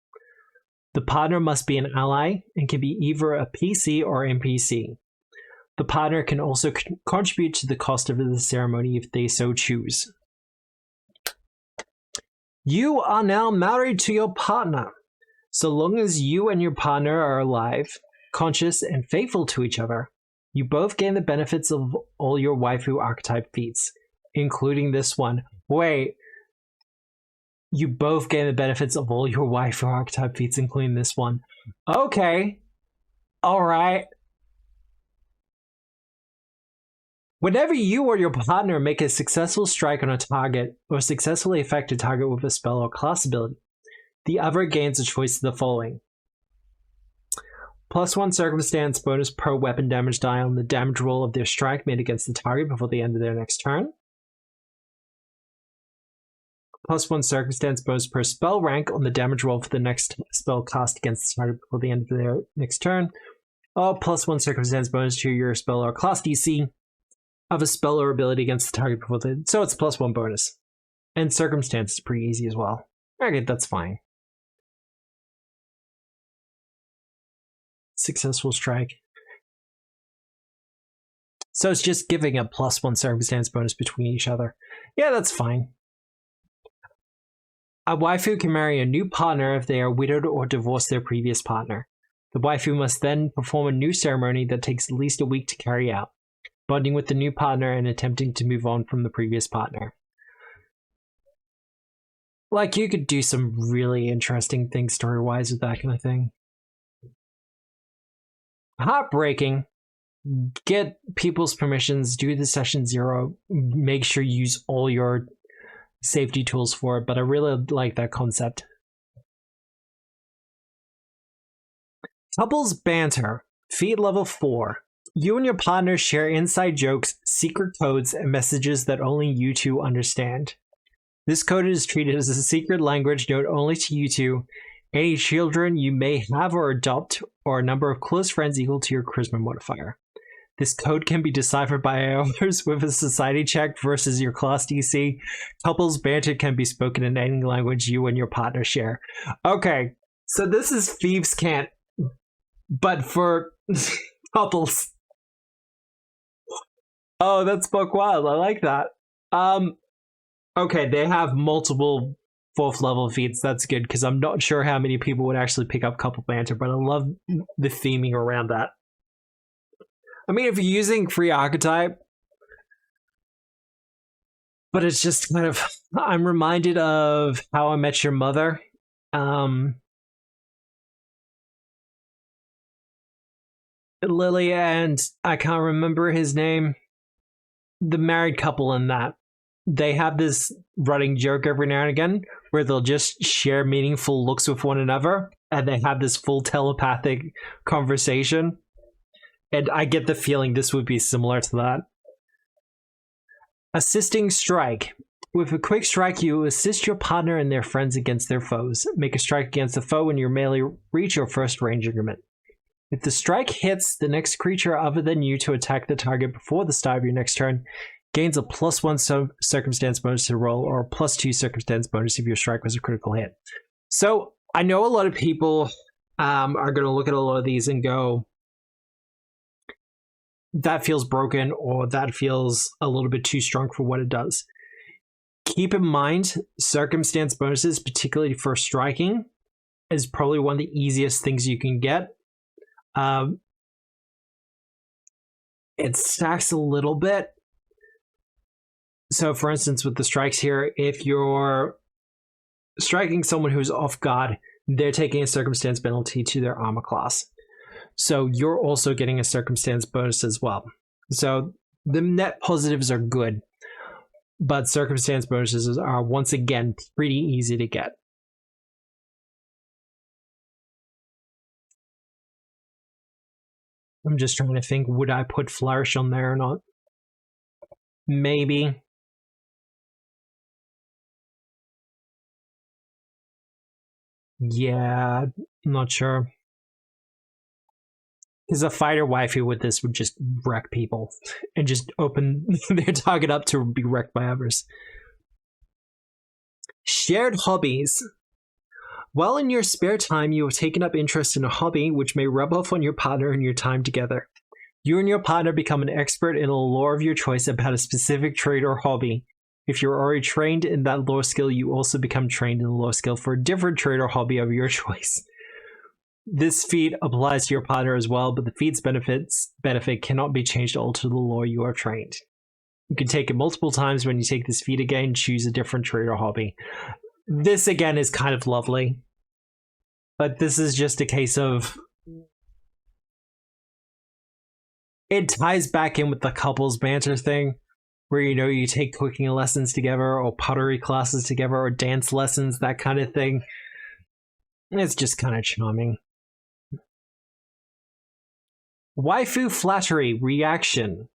The partner must be an ally and can be either a PC or NPC. The partner can also contribute to the cost of the ceremony if they so choose. You are now married to your partner. So long as you and your partner are alive, conscious, and faithful to each other, you both gain the benefits of all your waifu archetype feats, including this one. Wait. You both gain the benefits of all your waifu archetype feats, including this one. Okay. Alright. Whenever you or your partner make a successful strike on a target, or successfully affect a target with a spell or class ability, the other gains a choice of the following. +1 circumstance bonus per weapon damage die on the damage roll of their strike made against the target before the end of their next turn. +1 circumstance bonus per spell rank on the damage roll for the next spell cast against the target before the end of their next turn. Or +1 circumstance bonus to your spell or class DC of a spell or ability against the target before the... So it's +1 bonus. And circumstance is pretty easy as well. Okay, that's fine. Successful strike. So it's just giving a +1 circumstance bonus between each other. Yeah, that's fine. A waifu can marry a new partner if they are widowed or divorced their previous partner. The waifu must then perform a new ceremony that takes at least a week to carry out, bonding with the new partner and attempting to move on from the previous partner. Like, you could do some really interesting things story-wise with that kind of thing. Heartbreaking. Get people's permissions, do the session 0, make sure you use all your safety tools for it, but I really like that concept. Couples banter. Feat level 4. You and your partner share inside jokes, secret codes, and messages that only you two understand. This code is treated as a secret language known only to you two, any children you may have or adopt, or a number of close friends equal to your charisma modifier. This code can be deciphered by others with a society check versus your class DC. Couples banter can be spoken in any language you and your partner share. Okay, so this is Thieves' Cant, but for couples. Oh, that's Buck Wild. I like that. Okay, they have multiple 4th level feats. That's good, because I'm not sure how many people would actually pick up couple banter, but I love the theming around that. I mean, if you're using free archetype, but it's just kind of... I'm reminded of How I Met Your Mother. Lily and... I can't remember his name. The married couple in that. They have this running joke every now and again where they'll just share meaningful looks with one another, and they have this full telepathic conversation. And I get the feeling this would be similar to that. Assisting strike. With a quick strike, you assist your partner and their friends against their foes. Make a strike against a foe when your melee reach your first range increment. If the strike hits, the next creature other than you to attack the target before the start of your next turn gains a +1 circumstance bonus to roll, or a +2 circumstance bonus if your strike was a critical hit. So I know a lot of people are going to look at a lot of these and go, that feels broken, or that feels a little bit too strong for what it does. Keep in mind, circumstance bonuses, particularly for striking, is probably one of the easiest things you can get. It stacks a little bit. So, for instance, with the strikes here, if you're striking someone who's off guard, they're taking a circumstance penalty to their armor class. So you're also getting a circumstance bonus as well. So the net positives are good, but circumstance bonuses are, once again, pretty easy to get. I'm just trying to think, would I put Flourish on there or not? Maybe. Yeah, I'm not sure. Because a fighter waifu with this would just wreck people and just open their target up to be wrecked by others. Shared hobbies. While in your spare time, you have taken up interest in a hobby which may rub off on your partner in your time together. You and your partner become an expert in a lore of your choice about a specific trade or hobby. If you're already trained in that lore skill, you also become trained in the lore skill for a different trade or hobby of your choice. This feat applies to your partner as well, but the feat's benefit cannot be changed to alter the lore you are trained. You can take it multiple times. When you take this feat again, choose a different trade or hobby. This again is kind of lovely, but this is just a case of it ties back in with the couples banter thing, where you take cooking lessons together, or pottery classes together, or dance lessons, that kind of thing. It's just kind of charming. Waifu flattery reaction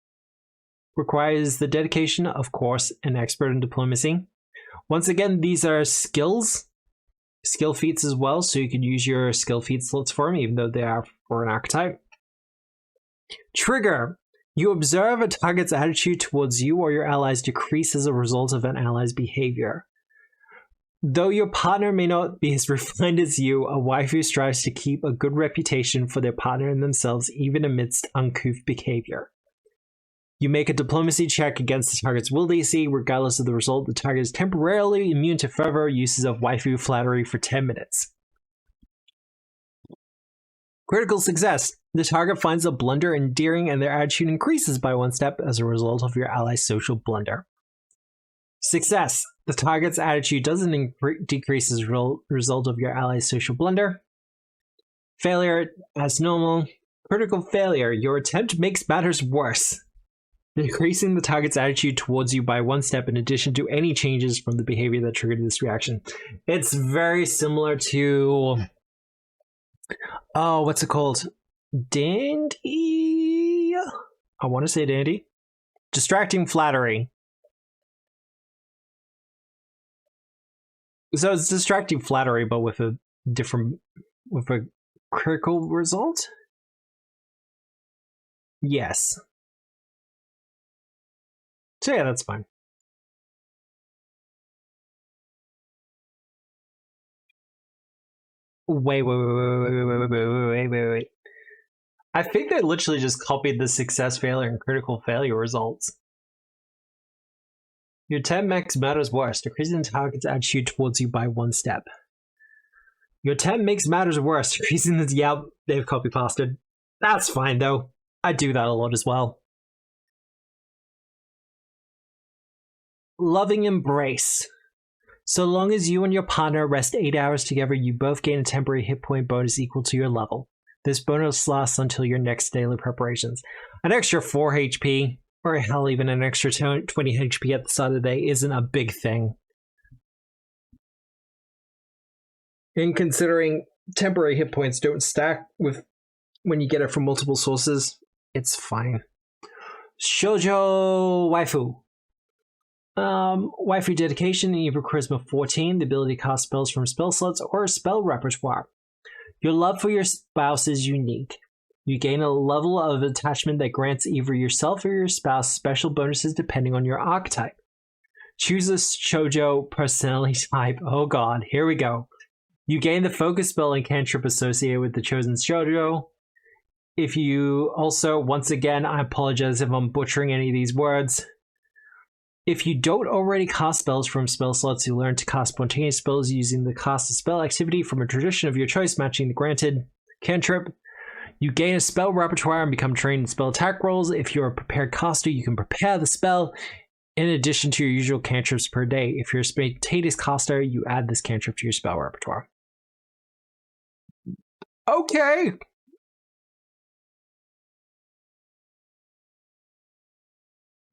requires the dedication, of course, an expert in diplomacy. Once again, these are skill feats as well, so you can use your skill feat slots for them, even though they are for an archetype. Trigger. You observe a target's attitude towards you or your allies decrease as a result of an ally's behavior. Though your partner may not be as refined as you, a waifu strives to keep a good reputation for their partner and themselves, even amidst uncouth behavior. You make a diplomacy check against the target's will DC. Regardless of the result, the target is temporarily immune to further uses of waifu flattery for 10 minutes. Critical success. The target finds a blunder endearing and their attitude increases by 1 step as a result of your ally's social blunder. Success. The target's attitude doesn't decrease as a result of your ally's social blunder. Failure. As normal. Critical failure. Your attempt makes matters worse, decreasing the target's attitude towards you by 1 step in addition to any changes from the behavior that triggered this reaction. It's very similar to... oh, what's it called? Dandy? I want to say dandy. Distracting flattery. So it's distracting flattery, but with a critical result? Yes. So yeah, that's fine. Wait. I think they literally just copied the success, failure, and critical failure results. Your 10 makes matters worse, decreasing the target's attitude towards you by 1 step. Your 10 makes matters worse, decreasing the... yeah, they've copy pasted. That's fine though. I do that a lot as well. Loving embrace. So long as you and your partner rest 8 hours together, you both gain a temporary hit point bonus equal to your level. This bonus lasts until your next daily preparations. An extra 4 HP, or hell, even an extra 20 HP at the start of the day isn't a big thing. And considering temporary hit points don't stack with when you get it from multiple sources, it's fine. Shoujo waifu. Waifu dedication, you have charisma 14, the ability to cast spells from spell slots or a spell repertoire. Your love for your spouse is unique. You gain a level of attachment that grants either yourself or your spouse special bonuses depending on your archetype. Choose a shoujo personality type. Oh god, here we go. You gain the focus spell and cantrip associated with the chosen shoujo. If you also, once again, I apologize if I'm butchering any of these words. If you don't already cast spells from spell slots, you learn to cast spontaneous spells using the cast a spell activity from a tradition of your choice matching the granted cantrip. You gain a spell repertoire and become trained in spell attack rolls. If you're a prepared caster, you can prepare the spell in addition to your usual cantrips per day. If you're a spontaneous caster, you add this cantrip to your spell repertoire. Okay.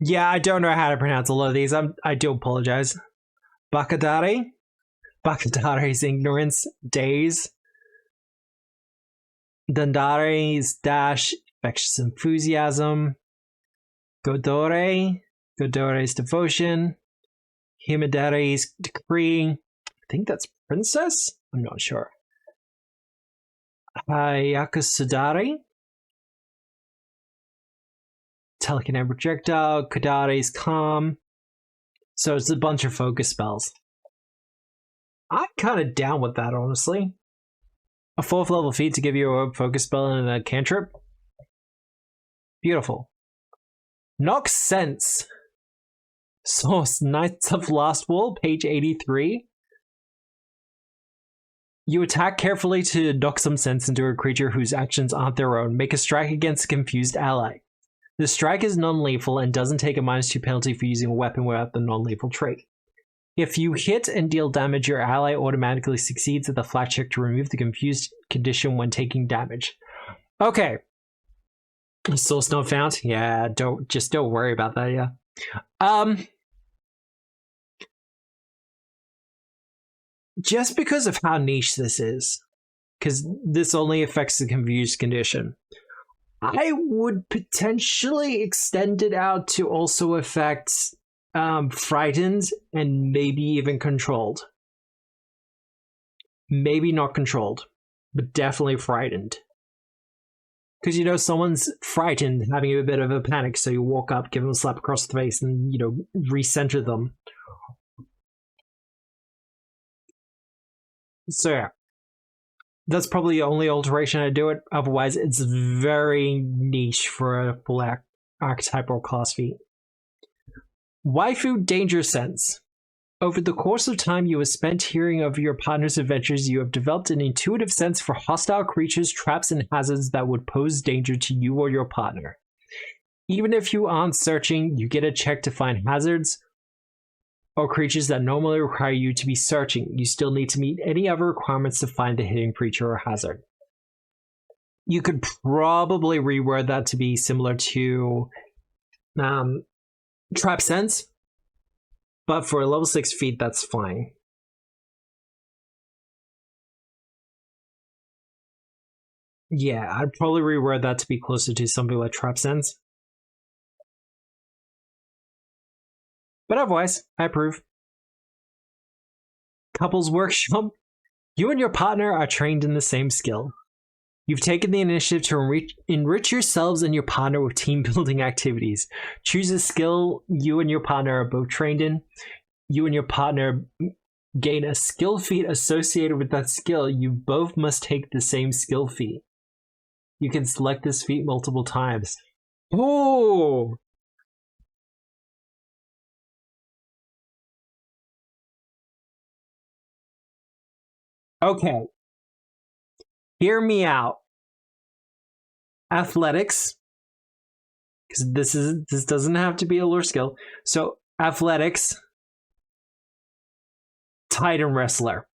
Yeah, I don't know how to pronounce a lot of these. I do apologize. Bakadare. Bakadare's ignorance. Days. Dandare's dash. Infectious enthusiasm. Godore. Godore's Devotion. Himadere's Decree. I think that's Princess? I'm not sure. Hayakusudare. Telekinetic Projectile. Kadare's Calm. So it's a bunch of focus spells. I'm kind of down with that, honestly. A 4th level feat to give you a focus spell and a cantrip. Beautiful. Nox Sense. Source, Knights of Lost Wall, page 83. You attack carefully to knock some sense into a creature whose actions aren't their own. Make a strike against a confused ally. The strike is non-lethal and doesn't take a -2 penalty for using a weapon without the non-lethal trait. If you hit and deal damage, your ally automatically succeeds at the flat check to remove the confused condition when taking damage. Okay. Source not found? Yeah, don't worry about that, yeah. Just because of how niche this is, because this only affects the confused condition, I would potentially extend it out to also affect frightened and maybe even controlled. Maybe not controlled, but definitely frightened. Because, you know, someone's frightened, having a bit of a panic, so you walk up, give them a slap across the face, and, you know, recenter them. So, yeah. That's probably the only alteration I do it. Otherwise, it's very niche for a full archetype or class feat. Waifu Danger Sense. Over the course of time you have spent hearing of your partner's adventures, you have developed an intuitive sense for hostile creatures, traps, and hazards that would pose danger to you or your partner. Even if you aren't searching, you get a check to find hazards or creatures that normally require you to be searching. You still need to meet any other requirements to find the hidden creature or hazard. You could probably reword that to be similar to Trap Sense, but for a level 6 feat, that's fine. Yeah, I'd probably reword that to be closer to something like Trap Sense. But otherwise, I approve. Couples Workshop. You and your partner are trained in the same skill. You've taken the initiative to enrich yourselves and your partner with team-building activities. Choose a skill you and your partner are both trained in. You and your partner gain a skill feat associated with that skill. You both must take the same skill feat. You can select this feat multiple times. Oh! Okay. Hear me out. Athletics. Because this doesn't have to be a lore skill. So athletics. Titan wrestler.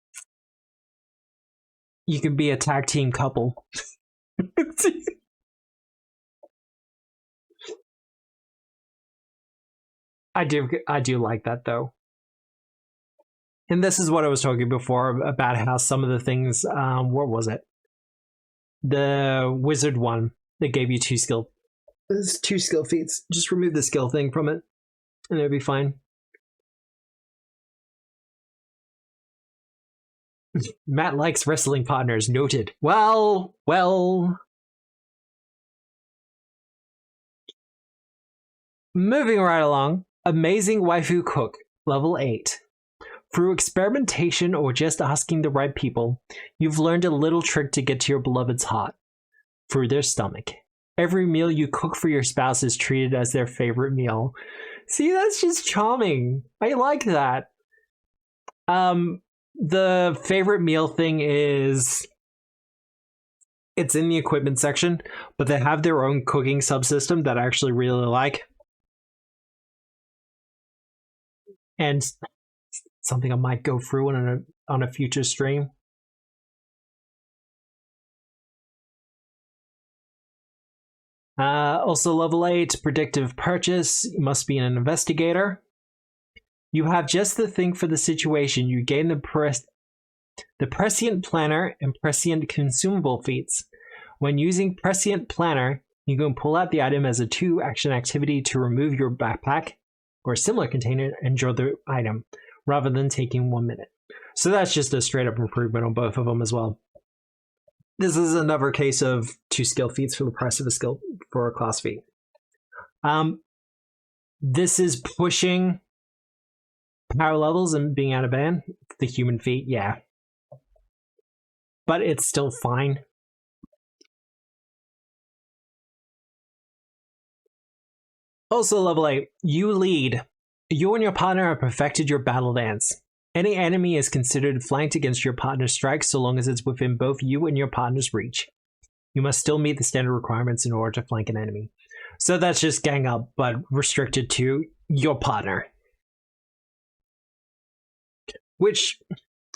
You can be a tag team couple. I do like that though. And this is what I was talking before about how some of the things, what was it? The wizard one that gave you 2 skill. There's 2 skill feats. Just remove the skill thing from it, and it'll be fine. Matt likes wrestling partners. Noted. Well. Moving right along. Amazing Waifu Cook, level 8. Through experimentation or just asking the right people, you've learned a little trick to get to your beloved's heart. Through their stomach. Every meal you cook for your spouse is treated as their favorite meal. See, that's just charming. I like that. The favorite meal thing is... It's in the equipment section, but they have their own cooking subsystem that I actually really like. And something I might go through on a future stream. Also level 8, predictive purchase. You must be an investigator. You have just the thing for the situation. You gain the prescient planner and prescient consumable feats. When using prescient planner, you can pull out the item as a 2-action activity to remove your backpack or a similar container and draw the item, rather than taking 1 minute. So that's just a straight up improvement on both of them as well. This is another case of 2 skill feats for the price of a skill for a class feat. This is pushing power levels and being out of band. The human feat, yeah. But it's still fine. Also, level 8. You lead. You and your partner have perfected your battle dance. Any enemy is considered flanked against your partner's strike so long as it's within both you and your partner's reach. You must still meet the standard requirements in order to flank an enemy. So that's just gang up, but restricted to your partner. Which,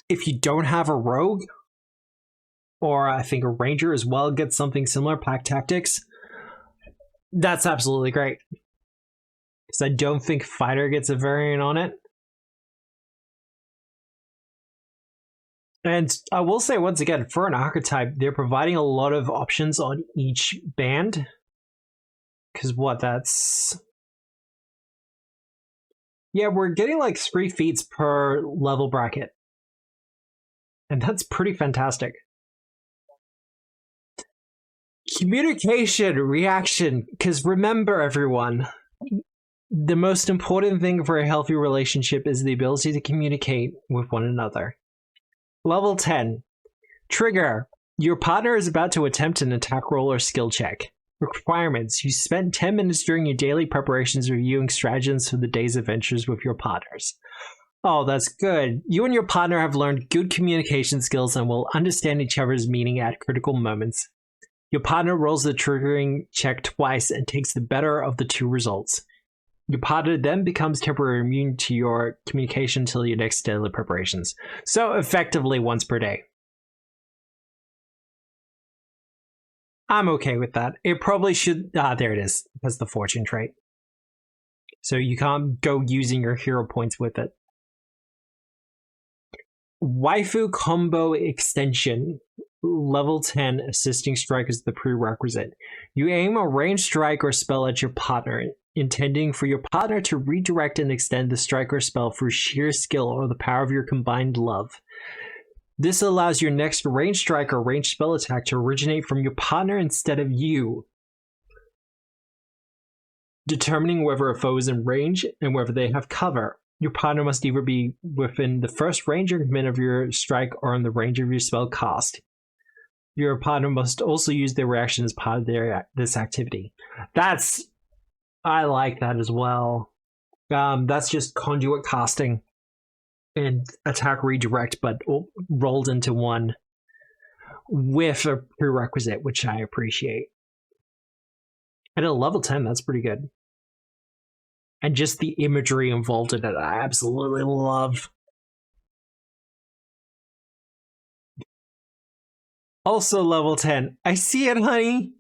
if you don't have a rogue, or I think a ranger as well gets something similar, pack tactics, that's absolutely great. Because I don't think fighter gets a variant on it. And I will say once again, for an archetype, they're providing a lot of options on each band. Because that's... Yeah, we're getting like 3 feats per level bracket. And that's pretty fantastic. Communication, reaction. Because remember, everyone, the most important thing for a healthy relationship is the ability to communicate with one another. Level 10. Trigger. Your partner is about to attempt an attack roll or skill check. Requirements. You spent 10 minutes during your daily preparations reviewing stratagems for the day's adventures with your partners. Oh, that's good. You and your partner have learned good communication skills and will understand each other's meaning at critical moments. Your partner rolls the triggering check twice and takes the better of the 2 results. Your partner then becomes temporarily immune to your communication until your next daily preparations. So effectively once per day. I'm okay with that. It probably should... there it is. That's the fortune trait. So you can't go using your hero points with it. Waifu combo extension. Level 10, assisting strike is the prerequisite. You aim a ranged strike or spell at your partner, intending for your partner to redirect and extend the strike or spell through sheer skill or the power of your combined love. This allows your next ranged strike or ranged spell attack to originate from your partner instead of you, determining whether a foe is in range and whether they have cover. Your partner must either be within the first range increment of your strike or in the range of your spell cast. Your partner must also use their reaction as part of this activity. I like that as well. That's just conduit casting and attack redirect, but rolled into one with a prerequisite, which I appreciate. And at level 10, that's pretty good. And just the imagery involved in it, I absolutely love. Also level 10. I see it, honey.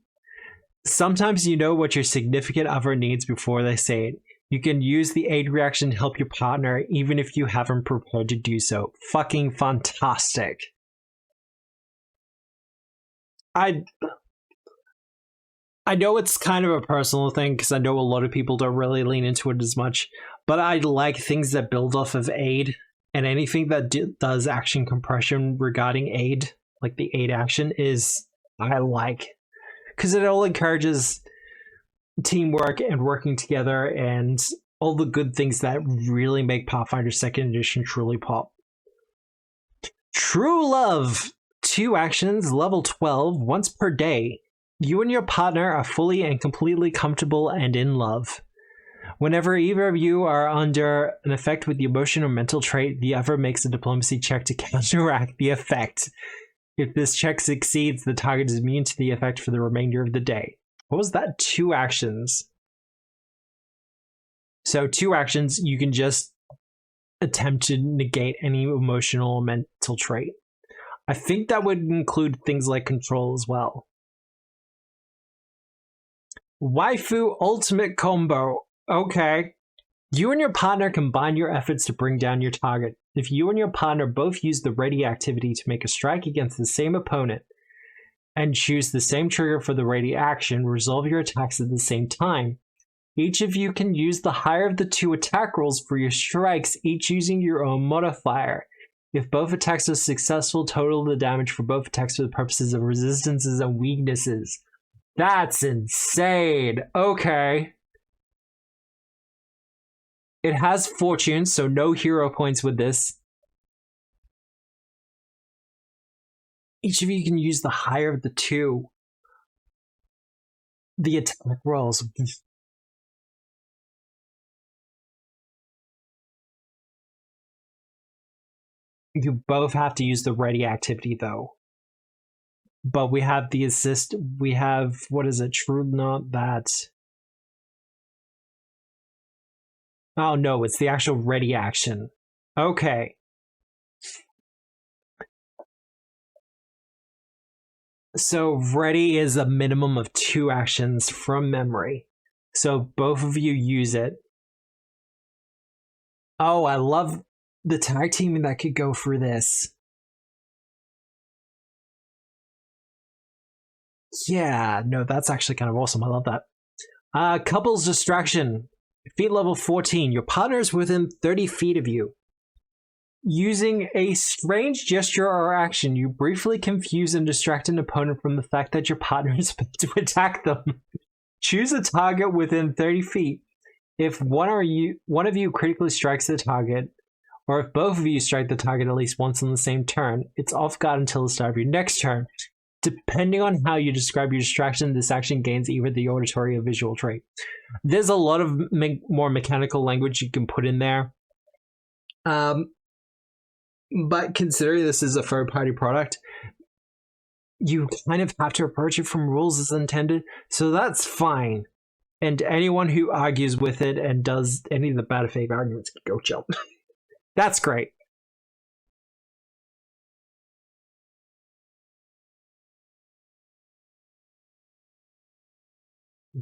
Sometimes you know what your significant other needs before they say it. You can use the aid reaction to help your partner even if you haven't prepared to do so. Fucking fantastic. I know it's kind of a personal thing because I know a lot of people don't really lean into it as much, but I like things that build off of aid, and anything that does action compression regarding aid, like the aid action, is I like. Because it all encourages teamwork and working together and all the good things that really make Pathfinder 2nd Edition truly pop. True Love. 2 actions, level 12, once per day. You and your partner are fully and completely comfortable and in love. Whenever either of you are under an effect with the emotion or mental trait, the other makes a diplomacy check to counteract the effect. If this check succeeds, the target is immune to the effect for the remainder of the day. What was that? 2 actions. So 2 actions, you can just attempt to negate any emotional or mental trait. I think that would include things like control as well. Waifu Ultimate Combo. Okay. You and your partner combine your efforts to bring down your target. If you and your partner both use the ready activity to make a strike against the same opponent and choose the same trigger for the ready action, resolve your attacks at the same time. Each of you can use the higher of the 2 attack rolls for your strikes, each using your own modifier. If both attacks are successful, total the damage for both attacks for the purposes of resistances and weaknesses. That's insane. Okay. It has fortune, so no hero points with this. Each of you can use the higher of the 2. The attack rolls. You both have to use the ready activity, though. But we have the assist. We have, what is it? True, not that. Oh, no, it's the actual ready action. Okay. So ready is a minimum of 2 actions from memory. So both of you use it. Oh, I love the tag teaming that could go through this. Yeah, no, that's actually kind of awesome. I love that. Couples distraction. Feat level 14. Your partner is within 30 feet of you. Using a strange gesture or action, you briefly confuse and distract an opponent from the fact that your partner is about to attack them. Choose a target within 30 feet. If one of you critically strikes the target, or if both of you strike the target at least once on the same turn, it's off guard until the start of your next turn. Depending on how you describe your distraction, this action gains either the auditory or visual trait. There's a lot of more mechanical language you can put in there. But considering this is a third-party product, you kind of have to approach it from rules as intended, so that's fine. And anyone who argues with it and does any of the bad faith arguments can go chill. That's great.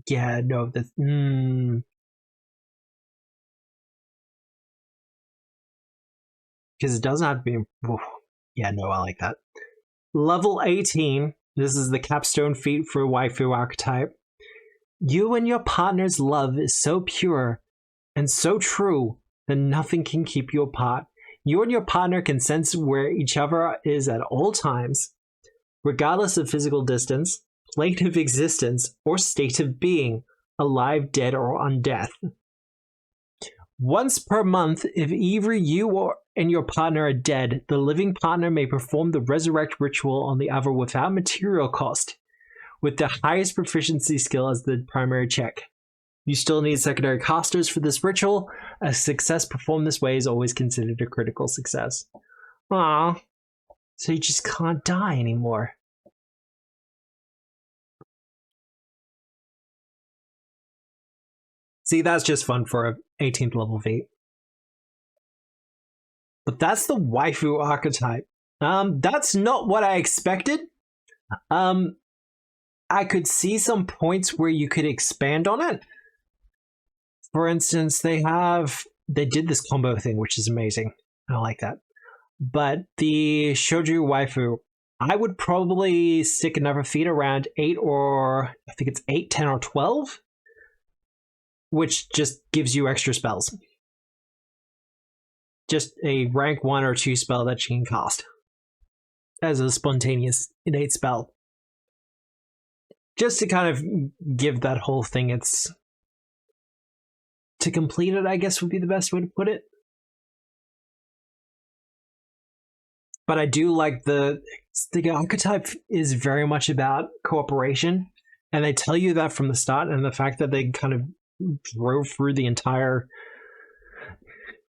Yeah, no, this... Because it doesn't have to be... Yeah, no, I like that. Level 18. This is the capstone feat for waifu archetype. You and your partner's love is so pure and so true that nothing can keep you apart. You and your partner can sense where each other is at all times, regardless of physical distance, plane of existence, or state of being, alive, dead, or undeath. Once per month, if either you and your partner are dead, the living partner may perform the resurrect ritual on the other without material cost, with the highest proficiency skill as the primary check. You still need secondary casters for this ritual. A success performed this way is always considered a critical success. Aww. So you just can't die anymore. See, that's just fun for a 18th level feat. But that's the waifu archetype. That's not what I expected. I could see some points where you could expand on it. For instance, they did this combo thing, which is amazing. I like that. But the shoujo waifu, I would probably stick another feat around 8 or I think it's 8, 10, or 12, which just gives you extra spells. Just a rank 1 or 2 spell that you can cast as a spontaneous innate spell. Just to kind of give that whole thing its... To complete it, I guess, would be the best way to put it. But I do like the archetype is very much about cooperation, and they tell you that from the start, and the fact that they kind of drove through the entire...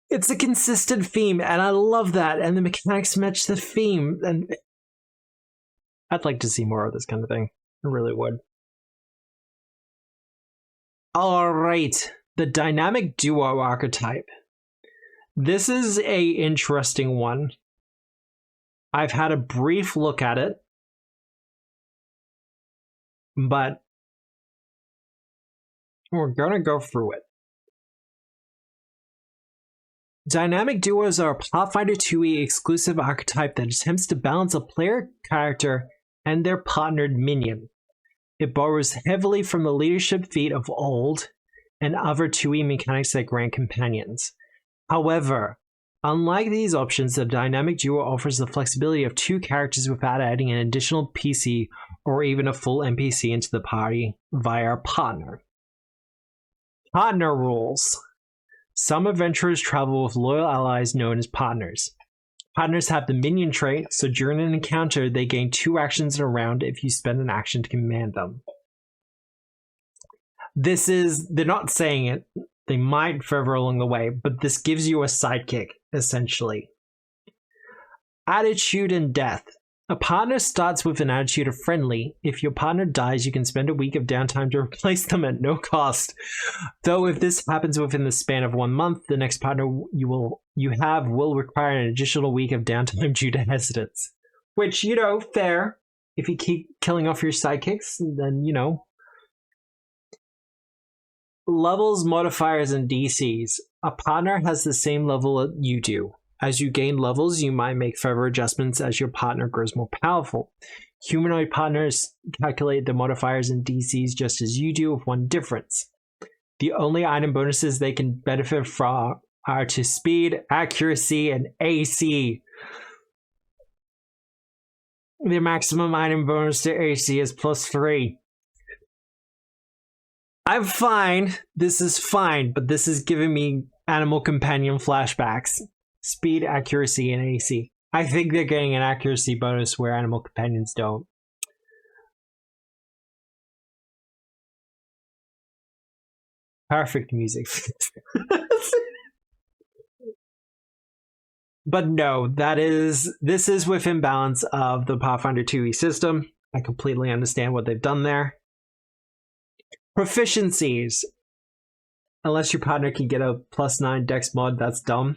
It's a consistent theme, and I love that, and the mechanics match the theme, and I'd like to see more of this kind of thing. I really would. Alright, the dynamic duo archetype. This is a interesting one. I've had a brief look at it, but we're gonna go through it. Dynamic duos are a Pathfinder 2e exclusive archetype that attempts to balance a player character and their partnered minion. It borrows heavily from the leadership feat of old, and other 2e mechanics that grant companions. However, unlike these options, the dynamic duo offers the flexibility of 2 characters without adding an additional PC or even a full NPC into the party via a partner. Partner rules. Some adventurers travel with loyal allies known as partners. Partners have the minion trait, so during an encounter, they gain 2 actions in a round if you spend an action to command them. They're not saying it, they might further along the way, but this gives you a sidekick, essentially. Attitude and death. A partner starts with an attitude of friendly. If your partner dies, you can spend a week of downtime to replace them at no cost. Though if this happens within the span of 1 month, the next partner you have will require an additional week of downtime due to hesitance. Which, fair. If you keep killing off your sidekicks, then, Levels, modifiers, and DCs. A partner has the same level you do. As you gain levels, you might make further adjustments as your partner grows more powerful. Humanoid partners calculate the modifiers and DCs just as you do, with one difference. The only item bonuses they can benefit from are to speed, accuracy, and AC. The maximum item bonus to AC is +3. I'm fine. This is fine, but this is giving me Animal Companion flashbacks. Speed, accuracy, and AC. I think they're getting an accuracy bonus where Animal Companions don't. Perfect music. But no, this is within balance of the Pathfinder 2e system. I completely understand what they've done there. Proficiencies. Unless your partner can get a +9 dex mod, that's dumb.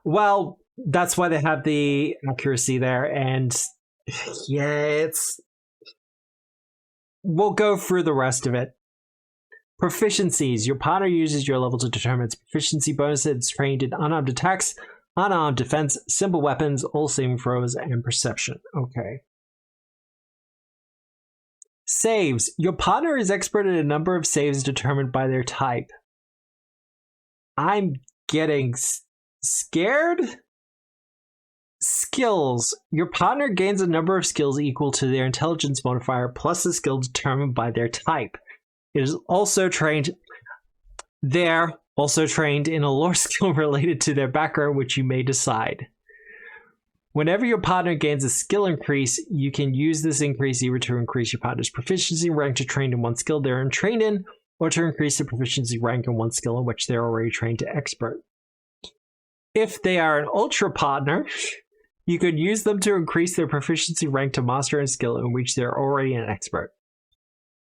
Well, that's why they have the accuracy there, and yeah, we'll go through the rest of it. Proficiencies. Your partner uses your level to determine its proficiency bonus. It's trained in unarmed attacks, unarmed defense, simple weapons, all saving throws, and perception. Okay. Saves. Your partner is expert at a number of saves determined by their type. I'm getting scared? Skills. Your partner gains a number of skills equal to their intelligence modifier plus a skill determined by their type. It is also trained. They're also trained in a lore skill related to their background, which you may decide. Whenever your partner gains a skill increase, you can use this increase either to increase your partner's proficiency rank to trained in one skill they're trained in, or to increase the proficiency rank in one skill in which they're already trained to expert. If they are an ultra partner, you could use them to increase their proficiency rank to master and skill in which they're already an expert.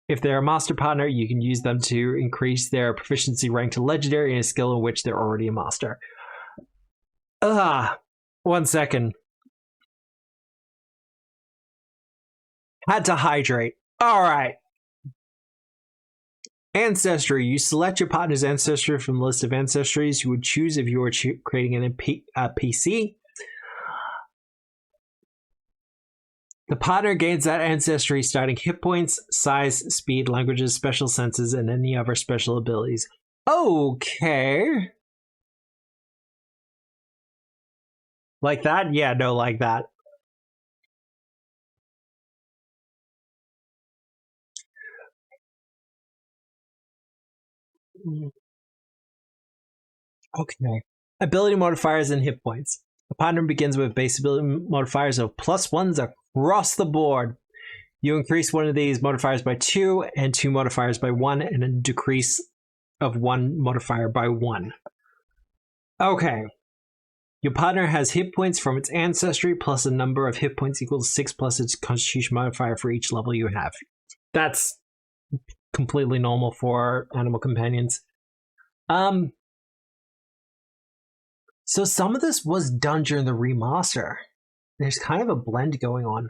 If they're a master partner, you can use them to increase their proficiency rank to legendary in a skill in which they're already a master. 1 second. Had to hydrate. All right. Ancestry. You select your partner's ancestry from the list of ancestries you would choose if you were creating a PC. The partner gains that ancestry starting hit points, size, speed, languages, special senses, and any other special abilities. Okay. Like that? Yeah, no, like that. Okay. Ability modifiers and hit points. The partner begins with base ability modifiers of +1s across the board. You increase one of these modifiers by 2 and 2 modifiers by 1, and a decrease of 1 modifier by 1. Okay. Your partner has hit points from its ancestry plus a number of hit points equal to 6 plus its constitution modifier for each level you have. That's completely normal for animal companions. So some of this was done during the remaster. There's kind of a blend going on,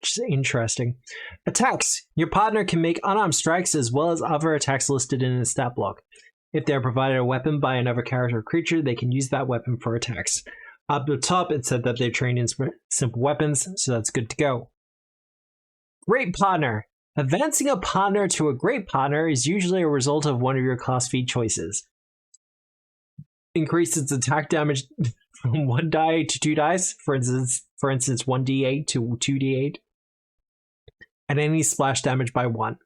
which is interesting. Attacks. Your partner can make unarmed strikes as well as other attacks listed in the stat block. If they're provided a weapon by another character or creature, they can use that weapon for attacks. Up the top, it said that they're trained in simple weapons, so that's good to go. Great partner. Advancing a partner to a great partner is usually a result of one of your class feat choices. Increase its attack damage from 1 die to 2 dice, for instance 1d8 to 2d8, and any splash damage by 1.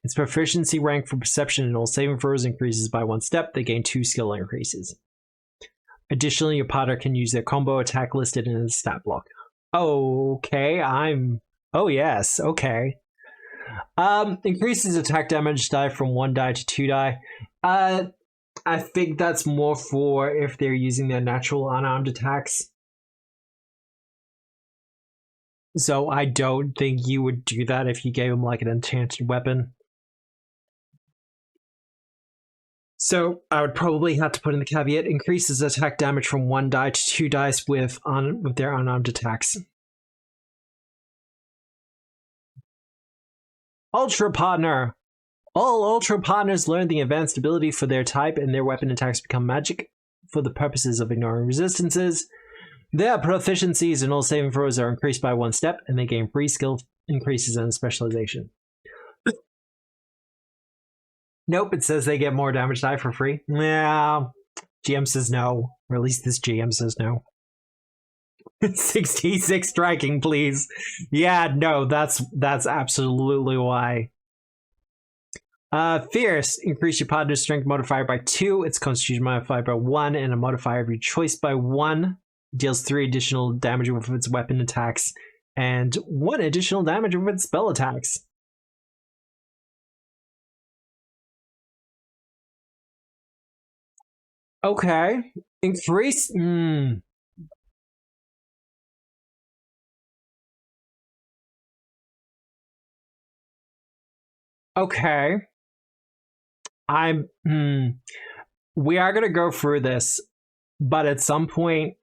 Its proficiency rank for perception and all saving throws increases by 1 step. They gain 2 skill increases. Additionally, your partner can use their combo attack listed in the stat block. Okay, oh yes, okay. Increases attack damage die from 1 die to 2 die. I think that's more for if they're using their natural unarmed attacks. So I don't think you would do that if you gave them like an enchanted weapon. So I would probably have to put in the caveat, increases attack damage from 1 die to 2 dice with their unarmed attacks. Ultra Partner. All Ultra Partners learn the advanced ability for their type and their weapon attacks become magic for the purposes of ignoring resistances. Their proficiencies and all saving throws are increased by 1 step, and they gain free skill increases and specialization. Nope, it says they get more damage die for free. Yeah, GM says no, or at least this GM says no. 66 striking, please. Yeah, no, that's absolutely why. Fierce, increase your partner's strength modifier by 2, its constitution modifier by 1, and a modifier of your choice by 1. Deals 3 additional damage with its weapon attacks, and 1 additional damage with its spell attacks. Okay. Increase... Okay. We are going to go through this, but at some point,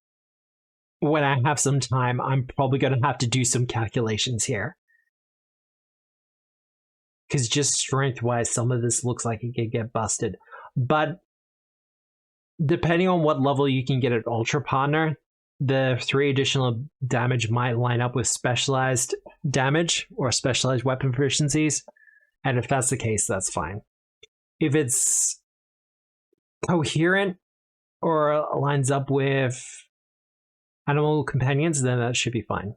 when I have some time, I'm probably going to have to do some calculations here. Because just strength-wise, some of this looks like it could get busted. But depending on what level you can get at Ultra Partner, the 3 additional damage might line up with specialized damage or specialized weapon proficiencies. And if that's the case, that's fine. If it's coherent or lines up with animal companions, then that should be fine.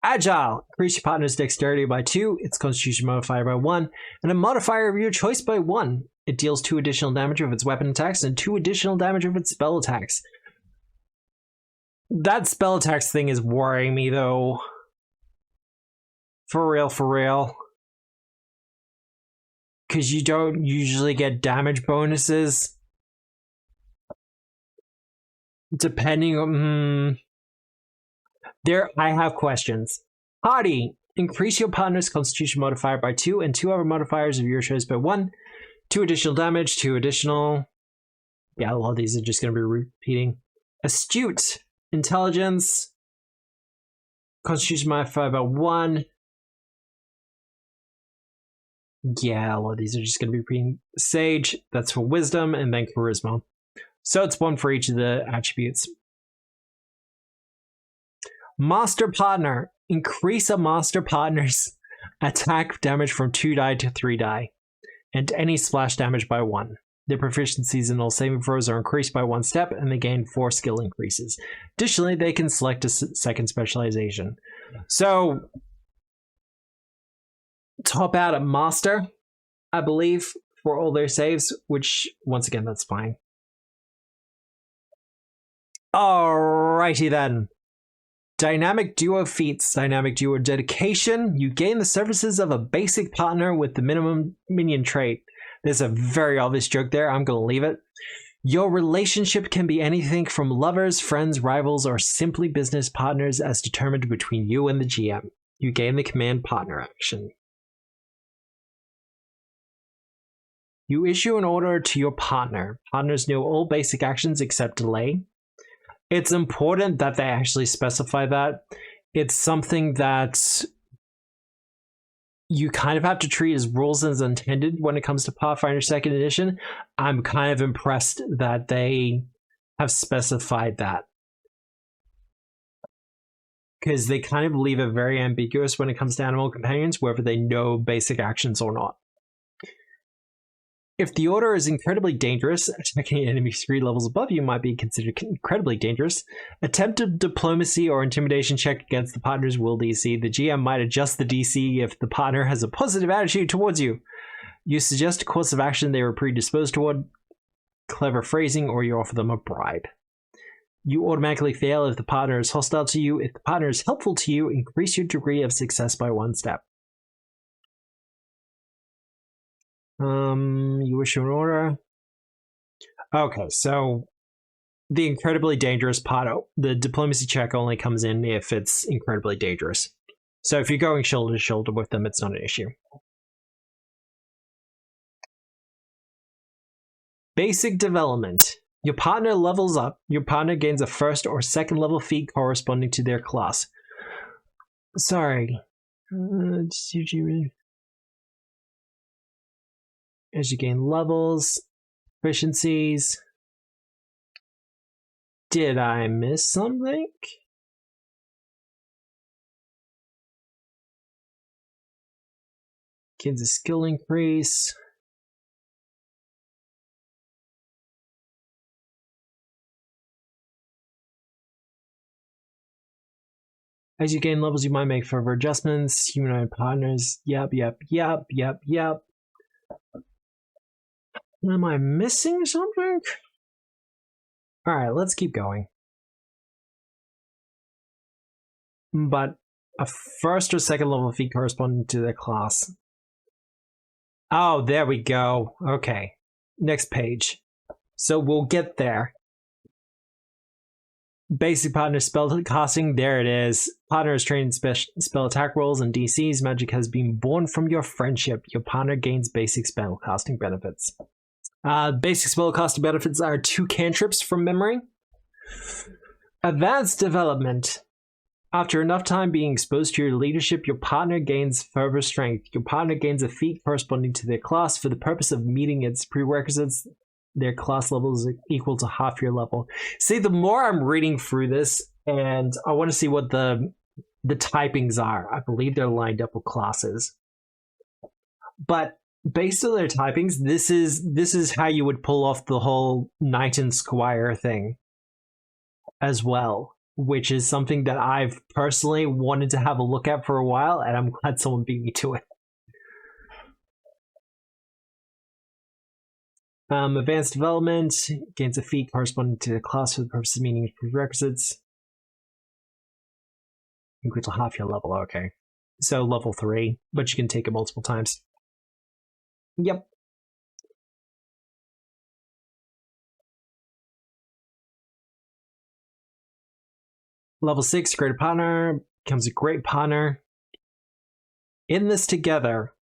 Agile, increase your partner's dexterity by 2, its constitution modifier by 1, and a modifier of your choice by 1. It deals 2 additional damage with its weapon attacks and 2 additional damage with its spell attacks. That spell attacks thing is worrying me, though. For real. Because you don't usually get damage bonuses. Depending on... I have questions. Hardy, increase your partner's constitution modifier by 2 and 2 other modifiers of your choice by 1. 2 additional damage, 2 additional... Yeah, a lot of these are just going to be repeating. Astute, intelligence, constitution modifier by 1. Yeah, a lot of these are just going to be repeating. Sage, that's for wisdom, and then charisma. So it's 1 for each of the attributes. Master Partner. Increase a Master Partner's attack damage from 2 die to 3 die, and any splash damage by 1. Their proficiencies in all saving throws are increased by 1 step, and they gain 4 skill increases. Additionally, they can select a second specialization. So, top out at Master, I believe, for all their saves, which, once again, that's fine. Alrighty then. Dynamic Duo feats. Dynamic Duo dedication. You gain the services of a basic partner with the minimum minion trait. There's a very obvious joke there. I'm going to leave it. Your relationship can be anything from lovers, friends, rivals, or simply business partners as determined between you and the GM. You gain the command partner action. You issue an order to your partner. Partners know all basic actions except delay. It's important that they actually specify that. It's something that you kind of have to treat as rules as intended when it comes to Pathfinder 2nd Edition. I'm kind of impressed that they have specified that. because they kind of leave it very ambiguous when it comes to animal companions, whether they know basic actions or not. If the order is incredibly dangerous, attacking enemies 3 levels above you might be considered incredibly dangerous. Attempt a diplomacy or intimidation check against the partner's will DC. The GM might adjust the DC if the partner has a positive attitude towards you. You suggest a course of action they were predisposed toward, clever phrasing, or you offer them a bribe. You automatically fail if the partner is hostile to you. If the partner is helpful to you, increase your degree of success by 1 step. You wish an order. Okay, so the incredibly dangerous part, the diplomacy check only comes in if it's incredibly dangerous. So if you're going shoulder to shoulder with them, it's not an issue. Basic development. Your partner levels up. Your partner gains a 1st or 2nd level feat corresponding to their class. Sorry. As you gain levels, proficiencies. Did I miss something? Gains a skill increase. As you gain levels, you might make further adjustments. Humanoid partners. Yep. Am I missing something? Alright, let's keep going. But a 1st or 2nd level feat corresponding to their class. Oh, there we go. Okay. Next page. So we'll get there. Basic partner spell casting, there it is. Partner is trained in spell attack rolls and DCs. Magic has been born from your friendship. Your partner gains basic spell casting benefits. Basic spell casting benefits are 2 cantrips from memory. Advanced development. After enough time being exposed to your leadership, your partner gains further strength. Your partner gains a feat corresponding to their class. For the purpose of meeting its prerequisites, their class level is equal to half your level. See, the more I'm reading through this, and I want to see what the typings are. I believe they're lined up with classes. But based on their typings, this is how you would pull off the whole knight and squire thing as well, which is something that I've personally wanted to have a look at for a while, and I'm glad someone beat me to it. Advanced development gains a feat corresponding to the class for the purpose of meeting prerequisites. Equal to half your level, okay. So level 3, but you can take it multiple times. Yep. Level 6, great partner, becomes a great partner. In this together,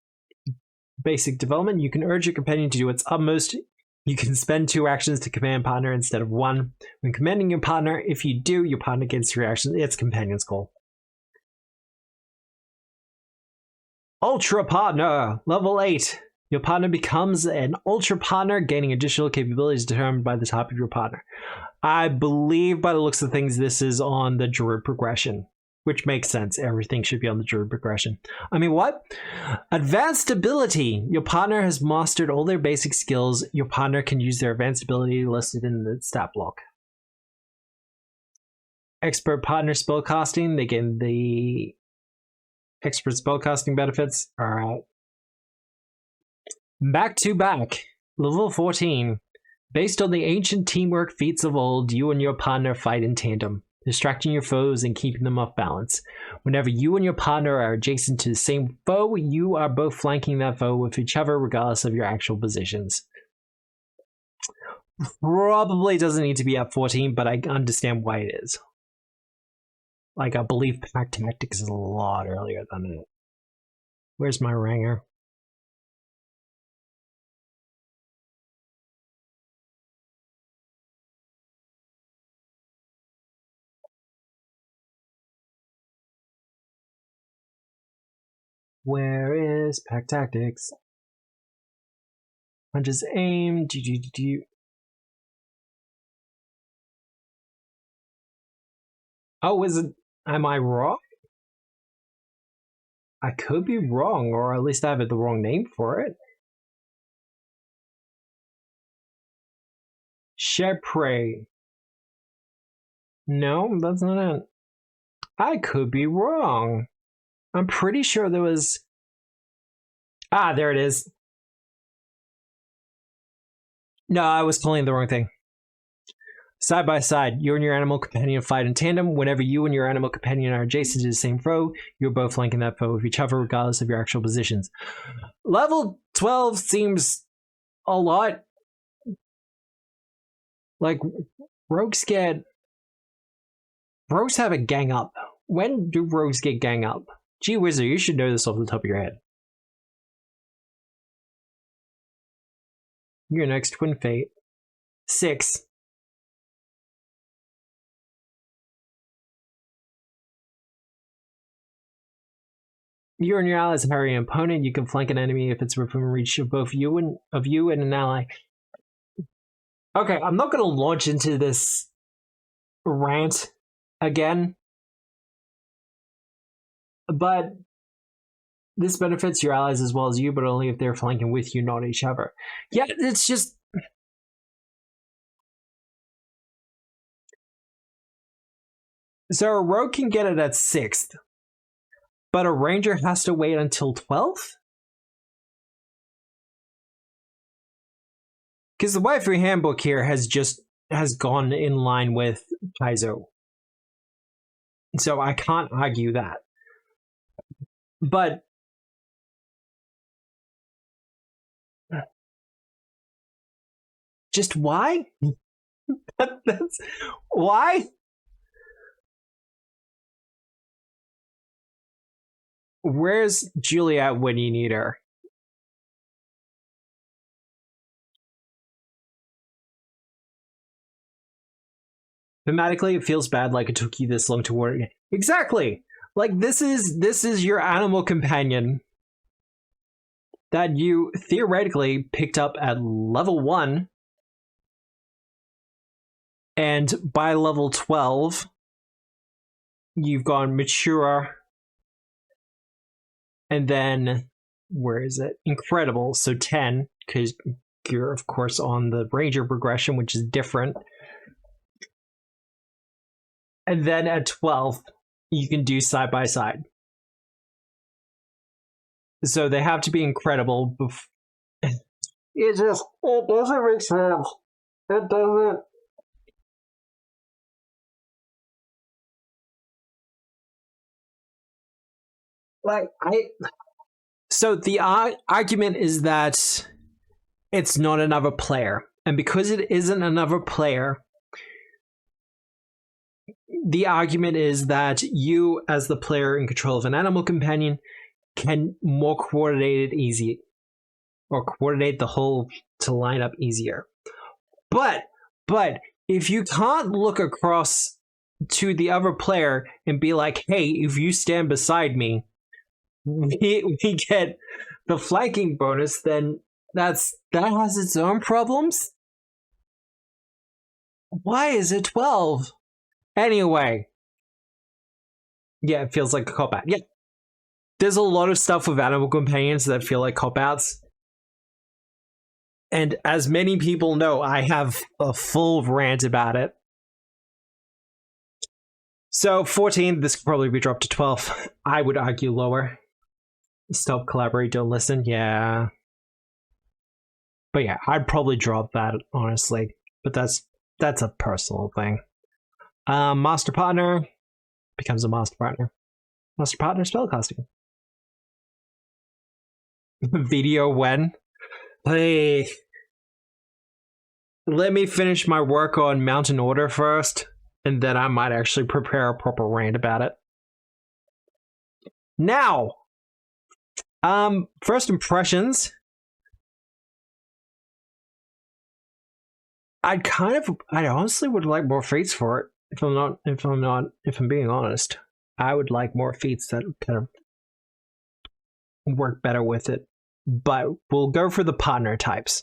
basic development, you can urge your companion to do its utmost. You can spend 2 actions to command partner instead of 1. When commanding your partner, if you do, your partner gets 3 actions. It's companion's goal. Ultra partner, level 8. Your partner becomes an ultra partner, gaining additional capabilities determined by the type of your partner. I believe by the looks of things, this is on the druid progression, which makes sense. Everything should be on the druid progression. I mean, what? Advanced ability. Your partner has mastered all their basic skills. Your partner can use their advanced ability listed in the stat block. Expert partner spellcasting. They gain the expert spellcasting benefits. All right. Back to back. Level 14. Based on the ancient teamwork feats of old, you and your partner fight in tandem, distracting your foes and keeping them off balance. Whenever you and your partner are adjacent to the same foe, you are both flanking that foe with each other regardless of your actual positions. Probably doesn't need to be at 14, but I understand why it is. Like, I believe Pack Tactics is a lot earlier than it. Where's my ranger? Where is Pack Tactics? Punches aim. Oh, is it? Am I wrong? I could be wrong, or at least I have the wrong name for it. Shed prey. No, that's not it. I could be wrong. I'm pretty sure there was... Ah, there it is. No, I was calling the wrong thing. Side by side, you and your animal companion fight in tandem. Whenever you and your animal companion are adjacent to the same foe, you're both flanking that foe with each other, regardless of your actual positions. Level 12 seems a lot like rogues have a gang up. When do rogues get gang up? Gee whiz, you should know this off the top of your head. Your next twin fate. 6. You and your allies harry an opponent. You can flank an enemy if it's within reach of both you and an ally. Okay, I'm not going to launch into this rant again, but this benefits your allies as well as you, but only if they're flanking with you, not each other. Yeah, it's just... So a rogue can get it at 6th, but a ranger has to wait until 12th? Because the Waifu Handbook here has gone in line with Paizo. So I can't argue that. But just why? That's why? Where's Juliet when you need her? Thematically, it feels bad like it took you this long to work. Exactly! Like, this is your animal companion that you theoretically picked up at level 1, and by level 12, you've gone mature, and then, where is it? Incredible, so 10, because you're, of course, on the ranger progression, which is different. And then at 12, you can do side by side. So they have to be incredible. It doesn't make sense. It doesn't. So the argument is that it's not another player. And because it isn't another player, the argument is that you, as the player in control of an animal companion, can more coordinate it easy, or coordinate the whole to line up easier. But if you can't look across to the other player and be like, hey, if you stand beside me, we get the flanking bonus, then that has its own problems. Why is it 12? Anyway, yeah, it feels like a cop-out. Yeah, there's a lot of stuff with animal companions that feel like cop-outs. And as many people know, I have a full rant about it. So 14, this could probably be dropped to 12. I would argue lower. Stop, collaborate, don't listen. Yeah. But yeah, I'd probably drop that, honestly. But that's a personal thing. Master partner becomes a master partner. Master partner spellcasting. Video when? Hey, let me finish my work on Mountain Order first, and then I might actually prepare a proper rant about it. Now, first impressions. I honestly would like more feats for it. If I'm being honest, I would like more feats that kind of work better with it. But we'll go for the partner types.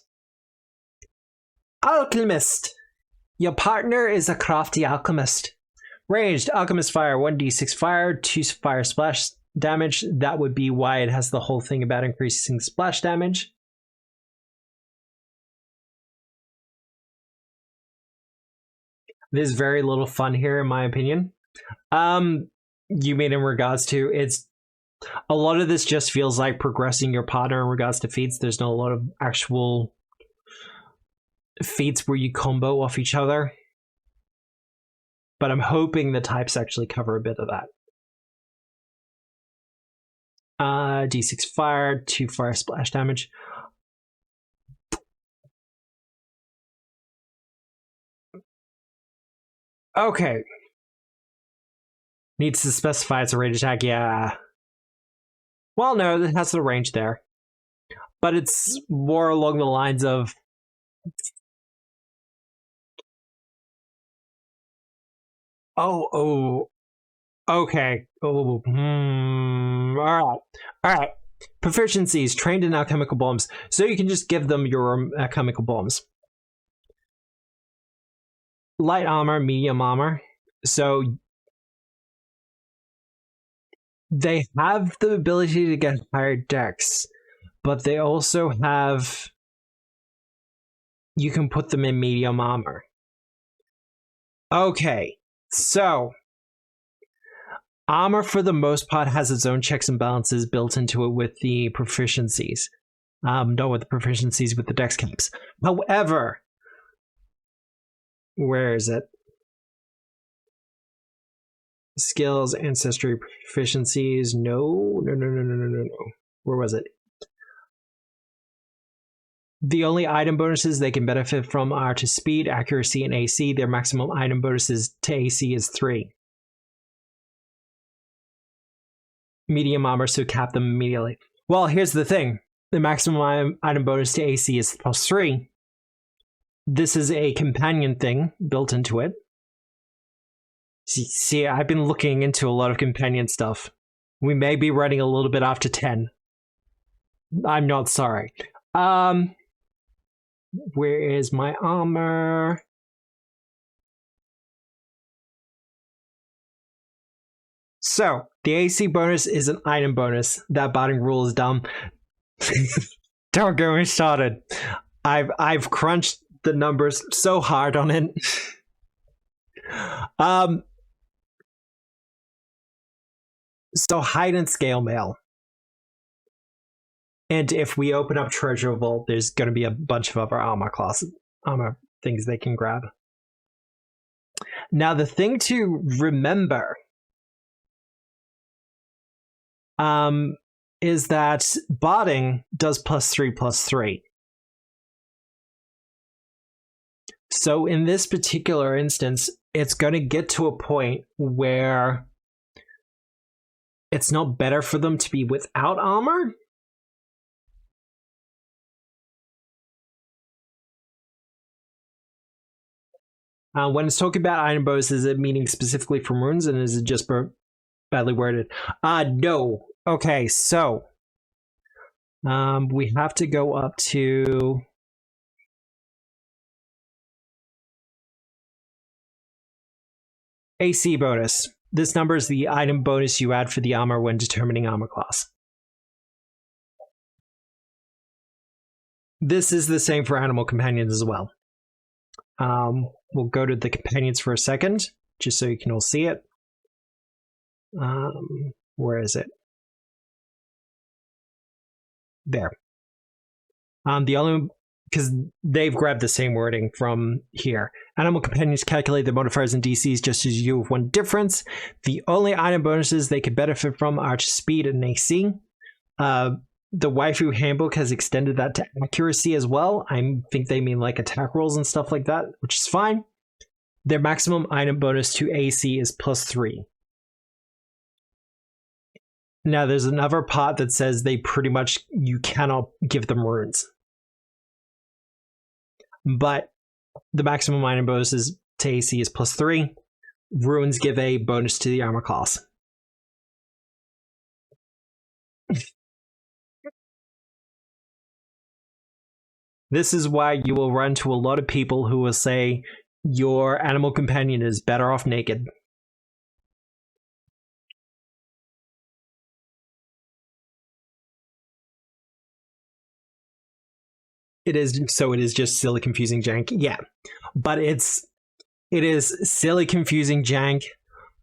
Alchemist. Your partner is a crafty alchemist. Ranged, Alchemist Fire, 1d6 fire, 2 fire splash damage. That would be why it has the whole thing about increasing splash damage. There's very little fun here, in my opinion. You mean in regards to, it's a lot of this just feels like progressing your partner in regards to feats. There's not a lot of actual feats where you combo off each other. But I'm hoping the types actually cover a bit of that. D6 fire, 2 fire splash damage. Okay. Needs to specify it's a range attack, yeah. Well, no, it has the range there. But it's more along the lines of... Oh, okay. Oh, all right. Proficiencies, trained in alchemical bombs. So you can just give them your alchemical bombs. Light armor, medium armor. So they have the ability to get higher dex, but they also have... You can put them in medium armor. Okay, so... Armor, for the most part, has its own checks and balances built into it with the proficiencies. Not with the proficiencies, with the dex caps. However, where is it? Skills, ancestry, proficiencies. No. Where was it? The only item bonuses they can benefit from are to speed, accuracy, and AC. Their maximum item bonuses to AC is 3. Medium armor, so cap them immediately. Well, here's the thing. The maximum item bonus to AC is +3. This is a companion thing built into it. See, I've been looking into a lot of companion stuff. We may be running a little bit after 10. I'm not sorry. Where is my armor? So, the AC bonus is an item bonus. That botting rule is dumb. Don't get me started. I've crunched the numbers so hard on it. So hide and scale mail. And if we open up Treasure Vault, there's going to be a bunch of other armor things they can grab. Now, the thing to remember is that botting does +3/+3. So in this particular instance, it's going to get to a point where it's not better for them to be without armor. When it's talking about item bonuses, is it meaning specifically from runes, and is it just badly worded? No. Okay, so we have to go up to AC bonus. This number is the item bonus you add for the armor when determining armor class. This is the same for animal companions as well. We'll go to the companions for a second, just so you can all see it. Where is it? There. The only, because they've grabbed the same wording from here. Animal companions calculate their modifiers and DCs just as you, with one difference. The only item bonuses they could benefit from are speed and AC. The Waifu Handbook has extended that to accuracy as well. I think they mean like attack rolls and stuff like that, which is fine. Their maximum item bonus to AC is +3. Now, there's another part that says they pretty much, you cannot give them runes. But the maximum item bonuses to AC is +3. Runes give a bonus to the armor class. This is why you will run to a lot of people who will say your animal companion is better off naked. It is, so it is just silly, confusing jank. Yeah, but it is silly, confusing jank,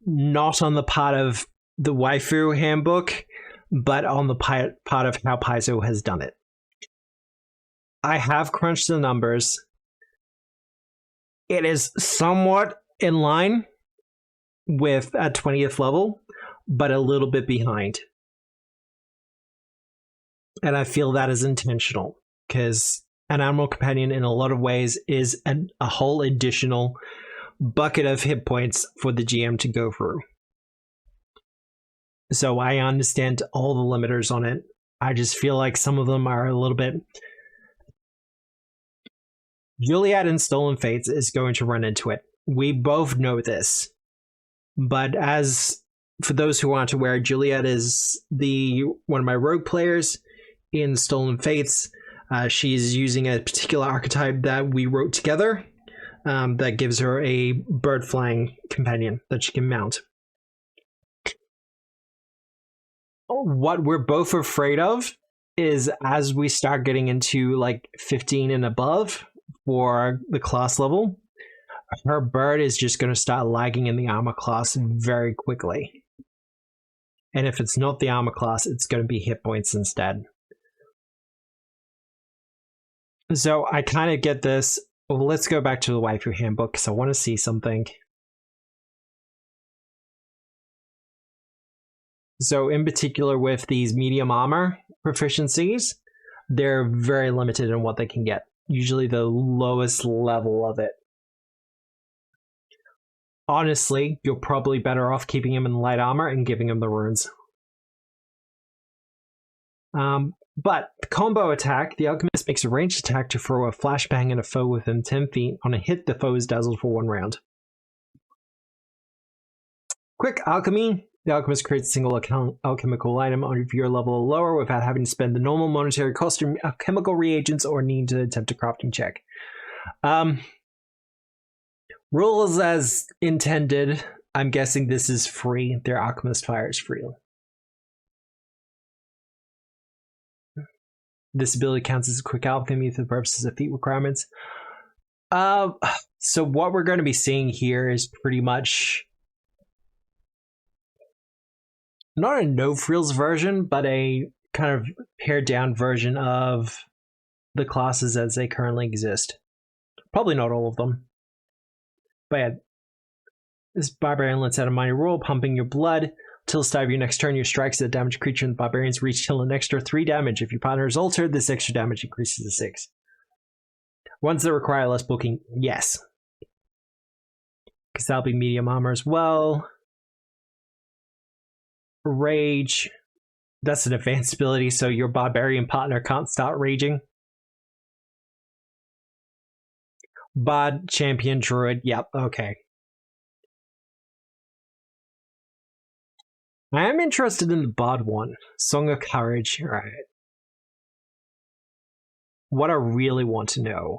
not on the part of the Waifu Handbook, but on the part of how Paizo has done it. I have crunched the numbers. It is somewhat in line with at 20th level, but a little bit behind. And I feel that is intentional, because an animal companion in a lot of ways is a whole additional bucket of hit points for the GM to go through. So I understand all the limiters on it. I just feel like some of them are a little bit... Juliet in Stolen Fates is going to run into it. We both know this. But as for those who aren't aware, Juliet is one of my rogue players in Stolen Fates. She's using a particular archetype that we wrote together that gives her a bird flying companion that she can mount. What we're both afraid of is as we start getting into like 15 and above for the class level, her bird is just going to start lagging in the armor class very quickly. And if it's not the armor class, it's going to be hit points instead. So I kind of get this. Well, let's go back to the Waifu Handbook because I want to see something. So in particular with these medium armor proficiencies, they're very limited in what they can get. Usually the lowest level of it. Honestly, you're probably better off keeping him in light armor and giving him the runes. But the combo attack, the alchemist makes a ranged attack to throw a flashbang at a foe within 10 feet. On a hit, the foe is dazzled for 1 round. Quick alchemy. The alchemist creates a single alchemical item of your level or lower without having to spend the normal monetary cost of chemical reagents or need to attempt a crafting check. Rules as intended. I'm guessing this is free. Their alchemist fires freely. This ability counts as a quick alchemy for the purposes of feat requirements. So what we're going to be seeing here is pretty much not a no frills version, but a kind of pared down version of the classes as they currently exist. Probably not all of them. But yeah, this barbarian lets out a minor roll, pumping your blood. Till the start of your next turn, your strikes that damage a creature and the barbarians reach till an extra 3 damage. If your partner is altered, this extra damage increases to 6. Ones that require less booking, yes. Because that'll be medium armor as well. Rage. That's an advanced ability, so your barbarian partner can't start raging. Bard, champion, druid. Yep, okay. I am interested in the Bard one. Song of Courage. Alright. What I really want to know.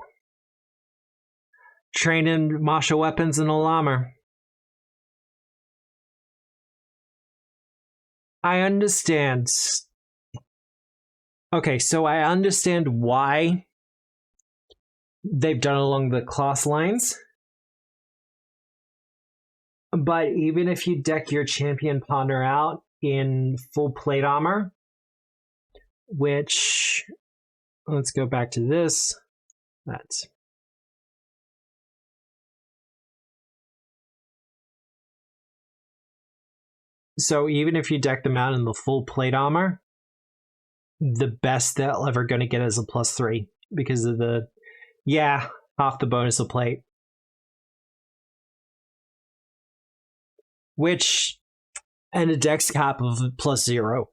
Train in martial weapons and all armor. I understand. Okay, so I understand why they've done along the class lines. But even if you deck your champion partner out in full plate armor, which, let's go back to this. That's so even if you deck them out in the full plate armor, the best they're ever going to get is a +3 because of the, yeah, half the bonus of plate. Which, and a dex cap of +0.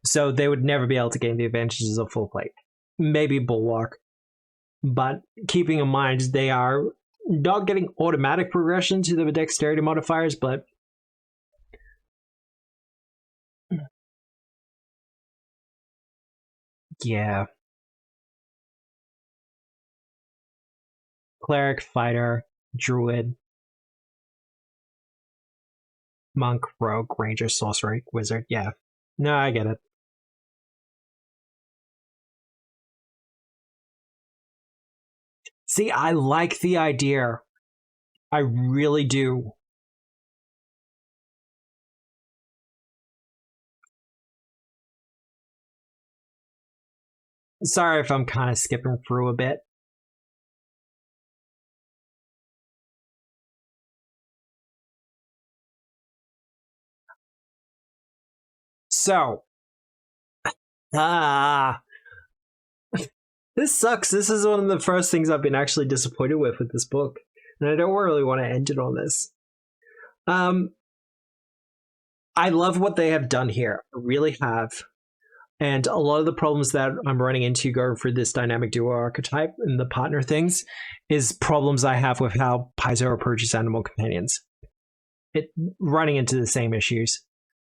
So they would never be able to gain the advantages of full plate. Maybe Bulwark. But keeping in mind, they are not getting automatic progression to the dexterity modifiers, but yeah. Cleric, fighter, druid, monk, rogue, ranger, sorcerer, wizard. Yeah. No, I get it. See, I like the idea. I really do. Sorry if I'm kind of skipping through a bit. So, ah, this sucks. This is one of the first things I've been actually disappointed with this book, and I don't really want to end it on this. I love what they have done here. I really have. And a lot of the problems that I'm running into going through this dynamic duo archetype and the partner things is problems I have with how Paizo approaches animal companions. It running into the same issues.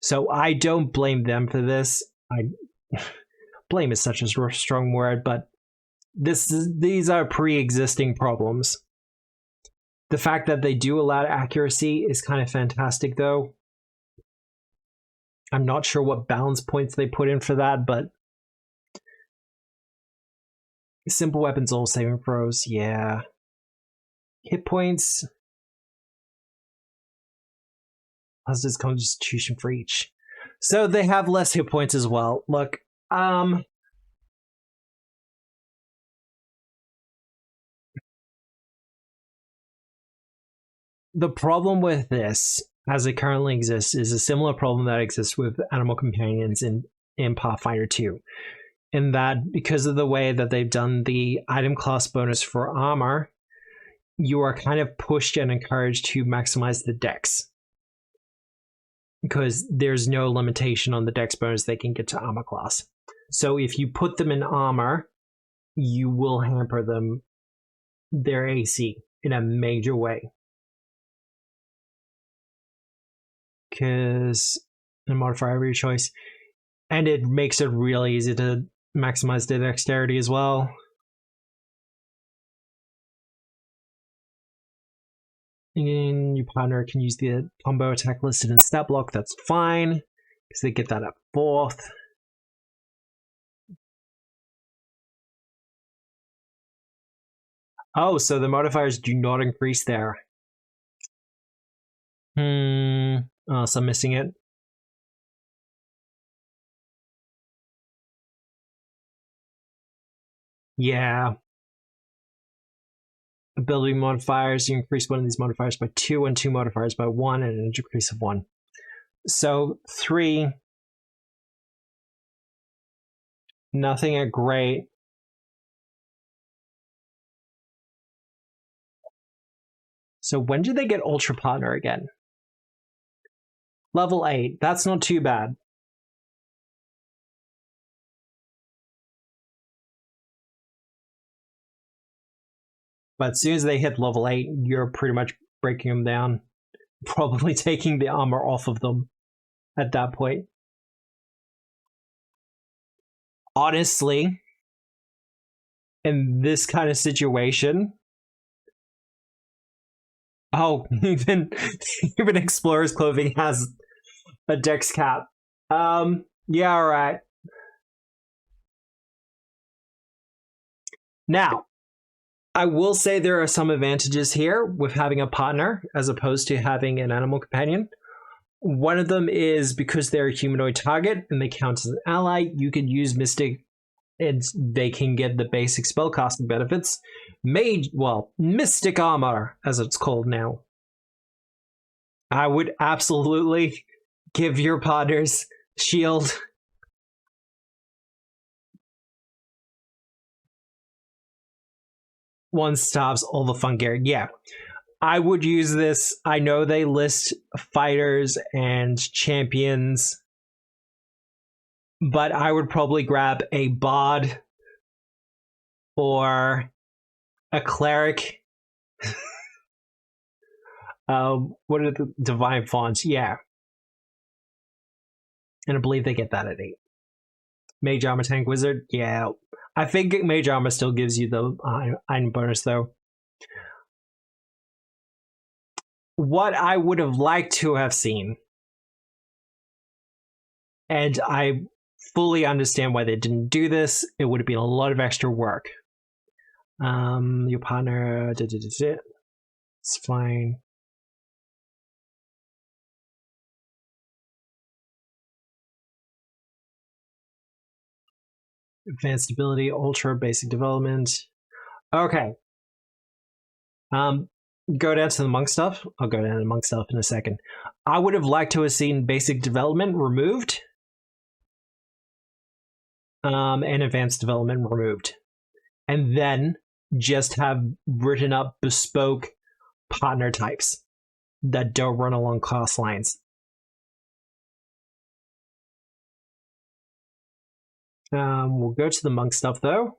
So I don't blame them for this. Blame is such a strong word, but these are pre-existing problems. The fact that they do allow accuracy is kind of fantastic, though. I'm not sure what balance points they put in for that, but simple weapons, all saving throws, yeah. Hit points. Positive constitution for each. So they have less hit points as well. Look, the problem with this, as it currently exists, is a similar problem that exists with animal companions in Pathfinder 2. In that, because of the way that they've done the item class bonus for armor, you are kind of pushed and encouraged to maximize the dex. Because there's no limitation on the dex bonus they can get to armor class. So if you put them in armor, you will hamper them, their AC, in a major way. Because a modifier of your choice. And it makes it really easy to maximize the dexterity as well. And your partner can use the combo attack listed in stat block, that's fine. Because they get that at 4th. Oh, so the modifiers do not increase there. Oh, so I'm missing it. Yeah. Ability modifiers, you increase one of these modifiers by 2 and 2 modifiers by 1 and a decrease of 1. So 3. Nothing at great. So when did they get Ultra Partner again? Level 8. That's not too bad. But as soon as they hit level 8, you're pretty much breaking them down. Probably taking the armor off of them at that point. Honestly, in this kind of situation, even Explorer's Clothing has a dex cap. Yeah, alright. Now, I will say there are some advantages here with having a partner as opposed to having an animal companion. One of them is because they're a humanoid target and they count as an ally, you can use Mystic and they can get the basic spellcasting benefits. Mystic Armor, as it's called now. I would absolutely give your partners shield. One stops all the fun gear. Yeah. I would use this. I know they list fighters and champions, but I would probably grab a bard or a cleric. What are the divine fonts? Yeah. And I believe they get that at 8. Mage Armor Tank Wizard? Yeah. I think Mage Armor still gives you the item bonus, though. What I would have liked to have seen, and I fully understand why they didn't do this, it would have been a lot of extra work. Your partner. It's fine. Advanced ability, ultra, basic development. Okay. Go down to the monk stuff. I'll go down to the monk stuff in a second. I would have liked to have seen basic development removed. And advanced development removed. And then just have written up bespoke partner types that don't run along class lines. We'll go to the monk stuff though.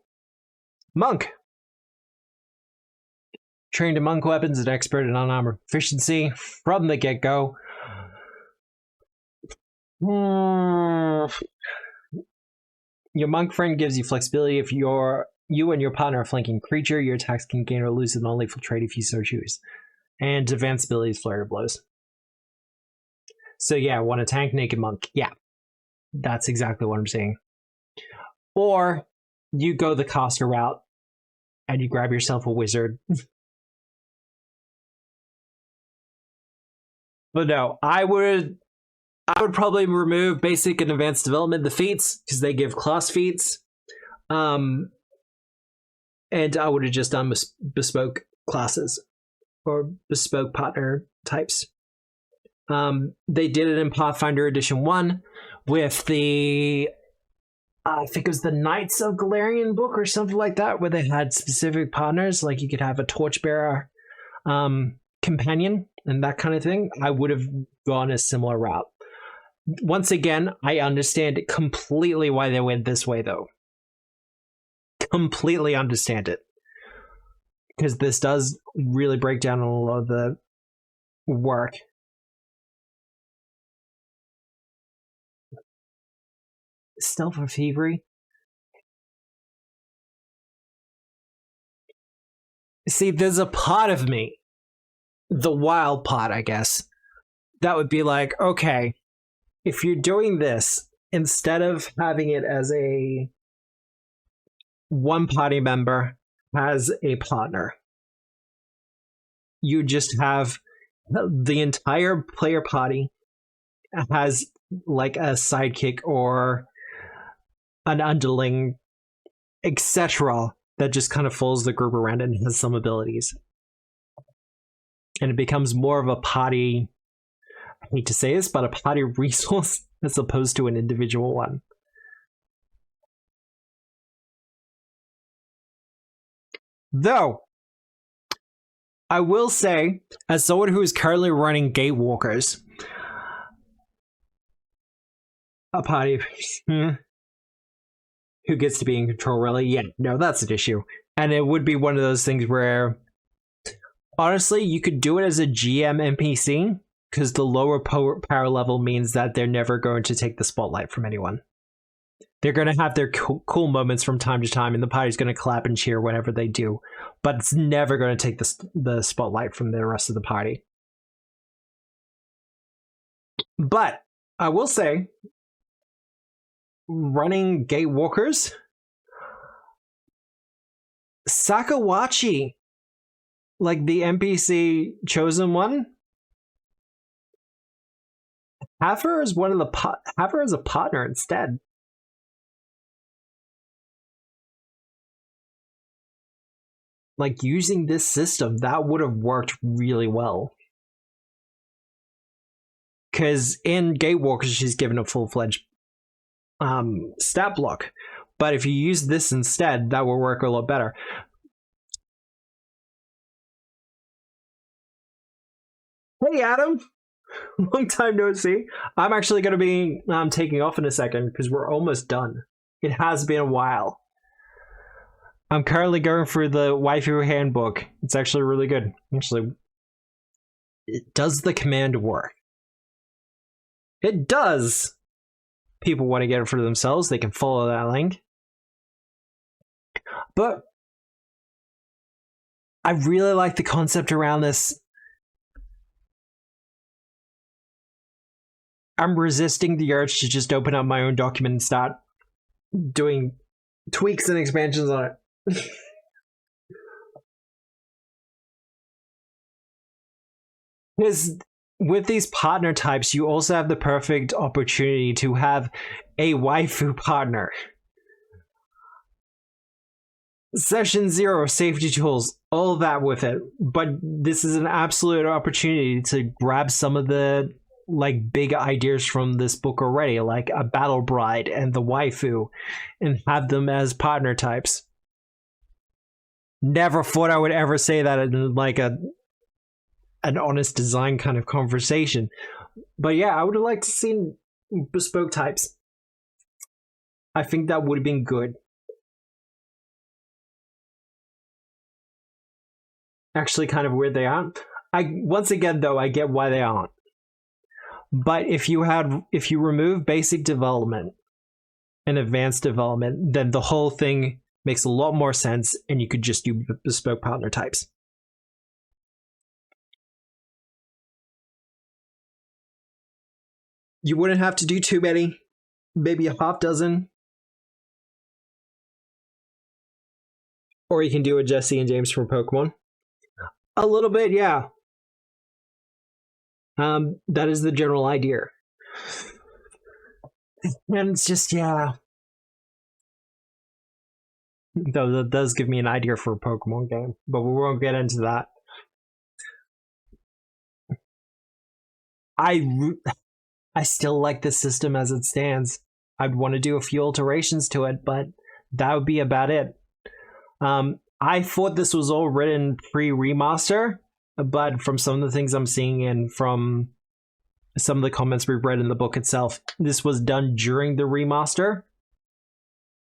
Monk. Trained in monk weapons and expert in unarmored proficiency from the get-go. Your monk friend gives you flexibility if you and your partner are a flanking creature. Your attacks can gain or lose a non-lethal trait if you so choose. And advanced abilities, flurry of blows. So yeah, want to tank naked monk. Yeah, that's exactly what I'm saying. Or you go the caster route and you grab yourself a wizard. But no, I would probably remove basic and advanced development, the feats, because they give class feats. And I would have just done bespoke classes or bespoke partner types. They did it in Pathfinder Edition 1 with the I think it was the Knights of Galarian book or something like that, where they had specific partners, like you could have a torchbearer companion and that kind of thing. I would have gone a similar route. Once again, I understand completely why they went this way, though. Completely understand it. Because this does really break down a lot of the work. Stealth of Thievery. See, there's a part of me, the wild part, I guess, that would be like, okay, if you're doing this, instead of having it as a one party member has a partner, you just have the entire player party has like a sidekick or an underling, etc., that just kind of follows the group around and has some abilities. And it becomes more of a party, I hate to say this, but a party resource as opposed to an individual one. Though, I will say, as someone who is currently running Gatewalkers, a party who gets to be in control, really, yeah, no, that's an issue. And it would be one of those things where, honestly, you could do it as a GM NPC, because the lower power level means that they're never going to take the spotlight from anyone. They're going to have their cool moments from time to time, and the party's going to clap and cheer whenever they do, but it's never going to take the spotlight from the rest of the party. But I will say, running Gatewalkers, Sakawachi, like the NPC chosen one, have her as one of the have her as a partner instead. Like, using this system, that would have worked really well. Because in Gatewalkers, she's given a full-fledged stat block. But if you use this instead, that will work a lot better. Hey, Adam! Long time no see. I'm actually going to be taking off in a second because we're almost done. It has been a while. I'm currently going through the Waifu Handbook. It's actually really good. Actually, it does the command work. It does. People want to get it for themselves, they can follow that link. But I really like the concept around this. I'm resisting the urge to just open up my own document and start doing tweaks and expansions on it. Because with these partner types, you also have the perfect opportunity to have a waifu partner. Session 0, safety tools, all that with it. But this is an absolute opportunity to grab some of the like big ideas from this book already, like a battle bride and the waifu, and have them as partner types. Never thought I would ever say that in like an honest design kind of conversation. But yeah, I would have liked to see bespoke types. I think that would have been good. Actually, kind of weird they aren't. Once again though, I get why they aren't. But if you remove basic development and advanced development, then the whole thing makes a lot more sense, and you could just do bespoke partner types. You wouldn't have to do too many, maybe a half dozen. Or you can do a Jesse and James from Pokemon. A little bit, yeah. That is the general idea. And it's just, yeah. Though that does give me an idea for a Pokemon game, but we won't get into that. I still like the system as it stands. I'd want to do a few alterations to it, but that would be about it. I thought this was all written pre-remaster, but from some of the things I'm seeing and from some of the comments we've read in the book itself, this was done during the remaster,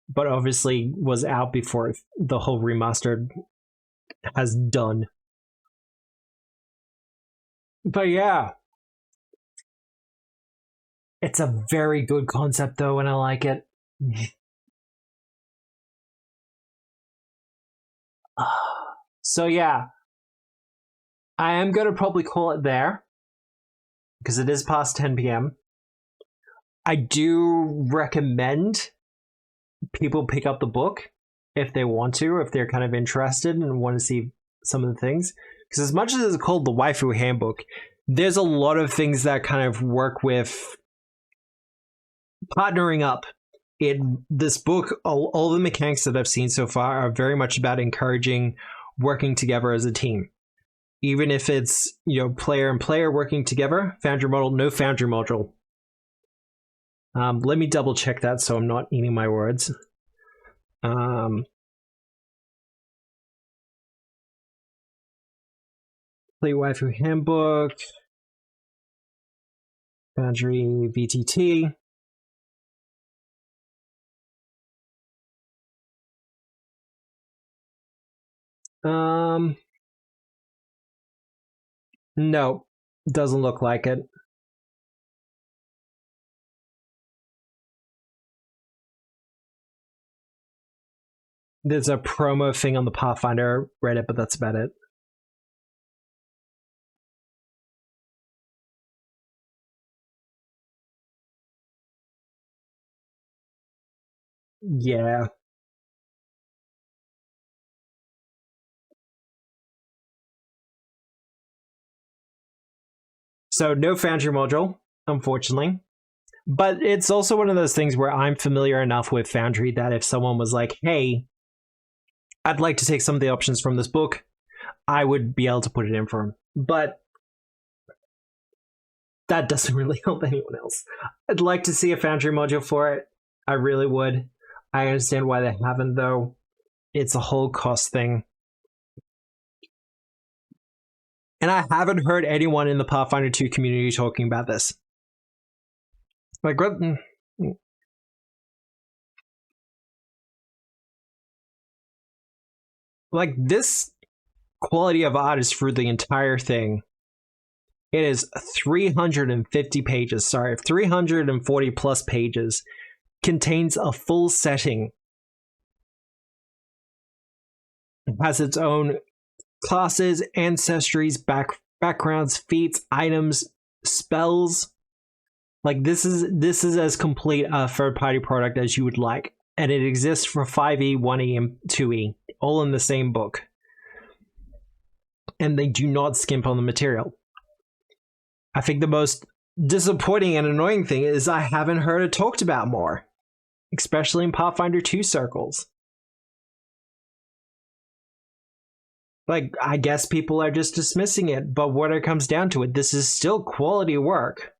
but obviously was out before the whole remaster has done. But yeah, it's a very good concept though, and I like it. So yeah, I am going to probably call it there because it is past 10 p.m. I do recommend people pick up the book if they want to, if they're kind of interested and want to see some of the things. Because as much as it's called the Waifu Handbook, there's a lot of things that kind of work with partnering up. In this book, all the mechanics that I've seen so far are very much about encouraging working together as a team. Even if it's, player and player working together, Foundry model, no Foundry module. Let me double check that so I'm not eating my words. Complete Waifu Handbook, Foundry VTT. No, doesn't look like it. There's a promo thing on the Pathfinder Reddit, but that's about it. Yeah. So no Foundry module, unfortunately. But it's also one of those things where I'm familiar enough with Foundry that if someone was like, hey, I'd like to take some of the options from this book, I would be able to put it in for him. But that doesn't really help anyone else. I'd like to see a Foundry module for it. I really would. I understand why they haven't, though. It's a whole cost thing. And I haven't heard anyone in the Pathfinder 2 community talking about this. Like this quality of art is through the entire thing. It is 350 pages, 340 plus pages. Contains a full setting. It has its own classes, ancestries, backgrounds, feats, items, spells. Like this is as complete a third-party product as you would like. And it exists for 5e, 1e, and 2e, all in the same book. And they do not skimp on the material. I think the most disappointing and annoying thing is I haven't heard it talked about more, especially in Pathfinder 2 circles. Like, I guess people are just dismissing it, but when it comes down to it, this is still quality work.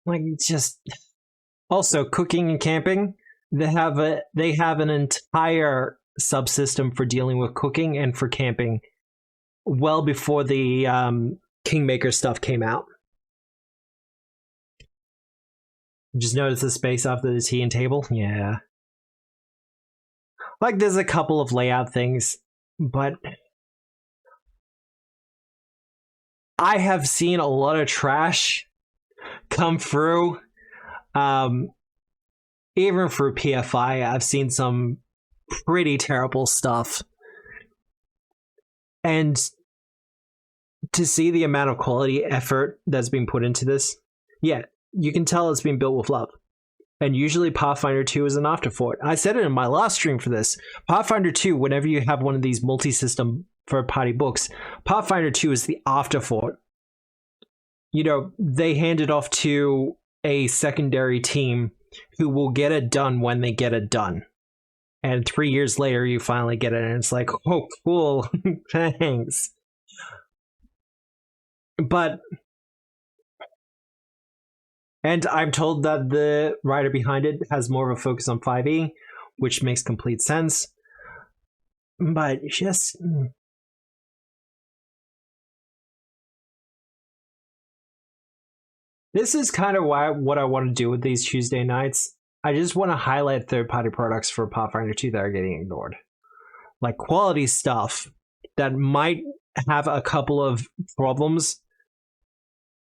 Like, just also cooking and camping. They have an entire subsystem for dealing with cooking and for camping, well before the Kingmaker stuff came out. Just notice the space after the tea and table. Yeah, like there's a couple of layout things, but I have seen a lot of trash come through. Even through PFI, I've seen some pretty terrible stuff. And to see the amount of quality effort that's been put into this, yeah, you can tell it's been built with love. And usually Pathfinder 2 is an afterthought. I said it in my last stream for this. Pathfinder 2, whenever you have one of these multi-system third-party books, Pathfinder 2 is the afterthought. You know, they hand it off to a secondary team who will get it done when they get it done. And 3 years later, you finally get it, and it's like, oh, cool, thanks. But, and I'm told that the writer behind it has more of a focus on 5e, which makes complete sense. But just... This is kind of what I want to do with these Tuesday nights. I just want to highlight third-party products for Pathfinder 2 that are getting ignored. Like quality stuff that might have a couple of problems,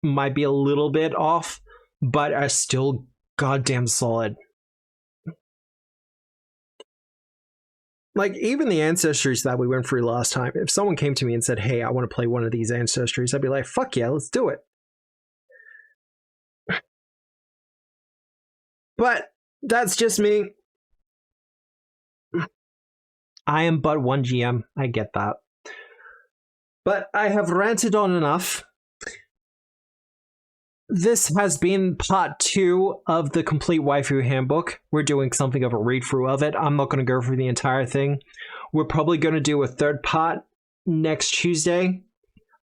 might be a little bit off, but are still goddamn solid. Like, even the Ancestries that we went through last time, if someone came to me and said, hey, I want to play one of these Ancestries, I'd be like, fuck yeah, let's do it. But that's just me. I am but one GM. I get that. But I have ranted on enough. This has been part 2 of the Complete Waifu Handbook. We're doing something of a read-through of it. I'm not going to go through the entire thing. We're probably going to do a third part next Tuesday.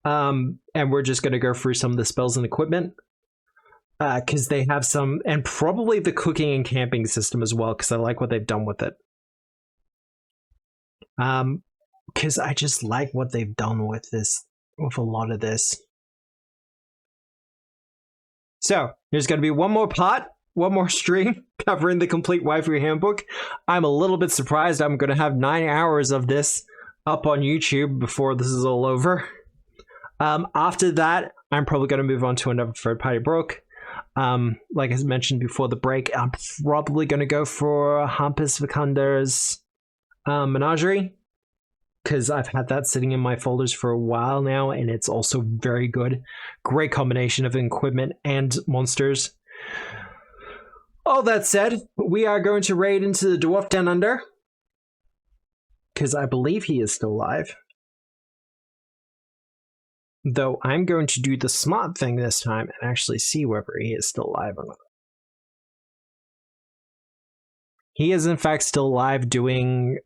And we're just going to go through some of the spells and equipment. Because they have some, and probably the cooking and camping system as well, because I like what they've done with it. Because I just like what they've done with this, with a lot of this. So, there's going to be one more part, one more stream covering the Complete Waifu Handbook. I'm a little bit surprised I'm going to have 9 hours of this up on YouTube before this is all over. After that, I'm probably going to move on to another third-party book. Like I mentioned before the break, I'm probably going to go for Hampus Vikander's Menagerie, because I've had that sitting in my folders for a while now, and it's also very good. Great combination of equipment and monsters. All that said, we are going to raid into the Dwarf Down Under, because I believe he is still alive. Though I'm going to do the smart thing this time and actually see whether he is still alive or not. He is in fact still alive doing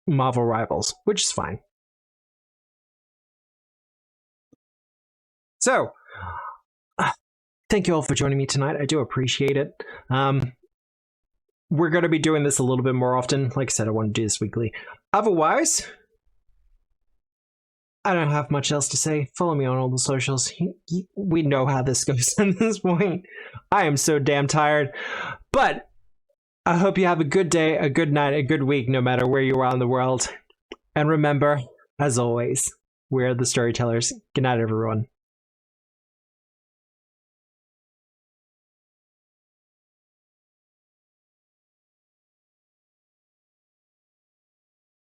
Marvel Rivals, which is fine. So, thank you all for joining me tonight. I do appreciate it. We're going to be doing this a little bit more often. Like I said, I want to do this weekly. Otherwise, I don't have much else to say. Follow me on all the socials. We know how this goes at this point. I am so damn tired. But I hope you have a good day, a good night, a good week, no matter where you are in the world. And remember, as always, we're the storytellers. Good night, everyone.